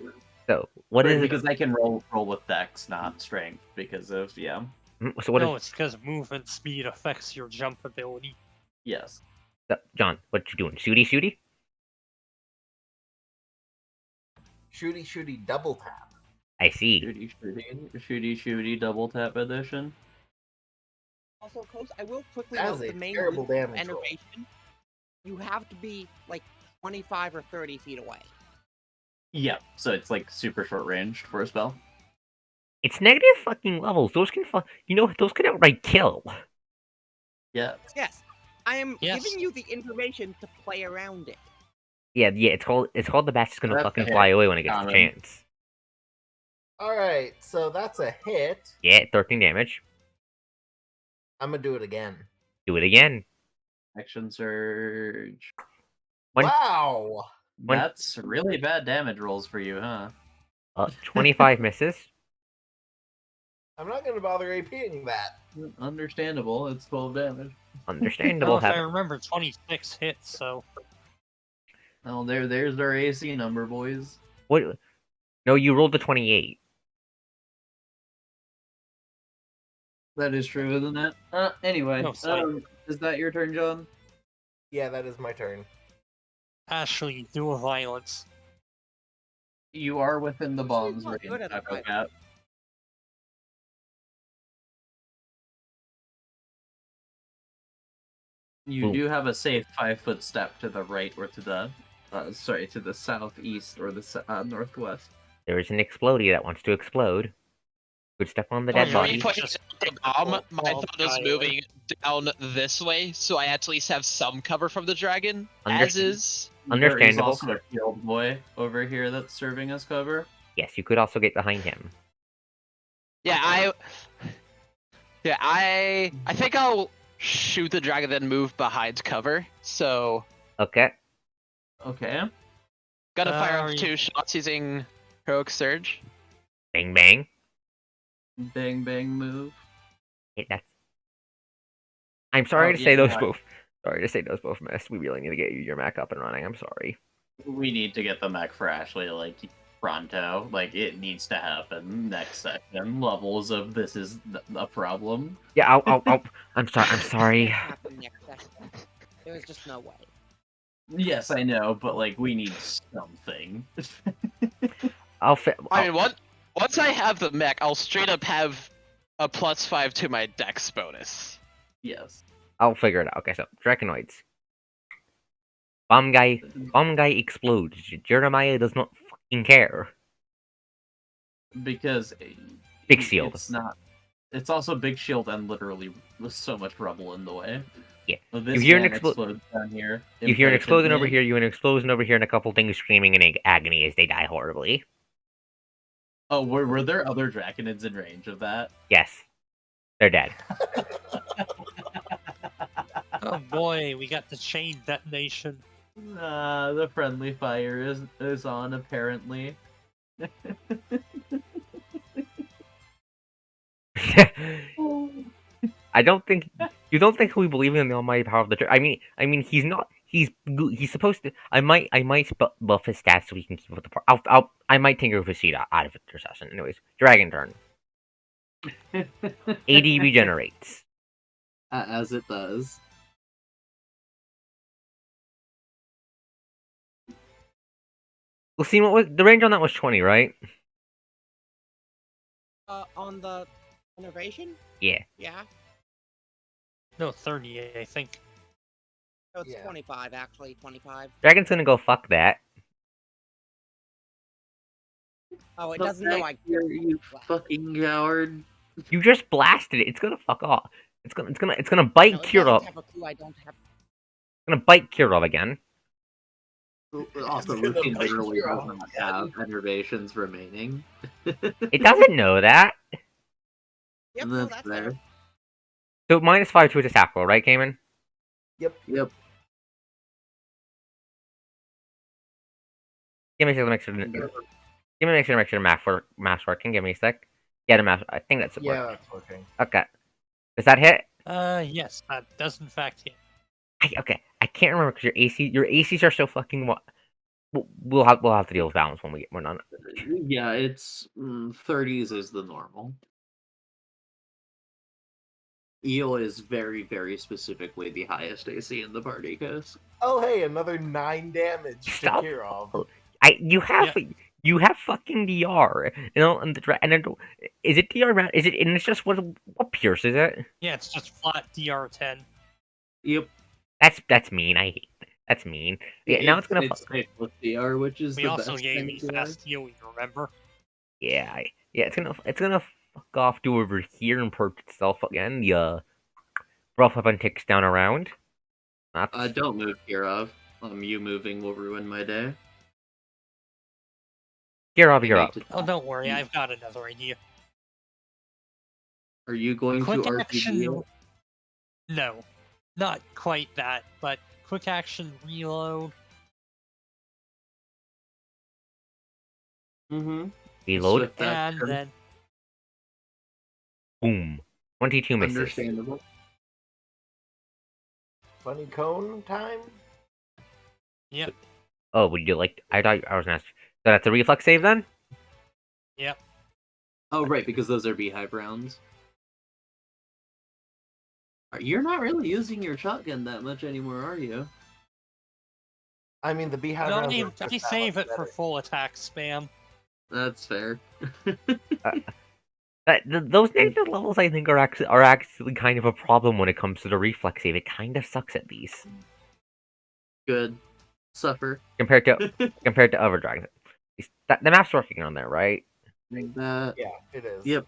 so. What But is because I can roll with dex, not strength, because of So what no, is it's because movement speed affects your jump ability. yes. John? What you doing? Shooty? Shooty double tap. I see. Shooty double tap edition. Also, Coast, I will quickly That note is a the main terrible loop of damage roll. enervation. You have to be like 25 or 30 feet away. Yeah, so it's like super short range for a spell. It's negative fucking levels. Those can those can outright kill. Yeah. Yes, I am Yes. giving you the information to play around it. Yeah. It's called the bat's just gonna That's fucking a hit. fly away when it gets the Common. chance. Alright, so that's a hit. Yeah, 13 damage. I'm gonna do it again. Do it again. Action surge. One- Wow! That's really bad damage rolls for you, huh? 25 misses. I'm not gonna bother APing that. Understandable. It's 12 damage. Understandable. No, if I Have remember, 26 hits. So Oh, there's our AC number, boys. what? No, you rolled a 28. That is true, isn't it? Anyway, No, sorry. is that your turn, John? Yeah, that is my turn. Ashley, do a violence. You are within the She's bombs not range, good at the Taco fight. Cat. You Boom. do have a safe 5-foot step to the right or to the, to the southeast or the northwest. There is an explodey that wants to explode. Good step on the Oh, dead yeah, body. you Put just the bomb, roll- my roll thought is die moving down this way, so I at least have some cover from the dragon. As Understood. is. There is Understandable. also a field boy over here that's serving as cover. Yes, you could also get behind him. Yeah, I think I'll shoot the dragon, then move behind cover. So Okay. Okay. gotta fire Are off you- 2 shots using heroic surge. Bang bang. Bang bang move. Hey, that's. I'm sorry Oh, to yeah, say those no, both. Sorry to say those both missed. We really need to get you your Mac up and running. I'm sorry. We need to get the mech for Ashley, like, pronto. Like, it needs to happen next session. Levels of this is a problem. Yeah, I'm sorry. I'm sorry. Happen next session. There's just no way. Yes, I know, but, like, we need something. I'll fit. I mean, once I have the mech, I'll straight up have a +5 to my dex bonus. Yes. I'll figure it out. Okay, so Draconoids. Bomb guy explodes. Jeremiah does not fucking care. Because Big shield. It's not. It's also big shield and literally so much rubble in the way. Yeah. So this You hear an man explodes down here. You hear an explosion over impotently. here, you hear an explosion over here, and a couple things screaming in agony as they die horribly. Oh, were there other Draconids in range of that? Yes. They're dead. Oh boy, we got the chain detonation. The friendly fire is on apparently. I don't think you don't think we believe in the almighty power of the church. I mean, he's not. He's supposed to. I might buff his stats so he can keep with the part. I might tinker with his sheet out of intercession. Anyways, dragon turn. AD regenerates. As it does. We'll see what was the range on that was 20, right? On the innovation? Yeah. Yeah. No, 30, I think. No, it's Yeah. 25, actually. 25. Dragon's gonna go fuck that. Oh, it Come doesn't know back I here, you fucking coward. You just blasted it. It's gonna fuck off. It's gonna bite No, it Kirov. doesn't have a clue I don't have. It's gonna bite Kirov again. Also, It's gonna Lucian bite literally your does own not head. have enervations remaining. It doesn't know that. Yep, no, That's that's fair. fair. So -5 to its attack roll, right, Cayman? Yep. Give me a second to make sure. Give me a second to make sure the math's working. Give me a sec. Yeah, the math. I think that's Yeah, working. that's working. Okay. Does that hit? Yes, that does in fact hit. Okay. I can't remember because your ACs are so fucking what. We'll have to deal with balance when we're done. Yeah, it's 30s is the normal. Eel is very, very specifically the highest AC in the party, cause Oh, hey, another 9 damage to Stop. Kirov. You have fucking DR. You know, and is it DR? Is it? And it's just what pierce is it? Yeah, it's just flat DR10. yep. That's mean. I hate that. That's mean. Yeah, now it's gonna fuck. safe with DR, which is We the also best gave thing me to fast healing, remember? Yeah, it's gonna fuck off to over here and perch itself again. The rough weapon ticks down around. That's Don't move, Kirov. You moving will ruin my day. you're up. Oh, don't worry, I've got another idea. Are you going Quick to action. RPG? No, not quite that, but quick action reload. Mm-hmm. Reload. Swift And action. then Boom. 22 misses. Understandable. Funny cone time? Yep. Oh, would you like? I thought I was gonna ask. So that's a reflex save then? Yep. Oh, right, because those are beehive rounds. You're not really using your shotgun that much anymore, are you? I mean, the beehive No, rounds are I just that save much it for better. full attack spam. That's fair. Those negative levels, I think, are actually kind of a problem when it comes to the reflex save. It kind of sucks at these Good. Suffer. compared to other dragons. The map's working on there, right? Like that. Yeah, it is. Yep.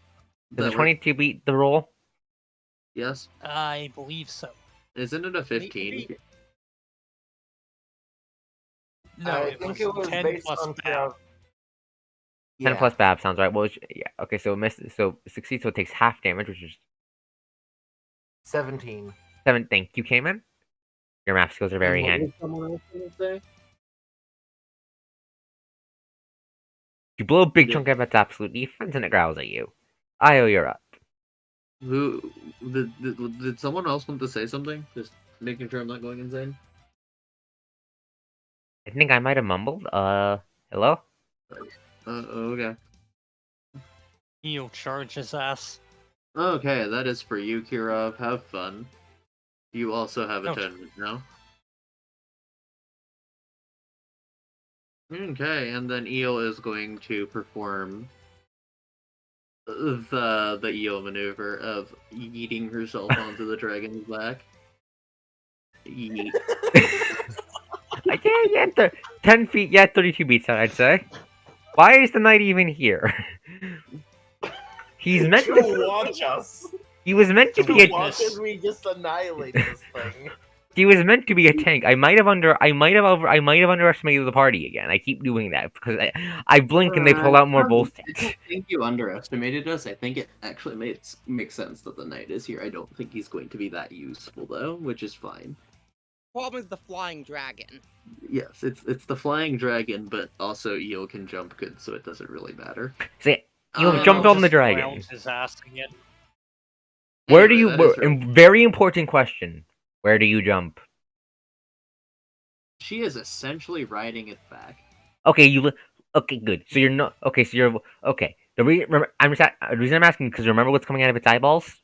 Does the That 22 beat the roll? Yes. I believe so. Isn't it a 15? No, I it think was it was 10 based plus on BAB. Kirov. 10 plus BAB sounds right. Well, yeah. Okay, so it misses. So it succeeds, so it takes half damage, which is 17. 7. Thank you, Cayman. Your math skills are very And what handy. was someone else gonna say? You blow a big Yeah. chunk of its absolute defense, and it growls at you. Io, you're up. Who did someone else want to say something? Just making sure I'm not going insane. I think I might have mumbled. Hello? Okay. He'll charge his ass. Okay, that is for you, Kirov. Have fun. You also have Okay. atonement now. Okay, and then Eel is going to perform the Eel maneuver of yeeting herself onto the dragon's back. Yeet. I can't get 10 feet, yeah, 32 beats, I'd say. Why is the knight even here? He's meant to to. watch us. He was meant to To be a. Watch witness. as we just annihilate this thing. He was meant to be a tank. I might have underestimated the party again. I keep doing that because I blink and they pull out more I bullshit. don't think you underestimated us. I think it actually makes sense that the knight is here. I don't think he's going to be that useful though, which is fine. Problem is the flying dragon. Yes, it's the flying dragon, but also Eo can jump good, so it doesn't really matter. See, you have Um, jumped on the Just dragon. ground his ass again. Where do anyway, you? that is her. Very important question. Where do you jump? She is essentially riding it back. Okay, okay, good. So you're not. Okay, so you're. Okay. The reason I'm asking because remember what's coming out of its eyeballs?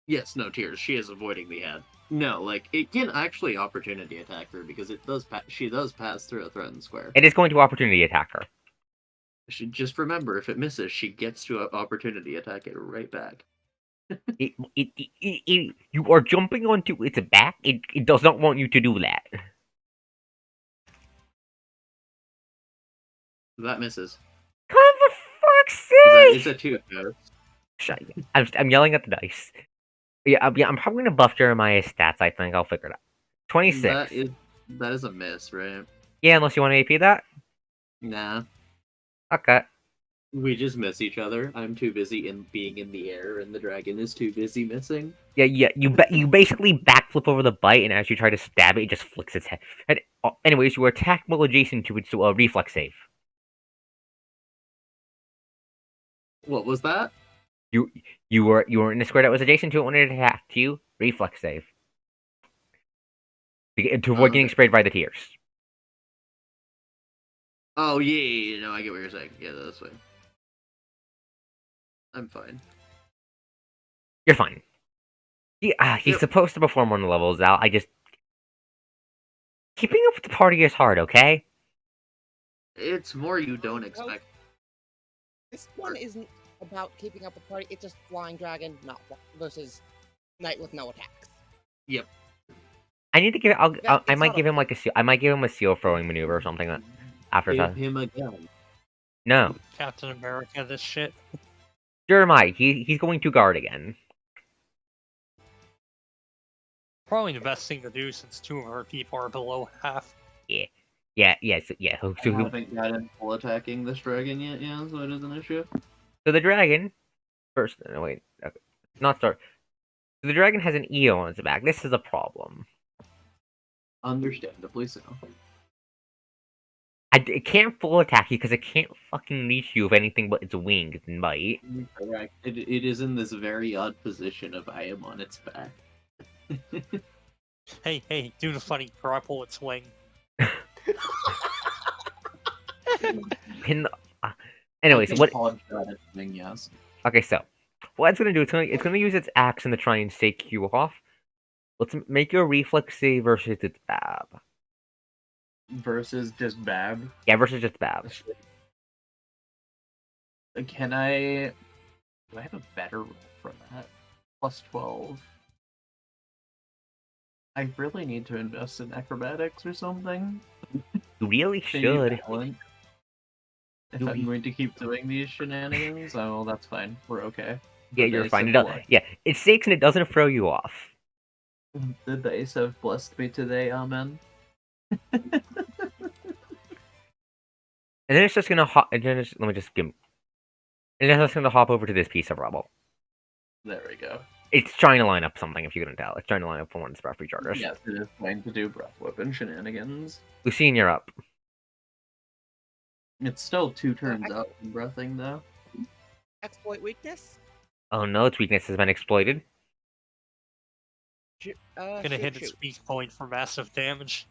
Yes, no tears. She is avoiding the head. No, like it can actually opportunity attack her because it does. She does pass through a threatened square. It is going to opportunity attack her. She just remember if it misses, she gets to opportunity attack it right back. You are jumping onto its back. It does not want you to do that. That misses. Come for fuck's It's sake! a 2 though. I'm yelling at the dice. Yeah, I'm probably gonna buff Jeremiah's stats. I think I'll figure it out. 26. That is a miss, right? Yeah, unless you want to AP that. Nah. Okay. We just miss each other. I'm too busy in being in the air, and the dragon is too busy missing. Yeah. You basically backflip over the bite, and as you try to stab it, it just flicks its head. And, anyways, you attack while adjacent to it, so a reflex save. What was that? You were in a square that was adjacent to it when it attacked you. Reflex save. To avoid getting Okay. sprayed by the tears. Oh yeah, no, I get what you're saying. Yeah, that's fine. I'm fine. You're fine. He's Yep. supposed to perform on the levels out. I just keeping up with the party is hard. Okay. It's more you don't expect. This one isn't about keeping up with party. It's just flying dragon, not versus knight with no attacks. Yep. I need to give. I it's might not give a- him like a seal. I might give him a seal throwing maneuver or something after Give that. him a gun. No, Captain America, this shit. Jeremiah. He's going to guard again. Probably the best thing to do since 2 of our people are below half. Yeah. So I haven't gotten full attacking this dragon yet, yeah, so it is an issue. So the dragon first. No, wait. Okay. Not start. So the dragon has an EO on its back. This is a problem. Understandably so. It can't full attack you because it can't fucking reach you with anything but its wings and bite. Correct. It is in this very odd position of I am on its back. Hey, do the funny grapple its wing. Pin. Anyways, I think what? Paul got it, then yes. Okay, so what it's gonna do? It's gonna use its axe to try and stake you off. Let's make your reflex save versus its bab. Versus just Bab. Yeah, versus just bab. Can I... Do I have a better roll for that? Plus 12. I really need to invest in acrobatics or something. You really Can you should. talent? If Do I'm we- going to keep doing these shenanigans, oh, well, that's fine. We're okay. Yeah, The you're dice fine. have It blessed- yeah, it stakes and it doesn't throw you off. The dice have blessed me today, amen. And then it's just gonna hop. And then let me just give. And then it's gonna hop over to this piece of rubble. There we go. It's trying to line up something, if you couldn't tell. It's trying to line up for one of its breath rechargers. Yes, it is going to do breath weapon shenanigans. Lucine, you're up. It's still 2 turns I- out from breathing, though. Exploit weakness. Oh no, its weakness has been exploited. Gonna hit its weak point for massive damage.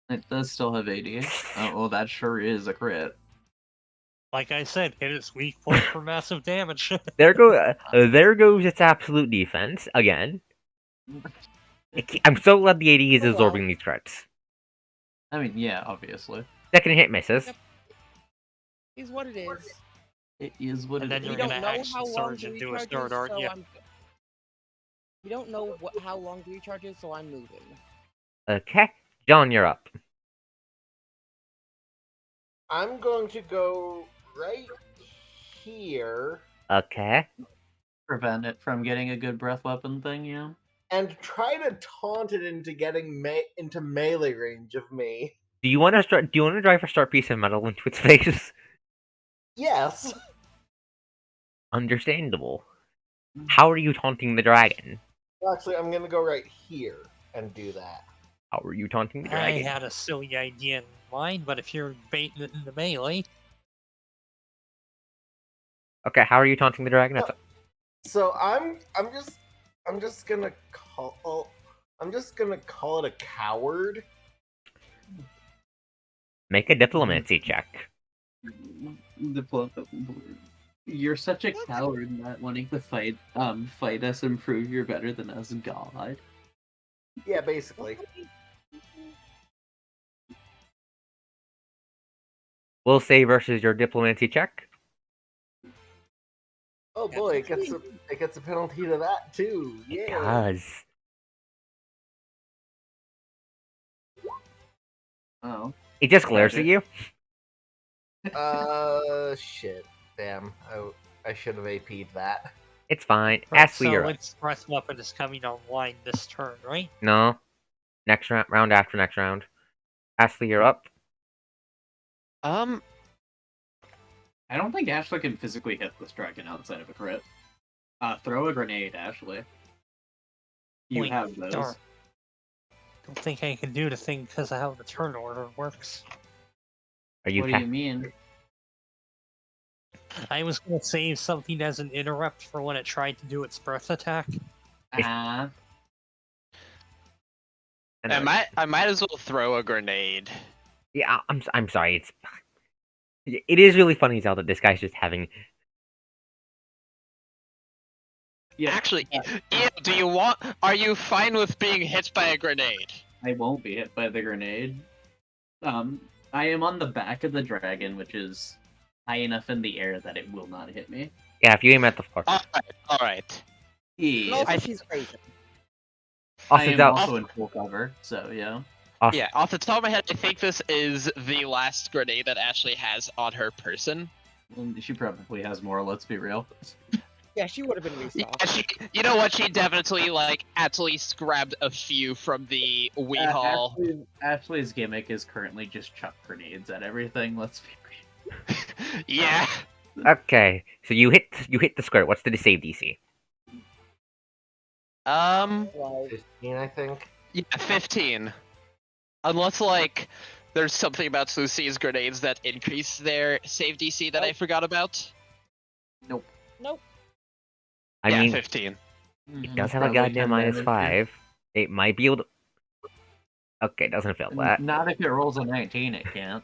It does still have 80. Oh, well, that sure is a crit. Like I said, hit its weak point for massive damage. There goes its absolute defense again. I'm so glad the AD is Oh, well. absorbing these crits. I mean, yeah, obviously. Second hit misses. Yep. Is what it is. It is what And it then is. you're We don't gonna know action how long surge the and do a recharge third, is, aren't so you? we don't know how long the recharge is, so I'm moving. Okay, John, you're up. I'm going to go right here Okay. Prevent it from getting a good breath weapon thing, yeah. and try to taunt it into getting into melee range of me. Do you want to start? Do you want to drive a sharp piece of metal into its face? Yes. Understandable. How are you taunting the dragon? Actually, I'm gonna go right here and do that. How are you taunting the I dragon? had a silly idea in mind, but if you're baiting it into melee, Okay, how are you taunting the dragon? That's So I'm just gonna call it a coward. Make a diplomacy check. You're such a coward not wanting to fight us and prove you're better than us, God. Yeah, basically. We'll say versus your diplomacy check. Oh boy, it gets a penalty to that too. It Yeah. does. Oh. It just glares at you. Shit. Damn. I should have AP'd that. It's fine. right, Ashley, you're so up. its breath weapon is coming online this turn, right? No. Next round after next round. Ashley, you're up. Um, I don't think Ashley can physically hit this dragon outside of a crit. Throw a grenade, Ashley. You Wait, have those. darn. Don't think I can do the thing because of how the turn order works. Are you? What do you mean? I was going to save something as an interrupt for when it tried to do its breath attack. Uh-huh. I might as well throw a grenade. Yeah, I'm sorry. It is really funny how that this guy's just having. Yeah, Actually, Ian, are you fine with being hit by a grenade? I won't be hit by the grenade. I am on the back of the dragon, which is high enough in the air that it will not hit me. Yeah, if you aim at the floor. Alright. And Yeah. also, she's Asian. I Also, am also in full cover, so yeah. Yeah, off the top of my head, I think this is the last grenade that Ashley has on her person. She probably has more, let's be real. Yeah, she would have been Yeah, restocked. you know what? She definitely, at least grabbed a few from the Wii Hall. Ashley's gimmick is currently just chuck grenades at everything, let's be real. Yeah. Okay, so you hit the square. What's the save DC? 15, I think. Yeah, 15. Unless, there's something about Lucy's grenades that increase their save DC that I forgot about. Nope. I Yeah, mean, 15. it does have a goddamn -5. It might be able to. Okay, doesn't fail that. Not if it rolls a 19, it can't.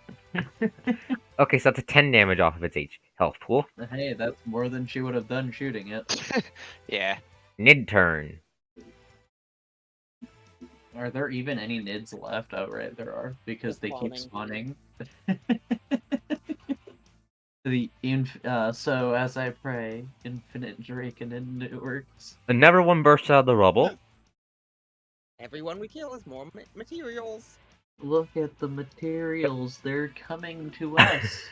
Okay, so that's a 10 damage off of its health pool. Hey, that's more than she would have done shooting it. Yeah. Nid turn. Are there even any nids left? Oh, right, there are, because they keep spawning. So as I pray, infinite Drake and then it works. Another one bursts out of the rubble. Everyone we kill is more materials. Look at the materials, they're coming to us.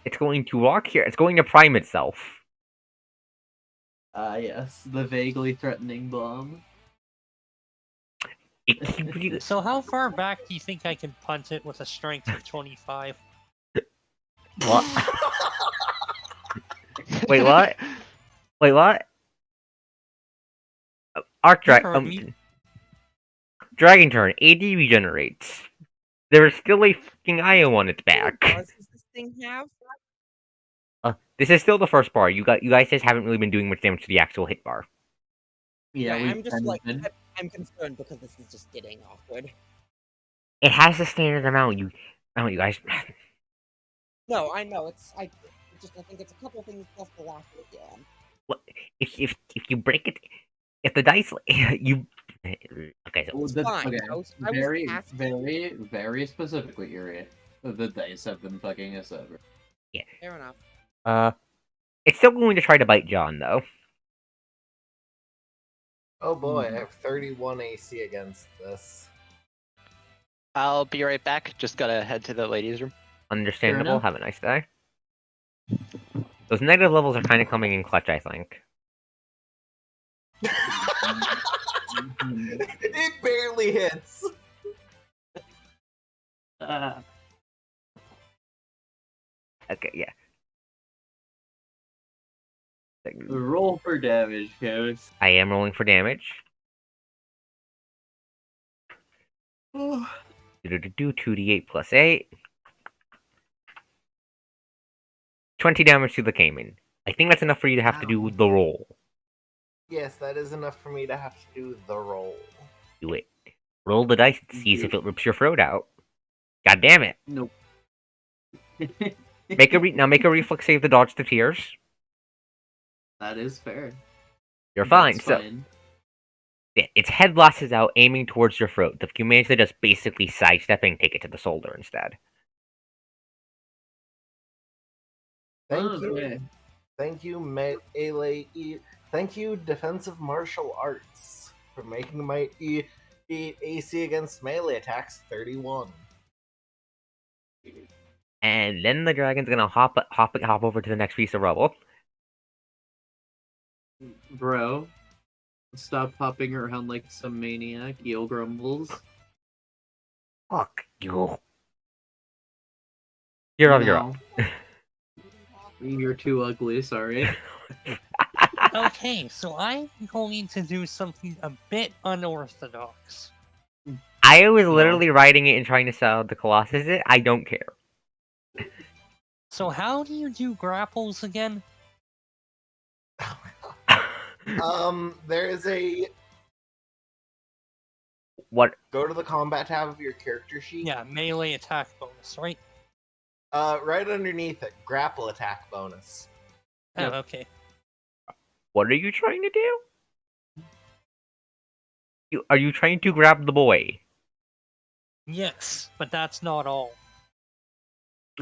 It's going to walk here. It's going to prime itself. Yes, the vaguely threatening bomb. So how far back do you think I can punt it with a strength of 25? What? Wait, what? Wait, what? Dragon turn. AD regenerates. There is still a fucking IO on its back. What does this thing have? This is still the first bar. You guys just haven't really been doing much damage to the actual hit bar. Yeah, we've I'm just been- I'm concerned because this is just getting awkward. It has the standard amount. You guys. No, I know I think it's a couple things plus the last again. If you break it, if the dice you. Okay, so It's fine. Okay, I was very, asking- very, very specifically, Yuri. The dice have been fucking us over. Fair enough. It's still going to try to bite John though. Oh boy, I have 31 AC against this. I'll be right back. Just gotta head to the ladies' room. Understandable. enough. Have a nice day. Those negative levels are kind of coming in clutch, I think. It barely hits. Okay, yeah. Roll for damage, Coast. I am rolling for damage. 2d8 plus 8. 20 damage to the Cayman. I think that's enough for you to have to do the roll. Yes, that is enough for me to have to do the roll. Do it. Roll the dice and see if it rips your throat out. God damn it. Nope. Make a reflex save to dodge the tears. That is fair. You're fine. That's So fine. yeah, its head blasts out, aiming towards your throat. The you manage to just basically sidestepping, take it to the shoulder instead. Thank Okay. you. Thank you, melee. Thank you, defensive martial arts, for making my AC against melee attacks 31. And then the dragon's gonna hop over to the next piece of rubble. Bro, stop hopping around like some maniac. Eel grumbles. Fuck you. You're up. No. You're too ugly, sorry. Okay, so I'm going to do something a bit unorthodox. I was literally writing it and trying to sell the Colossus it. I don't care. So how do you do grapples again? There is a What? go to the combat tab of your character sheet. Yeah, melee attack bonus, right? Right underneath it, grapple attack bonus. Oh, Yep. okay. What are you trying to do? Are you trying to grab the boy? Yes, but that's not all.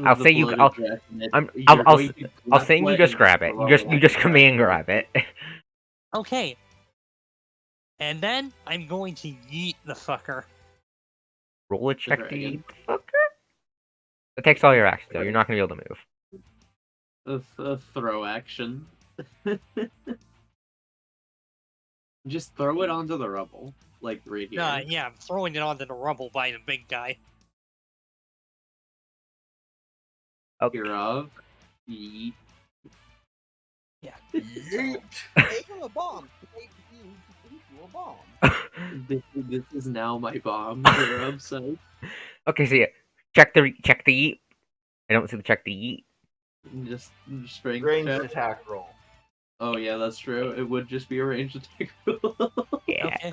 I'll say you. I'll say you just grab it. You just command grab it. Okay. And then I'm going to yeet the fucker. Roll a check to dragon. eat the fucker. That takes all your actions though. You're not gonna be able to move. A throw action. Just throw it onto the rubble. Like right here. Yeah, I'm throwing it onto the rubble by the big guy. Okay. Hereof. Yeet. Yeah. Yeet. Make him a bomb. Make you a bomb. This is now my bomb. Hereof, so Okay, so yeah, check the yeet. I don't see the check the yeet. just strength Ranged check. attack roll. Oh yeah, that's true. It would just be a ranged attack roll. Yeah. Okay.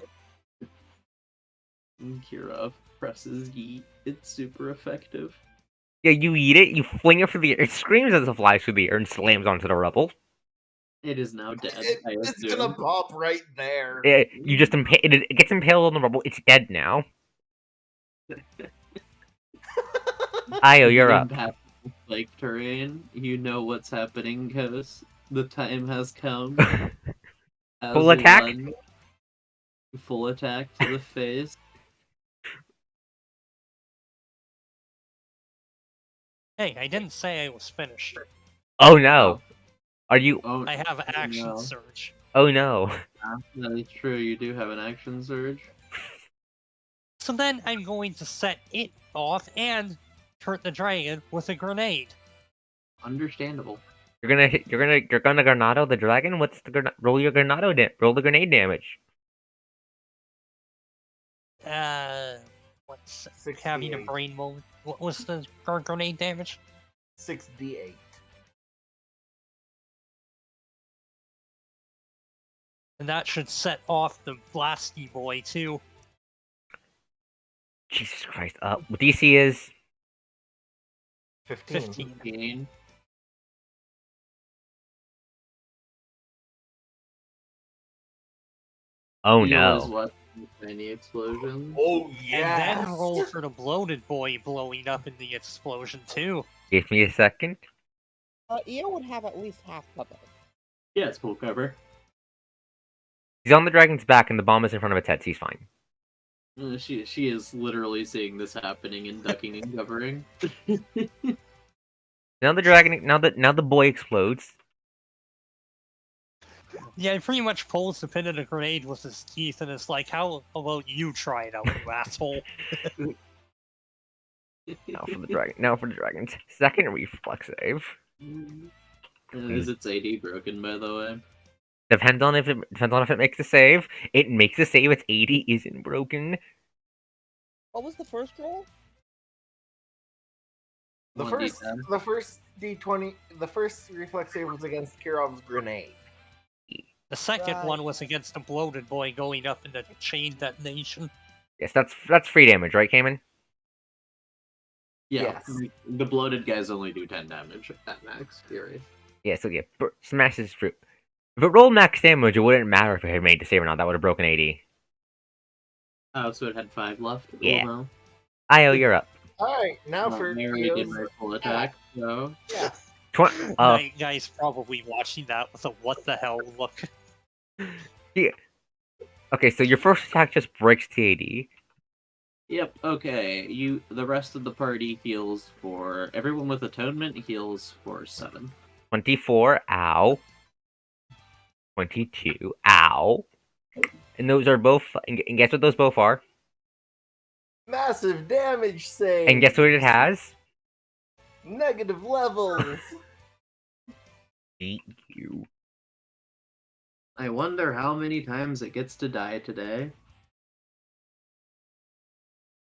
Kirov presses yeet. It's super effective. Yeah, you eat it. You fling it through the air. It screams as it flies through the air and slams onto the rubble. It is now dead. I It's assume. gonna pop right there. You just it gets impaled on the rubble. It's dead now. Io, you're up. Like terrain, you know what's happening, Coast. The time has come. Full attack? One, full attack to the face. Hey, I didn't say I was finished. Oh no. Are you? Oh, I have action no. surge. Oh no. That is true. You do have an action surge. So then I'm going to set it off and hurt the dragon with a grenade. Understandable. You're gonna Granado the dragon. What's the roll your Granado roll the grenade damage. What's 68. having a brain moment? What was the grenade damage? 6d8. And that should set off the blasty boy too. Jesus Christ. DC is 15. 15. oh He no. always watches tiny explosions. Oh And then roll for the bloated boy blowing up in the explosion too. Give me a second. Io would have at least half of it. Yeah, it's full cover. He's on the dragon's back and the bomb is in front of its head, so he's fine. She is literally seeing this happening and ducking and covering. Now the dragon. Now the boy explodes. Yeah, he pretty much pulls the pin of the grenade with his teeth, and it's like, how about you try it out, you asshole? Now for the dragon. Now for the dragon's second reflex save. Is its AD broken, by the way? Depends on if it makes the save. It makes the save. Its 80 isn't broken. What was the first roll? The 1d10. first D20, the first reflex save was against Kirov's grenade. The second Right. one was against the bloated boy going up in the chain detonation. Yes, that's free damage, right, Cayman? Yeah, Yes. the bloated guys only do 10 damage at max fury. Yeah, so yeah, smashes fruit. If it rolled max damage, it wouldn't matter if it had made the save or not. That would have broken 80. Oh, so it had 5 left? Yeah. Well, no. Io, you're up. Alright, now Well, for Mary did Theo's... my full attack, so... Yeah. Guys probably watching that with a what the hell look. Okay, so your first attack just breaks TAD. Yep, okay. The rest of the party heals for... Everyone with Atonement heals for 7. 24, ow. 22, ow. And those are both... And guess what those both are? Massive damage save! And guess what it has? Negative levels! Hate you. I wonder how many times it gets to die today.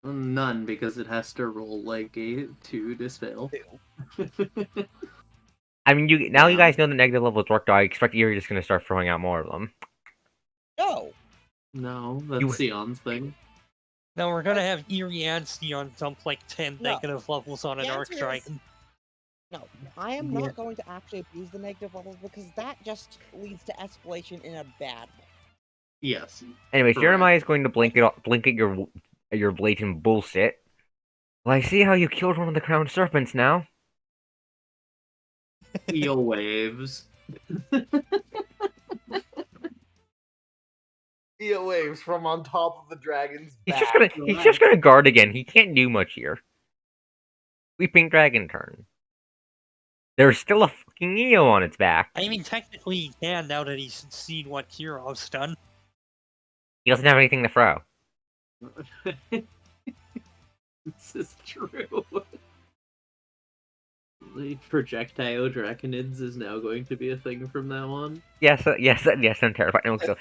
None, because it has to roll like a 2 to fail. I mean, you guys know the negative levels work, though. I expect you're just gonna start throwing out more of them. No. No, that's You- Sion's thing. Now we're gonna have Eerie and Sion dump like 10 No. negative levels on an The Arc answer is- Dragon. No, I am not going to actually abuse the negative levels because that just leads to escalation in a bad way. Yes. Anyways, Correct. Jeremiah is going to blink at your blatant bullshit. Well, I see how you killed one of the crowned serpents now. Eel waves. Eel waves from on top of the dragon's He's back. just gonna guard again. He can't do much here. Weeping Dragon turn. There's still a fucking Eo on its back. I mean, technically he can now that he's seen what Kirov's done. He doesn't have anything to throw. This is true. The projectile draconids is now going to be a thing from now on. Yes, I'm terrified. No, so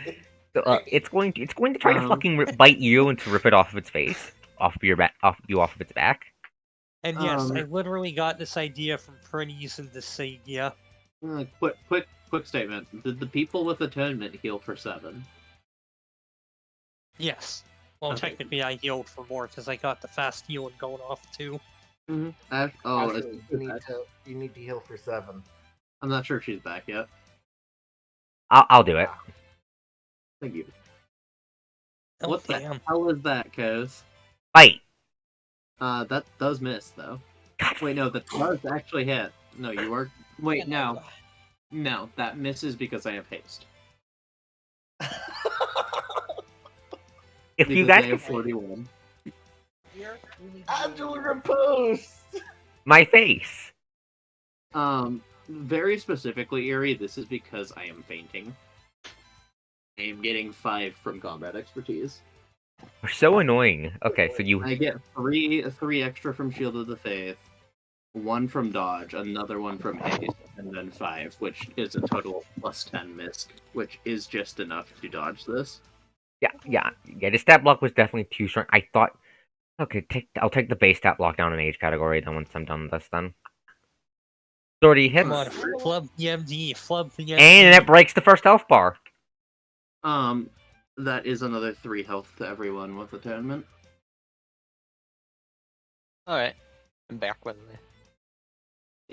it's going to try to Um. fucking bite you and to rip it off of its face, off of its back. And yes, I Um. literally got this idea from Prinny's and the Sagia. Quick statement. Did the people with Atonement heal for 7? Yes. Well, Okay. technically I healed for more because I got the fast healing going off too. Mm-hmm. Actually, you need to heal for 7. I'm not sure if she's back yet. I'll do it. Thank you. Oh, What the damn. hell is that, Coz? Bite. That does miss, though. Wait, no, that does actually hit. No, you are... Wait, no. No, that misses because I have haste. If you Because I guys have 41. Here, we need to Angela Riposte! my face. Very specifically, Eerie, this is because I am fainting. I am getting 5 from combat expertise. We're so annoying. Okay, so you I get three extra from Shield of the Faith, 1 from Dodge, another one from Haste, and then 5, which is a total of plus 10 misc, which is just enough to dodge this. yeah. The stat block was definitely too strong. I thought, okay, I'll take the base stat block down in age category. Then once I'm done with this, then 30 hits, Come on, flub the MD, flub the MD. and it breaks the first health bar. That is another 3 health to everyone with Atonement. Alright. I'm back with me.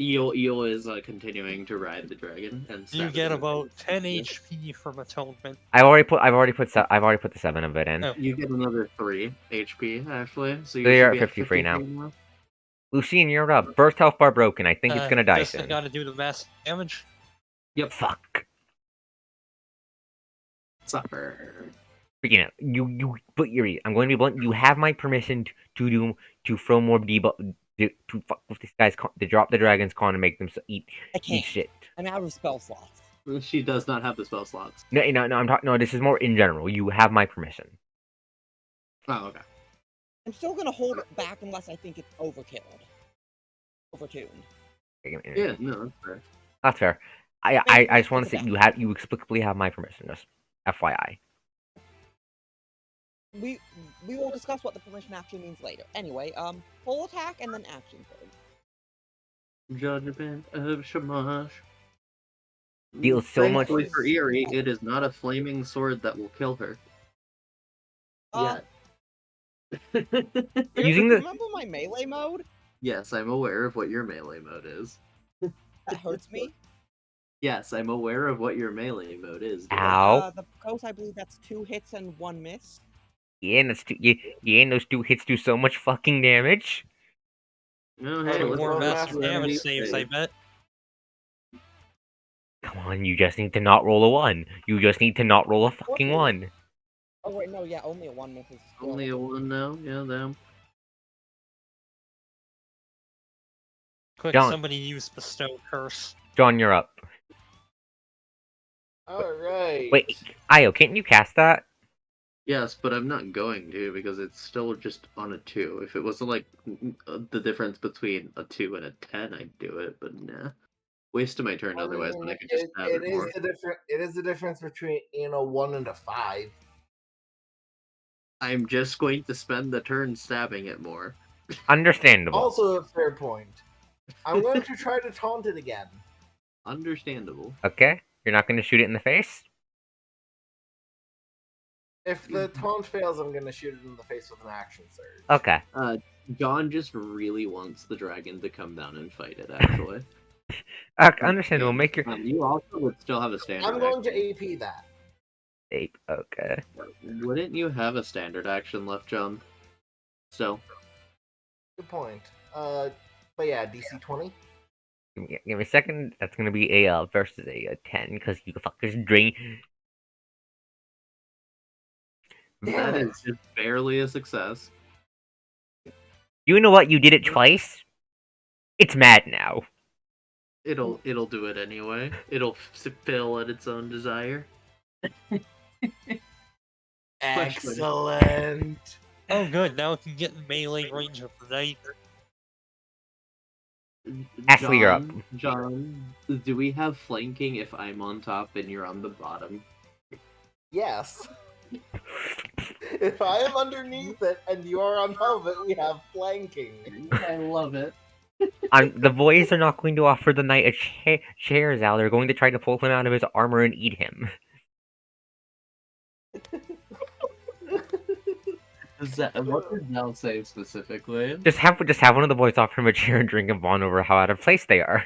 Eel is continuing to ride the dragon, and You get about 10 HP from Atonement. I've already put the 7 of it in. Oh. You get another 3 HP, actually. So So you're should at be 53 now. 53 now. Lucine, you're up. First health bar broken. I think it's gonna die Just I soon. gotta do the mass damage. Yep. Fuck. Suffer. But Yuri, I'm going to be blunt. You have my permission to throw more debuff to fuck with this guy's to drop the dragon's con and make them eat I can't. shit. I'm out of spell slots. She does not have the spell slots. No, I'm talking. No, this is more in general. You have my permission. Oh, okay. I'm still gonna hold it back unless I think it's overtuned. Yeah, no, that's fair. That's fair. I just want to say you explicitly have my permission. Just FYI. We will discuss what the permission actually means later. Anyway, full attack and then action phase. Judgment of Shamash. Deals so much. Thankfully for Eerie, it is not a flaming sword that will kill her. Using the Remember my melee mode? Yes, I'm aware of what your melee mode is. That hurts me. Yes, I'm aware of what your melee mode is. Ow. The ghost, I believe that's 2 hits and 1 miss. Yeah, and and those 2 hits do so much fucking damage. No, hey, Two let's more roll massive that damage remedy saves, save. I bet. Come on, you just need to not roll a 1. You just need to not roll a fucking 1. Oh wait, no, yeah, only a 1 miss is still... Only a 1 now? Yeah, damn. Quick, John. somebody use Bestow Curse. John, you're up. Alright. Wait, Io, can't you cast that? Yes, but I'm not going to because it's still just on a 2. If it wasn't like the difference between a 2 and a 10, I'd do it, but nah. Wasted my turn otherwise when I could just have it more. It is the difference between, 1 and a 5. I'm just going to spend the turn stabbing it more. Understandable. Also a fair point. I'm going to try to taunt it again. Understandable. Okay, you're not going to shoot it in the face? If the taunt fails, I'm going to shoot it in the face with an action surge. Okay. John just really wants the dragon to come down and fight it, actually. Understandable. Make your You also would still have a standard I'm going action. to AP that. ape. Okay. Wouldn't you have a standard action left, John? Still. Good point. But yeah, DC 20. Give me a second. That's gonna be a versus a 10 because you can fuckers drink. That is just barely a success. You know what? You did it twice. It's mad now. It'll do it anyway. It'll fill at its own desire. Excellent. Oh good, now it can get in melee range of the knight. Ashley, you're up. John, do we have flanking if I'm on top and you're on the bottom? Yes. If I am underneath it and you are on top of it, we have flanking. I love it. The boys are not going to offer the knight a chairs out. They're going to try to pull him out of his armor and eat him. What did Mel say specifically? Just have one of the boys offer him a chair and drink and bond over how out of place they are.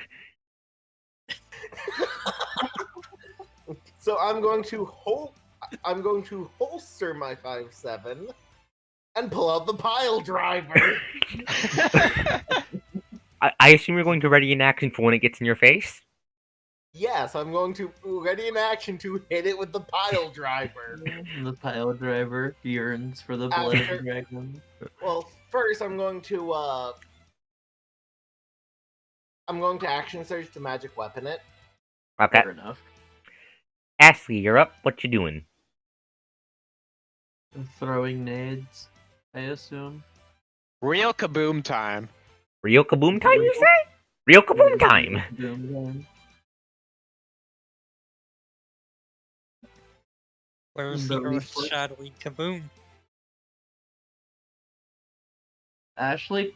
So I'm going to holster my 5.7 and pull out the pile driver. I assume you're going to ready an action for when it gets in your face. Yes, I'm going to ready in action to hit it with the pile driver. The pile driver yearns for the blood of the dragon. Well, first I'm going to action surge to magic weapon it. Okay. Fair enough. Ashley, you're up. What you doing? Throwing nades, I assume. Real kaboom time. Real kaboom time, you say? Real kaboom time. Boom. Where's the earth shattering kaboom? Actually,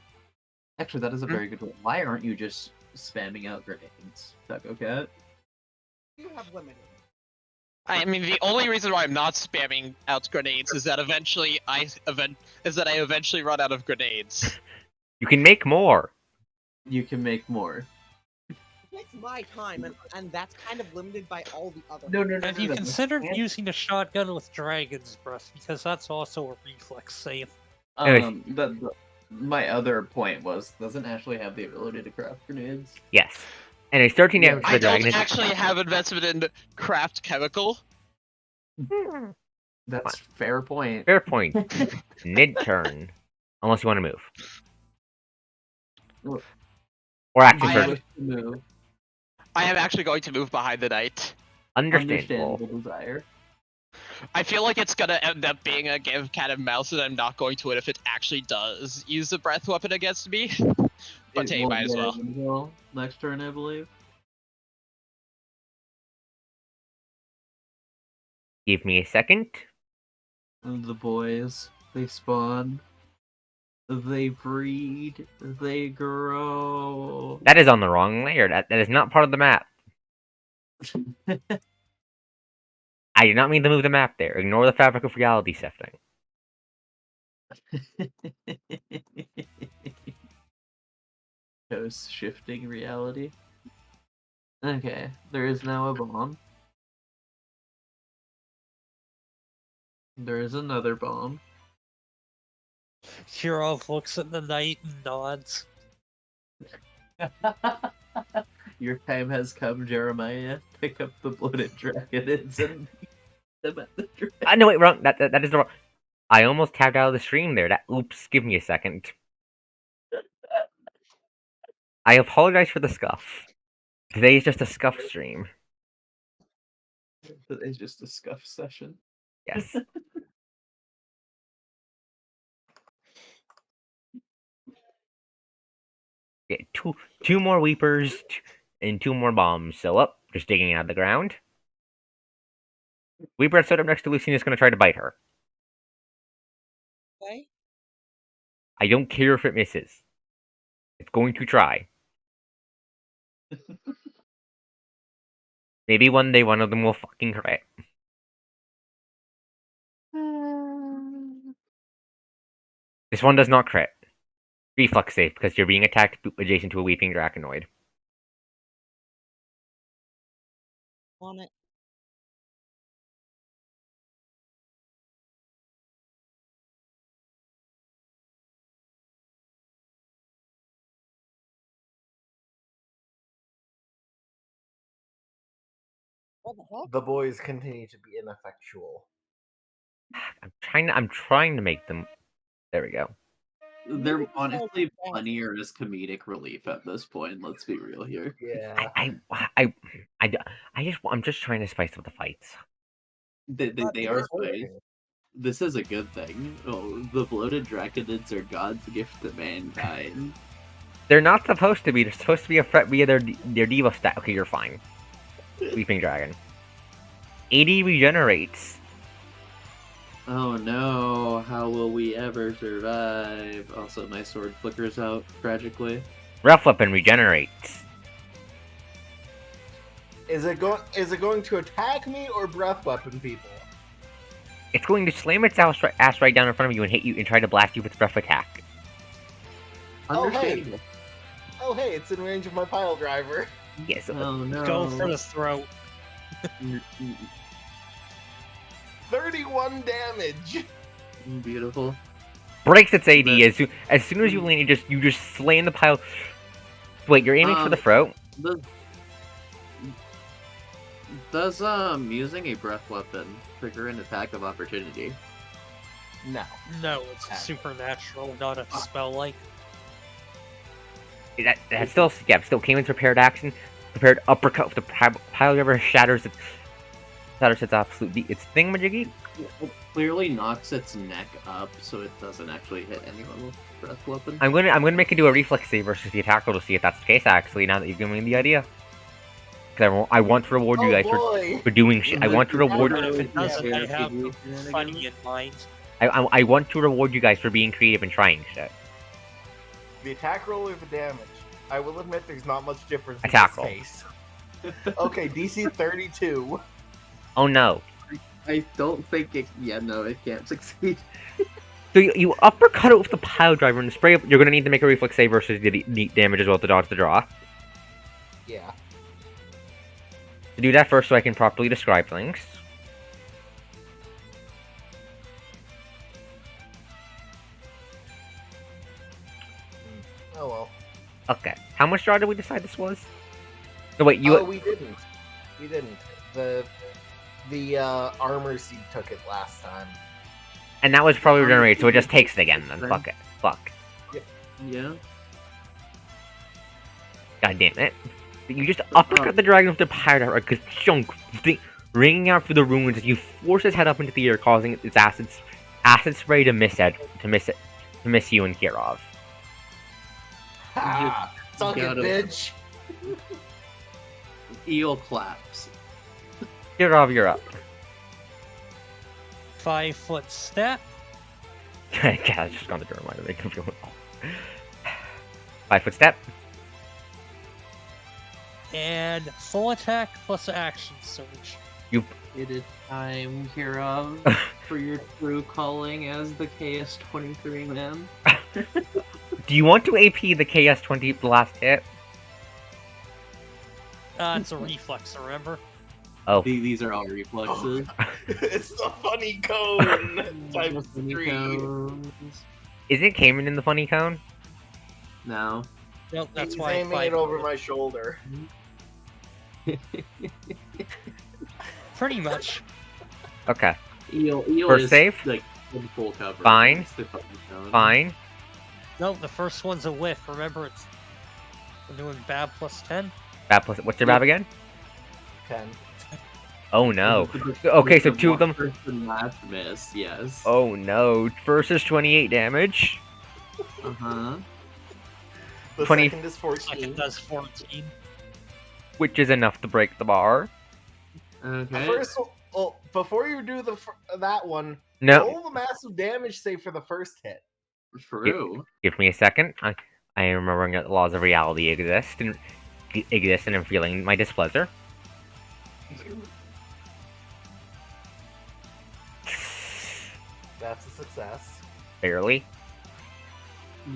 that is a very good one. Why aren't you just spamming out grenades, Drakocat? You have limited. I mean, the only reason why I'm not spamming out grenades is that I eventually run out of grenades. You can make more. You can make more. It takes my time, and that's kind of limited by all the other... No. Have you considered using a shotgun with Dragon's Breath? Because that's also a reflex save. My other point was, doesn't Ashley have the ability to craft grenades? Yes. And it's 13 damage to I the dragon. don't actually have investment in craft chemical. That's fair point. Fair point. Mid-turn. Unless you want to move. Well, Or actually, I I am- wish to move. I am actually going to move behind the knight. understandable. Understandable desire. I feel like it's gonna end up being a game of cat and mouse, and I'm not going to it if it actually does use the breath weapon against me. But hey, It won't might as get well. it until next turn, I believe. Give me a second. And the boys, they spawn. They breed. They grow. That is on the wrong layer. That is not part of the map. I did not mean to move the map there. Ignore the fabric of reality sifting. Ghost shifting reality. Okay, there is now a bomb. There is another bomb. Kirov looks at the knight and nods. Your time has come, Jeremiah. Pick up the bloated dragonids and beat them at the dragon. No, wait, wrong. That is the wrong. I almost tapped out of the stream there. Oops. Give me a second. I apologize for the scuff. Today is just a scuff stream. It's just a scuff session. Yes. Yeah, two more weepers and 2 more bombs. So up, just digging out of the ground. Weeper stood up next to Lucy and is going to try to bite her. Okay. I don't care if it misses. It's going to try. Maybe one day one of them will fucking crit. This one does not crit. Reflex save because you're being attacked adjacent to a weeping draconoid. On it. What the heck? The boys continue to be ineffectual. I'm trying to make them. There we go. They're Maybe honestly so. funnier as comedic relief at this point. Let's be real here. Yeah. I'm just trying to spice up the fights. They But are they're spice. This is a good thing. Oh, the bloated draconids are God's gift to mankind. They're not supposed to be. They're supposed to be a threat via their debuff stat. Okay, you're fine. Weeping Dragon. 80 regenerates. Oh no, how will we ever survive? Also, my sword flickers out tragically. Rough Weapon regenerates. Is it going to attack me or breath weapon people? It's going to slam its ass right down in front of you and hit you and try to blast you with breath attack. Oh, hey. Understandable. Oh hey, it's in range of my pile driver. Yes. Oh no. Go for the throat. 31 damage. Beautiful. Breaks its AD as soon as you land. You just slam the pile. Wait, you're aiming for the throat. Does using a breath weapon trigger an attack of opportunity? No. No, it's supernatural, not a spell like. That still came in prepared action. Prepared uppercut with the pile driver shatters its absolute its thingamajiggy. It clearly knocks its neck up, so it doesn't actually hit anyone with breath weapon. I'm gonna make it do a reflex save versus the attack roll to see if that's the case. Actually, now that you've given me the idea, because I want to reward you guys for doing shit. I want to reward. But if it Yeah, doesn't, I have shenanigans. funny in mind. I want to reward you guys for being creative and trying shit. The attack roll or the damage? I will admit there's not much difference Attack in roll. this case. Okay, DC 32. Oh no! I don't think it. Yeah, no, it can't succeed. So you uppercut it with the pile driver and spray up. You're gonna need to make a reflex save versus the damage as well to dodge the draw. Yeah. To do that first, so I can properly describe things. Oh well. Okay. How much draw did we decide this was? No, wait. Oh, we didn't. We didn't. The the armor seed took it last time. And that was probably regenerated, so it just takes it again then. Fuck it. Fuck. Yeah. God damn it. You just uppercut the dragon with the pirate like a chunk ringing out through the ruins as you force his head up into the air, causing its acid spray to miss you and Kirov. Ha! Suck it, gotta- bitch! Eel claps. Kirov, you're up. 5 foot step. God, I just got the reminder to make him feel it. 5 foot step. And full attack plus action surge. It is time, Kirov, for your true calling as the KS-23 man. Do you want to AP the KS-20 the last hit? It's a reflex, remember? Oh, These are all reflexes. It's the funny cone! Times 3. isn't Cayman in the funny cone? No. Nope, that's He's why aiming it over my shoulder. Pretty much. Okay, Eel First is save? like in full cover. Fine. It's the fucking cone. fine. Nope, the first one's a whiff. Remember, we're doing Bab plus 10. Bab plus, what's your Bab again? 10. Oh no. Okay, so two of them. First and last miss, yes. Oh no. First is 28 damage. Uh-huh. The 20 second is Second 14. does 14. Which is enough to break the bar. Okay. First, well, before you do that one, No, roll the massive damage save for the first hit. True. give me a second. I am remembering that the laws of reality exist and I'm feeling my displeasure. That's a success. Barely.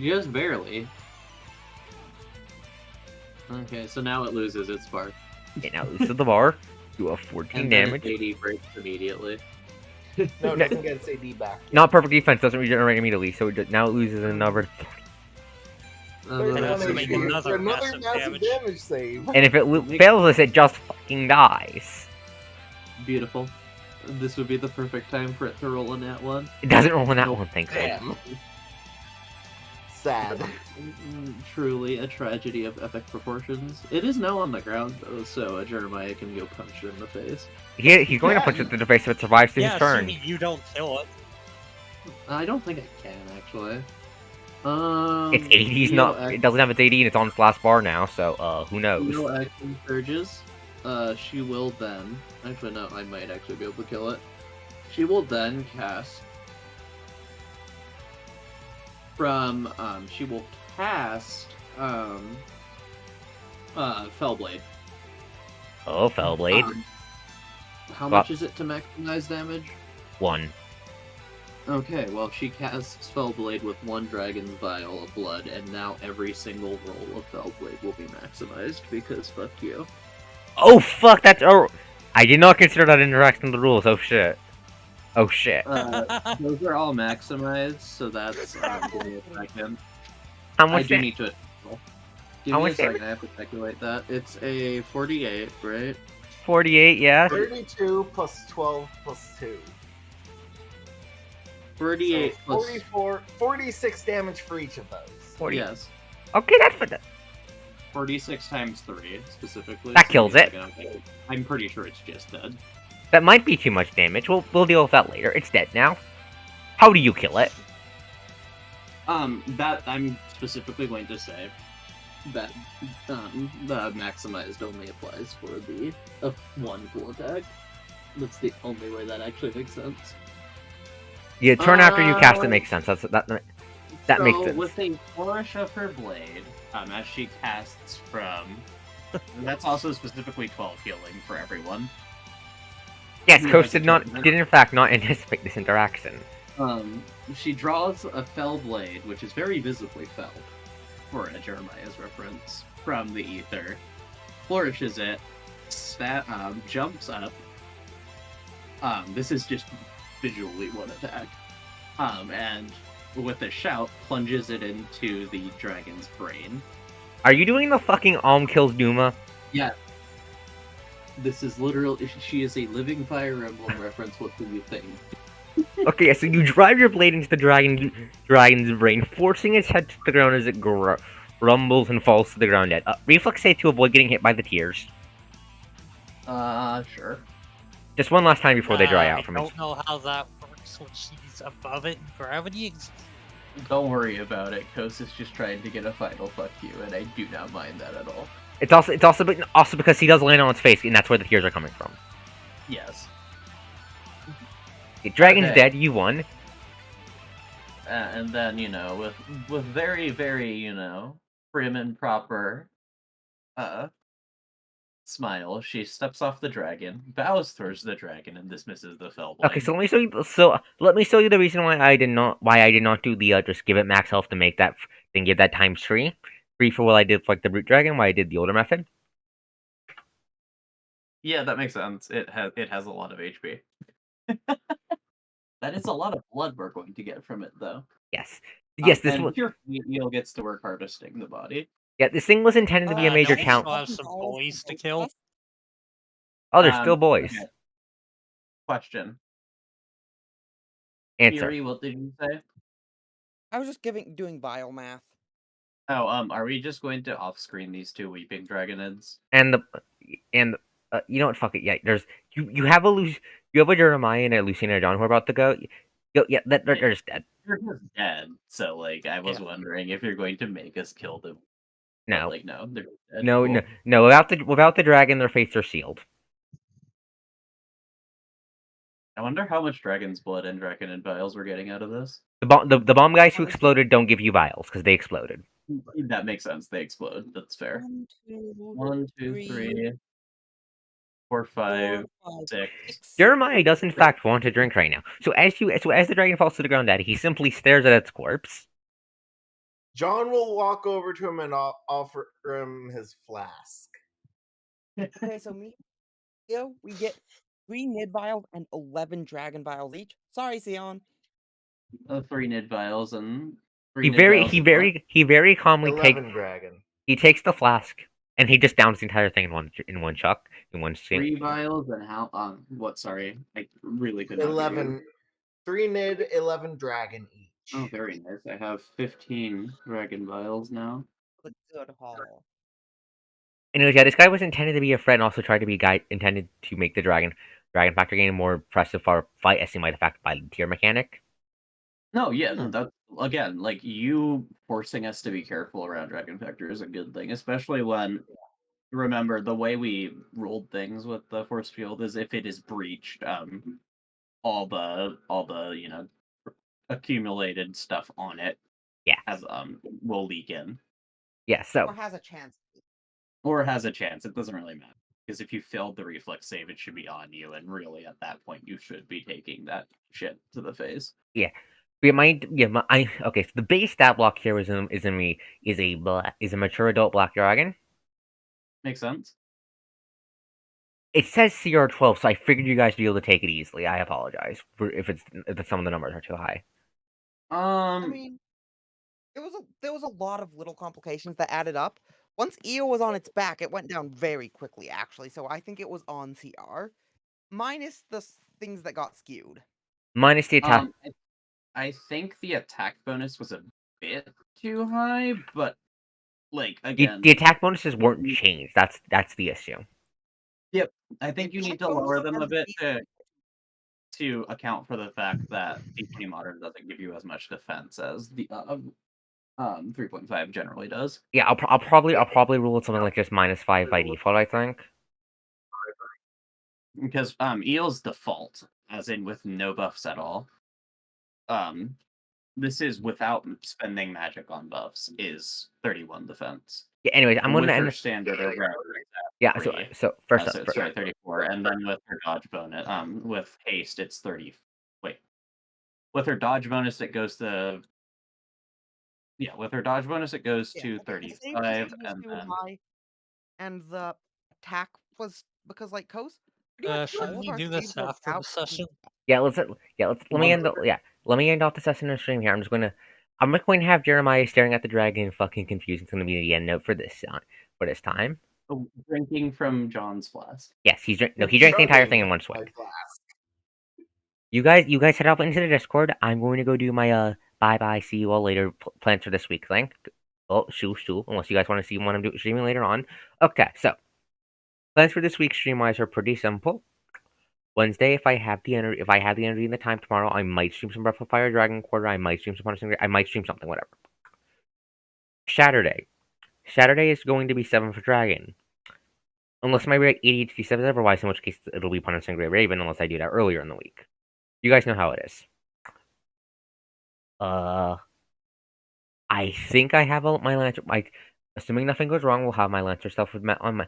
Just barely. Okay, so now it loses its spark. Okay, now this is the bar. Do a 14 And then damage. its AD breaks immediately. No, it doesn't get its AD back. Not perfect defense, doesn't regenerate immediately, so now it loses another. There's And one also make HP. another massive massive damage save. And if it fails this, it just fucking dies. Beautiful. This would be the perfect time for it to roll a nat one. It doesn't roll in that one, thankfully. Damn. Sad. Truly a tragedy of epic proportions. It is now on the ground though, so Jeremiah can go punch it in the face. He's going to punch it in the face if it survives through Yeah, his turn. assuming you don't kill it. I don't think I can actually. Its AD's not. It doesn't have its AD and it's on its last bar now, so who knows? No action surges. She will then. Actually, no, I might actually be able to kill it. She will then cast. She will cast. Fellblade. Oh, Fellblade. How much is it to maximize damage? 1. Okay, well, she casts Fellblade with 1 Dragon's Vial of Blood, and now every single roll of Fellblade will be maximized, because fuck you. Oh, fuck, that's. Oh, I did not consider that interaction in the rules. Oh, shit. Oh, shit. Those are all maximized, so that's. Give me a second. How I much do da- need to. Give How me a much second, damage? I have to calculate that. It's a 48, right? 48, yes. 32 plus 12 plus 2. 48 So plus. 44, 46 damage for each of those. 40. Yes. Okay, that's for that. 46 times 3, specifically. That so kills give me it. a second. I'm pretty sure it's just dead. That might be too much damage. We'll deal with that later. It's dead now. How do you kill it? That I'm specifically going to say that the maximized only applies for the 1 full attack. That's the only way that actually makes sense. Yeah, turn after you cast it makes sense. That makes sense. With a flourish of her blade, as she casts from, and that's also specifically 12 healing for everyone. Yes, Yeah, Coast that's did in fact not anticipate this interaction. She draws a fell blade, which is very visibly fell, for a Jeremiah's reference, from the ether, flourishes it, jumps up. This is just visually one attack. And with a shout, plunges it into the dragon's brain. Are you doing the fucking kills Duma? Yeah. This is literally. She is a living Fire Emblem reference. What do you think? Okay, so you drive your blade into the dragon's brain, forcing its head to the ground as it rumbles and falls to the ground dead. Reflex save to avoid getting hit by the tears. Sure. Just one last time before they dry out I from it. don't know how that works when she's above it in gravity. Don't worry about it. Kos is just trying to get a final fuck you, and I do not mind that at all. It's also because he does land on its face, and that's where the tears are coming from. Yes. Okay, dragon's Okay. dead. You won. And then with very very prim and proper smile, she steps off the dragon, bows towards the dragon, and dismisses the fell blade. Okay, so let me show you. So let me show you the reason why I did not do the just give it max health to make that then give that times 3 for what I did for like the brute dragon. Why I did the older method. Yeah, that makes sense. It has a lot of HP. That is a lot of blood we're going to get from it, though. Yes, yes. This and was your Eel gets to work harvesting the body. yeah. This thing was intended to be a major Don't we challenge. still have some boys to kill? Oh, they're still boys. Okay. Question. Answer. Fury, what did you say? I was just doing biomath. Oh, are we just going to off-screen these two weeping dragonids? And you know what? Fuck it. Yeah, there's you have a Jeremiah and a Luciana and a John who are about to go. Yeah, they're just dead. They're just dead. So I was wondering if you're going to make us kill them. No. But, no, they're dead. No, Cool. no. Without the dragon, their fates are sealed. I wonder how much dragon's blood and draconid vials we're getting out of this. The bomb guys who exploded don't give you vials because they exploded. That makes sense. They explode. That's fair. 1, 2, 3, 4, 5, 6. Jeremiah does in fact want to drink right now. So as the dragon falls to the ground, he simply stares at its corpse. John will walk over to him and offer him his flask. Okay, so we get 3 nid vials and 11 dragon vials each. Sorry, Sion. 3 nid vials and 3 He nid vials very calmly 11 dragon. takes the flask and he just downs the entire thing in one chuck in one stream. 3 vials and how? What? Sorry, I really could not. 11. 3 nid, 11 dragon each. Oh, very nice. I have 15 dragon vials now. The good haul. Anyways, yeah, this guy was intended to be a friend, also tried to be a guy intended to make the dragon factor game more impressive for fight, as he might affect by the tier mechanic. No, yeah, that's again, you forcing us to be careful around Dragon Factor is a good thing, especially when remember the way we ruled things with the force field is if it is breached, all the accumulated stuff on it, will leak in. Yeah, so or has a chance. Or has a chance. It doesn't really matter. Because if you failed the reflex save, it should be on you, and really at that point you should be taking that shit to the face. Yeah. Okay, so the base stat block here is a mature adult black dragon. Makes sense. It says CR12, so I figured you guys would be able to take it easily. I apologize if some of the numbers are too high. I mean, there was a lot of little complications that added up. Once Io was on its back, it went down very quickly, actually. So I think it was on CR, minus the things that got skewed. Minus the attack. I think the attack bonus was a bit too high, but again, the attack bonuses weren't changed. That's the issue. Yep, I think you need to lower them a bit to account for the fact that D20 Modern doesn't give you as much defense as the 3.5 generally does. Yeah, I'll probably rule something like just -5 by default, I think. Because Eel's default, as in with no buffs at all. This is without spending magic on buffs is 31 defense. Yeah. Anyways, I'm gonna end standard or rare. Yeah. So first up, sorry, 34, and then with her dodge bonus, with haste, it's 30. Wait, with her dodge bonus, it goes to. Yeah, with her dodge bonus, it goes to 35, and then. And the attack was because Kos. Should we do this after the session? Let me end off the session and stream here. I'm going to have Jeremiah staring at the dragon, fucking confused. It's going to be the end note for this time. drinking from John's flask. Yes, he drank the It's entire thing in chugging one swing. my flask. You guys head up into the Discord. I'm going to go do my bye. See you all later plans for this week thing. Oh, shoo. Unless you guys want to see what I'm doing streaming later on. Okay, so plans for this week stream wise are pretty simple. Wednesday, if I have the energy and the time tomorrow, I might stream some Breath of Fire Dragon Quarter. I might stream some Punishing Grade. I might stream something, whatever. Saturday is going to be 7 for Dragon. Unless my rate ADHD 7 is otherwise, in which case it'll be Punishing Grade Raven, unless I do that earlier in the week. You guys know how it is. I think I have my Lancer. Assuming nothing goes wrong, we'll have my Lancer stuff on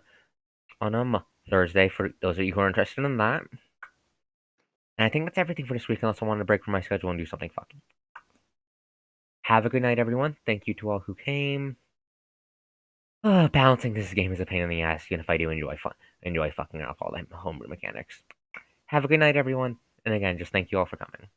Thursday for those of you who are interested in that. And I think that's everything for this week, unless I want to break from my schedule and do something fun. Have a good night, everyone. Thank you to all who came. Balancing this game is a pain in the ass, even if I do enjoy fucking off all the homebrew mechanics. Have a good night, everyone. And again, just thank you all for coming.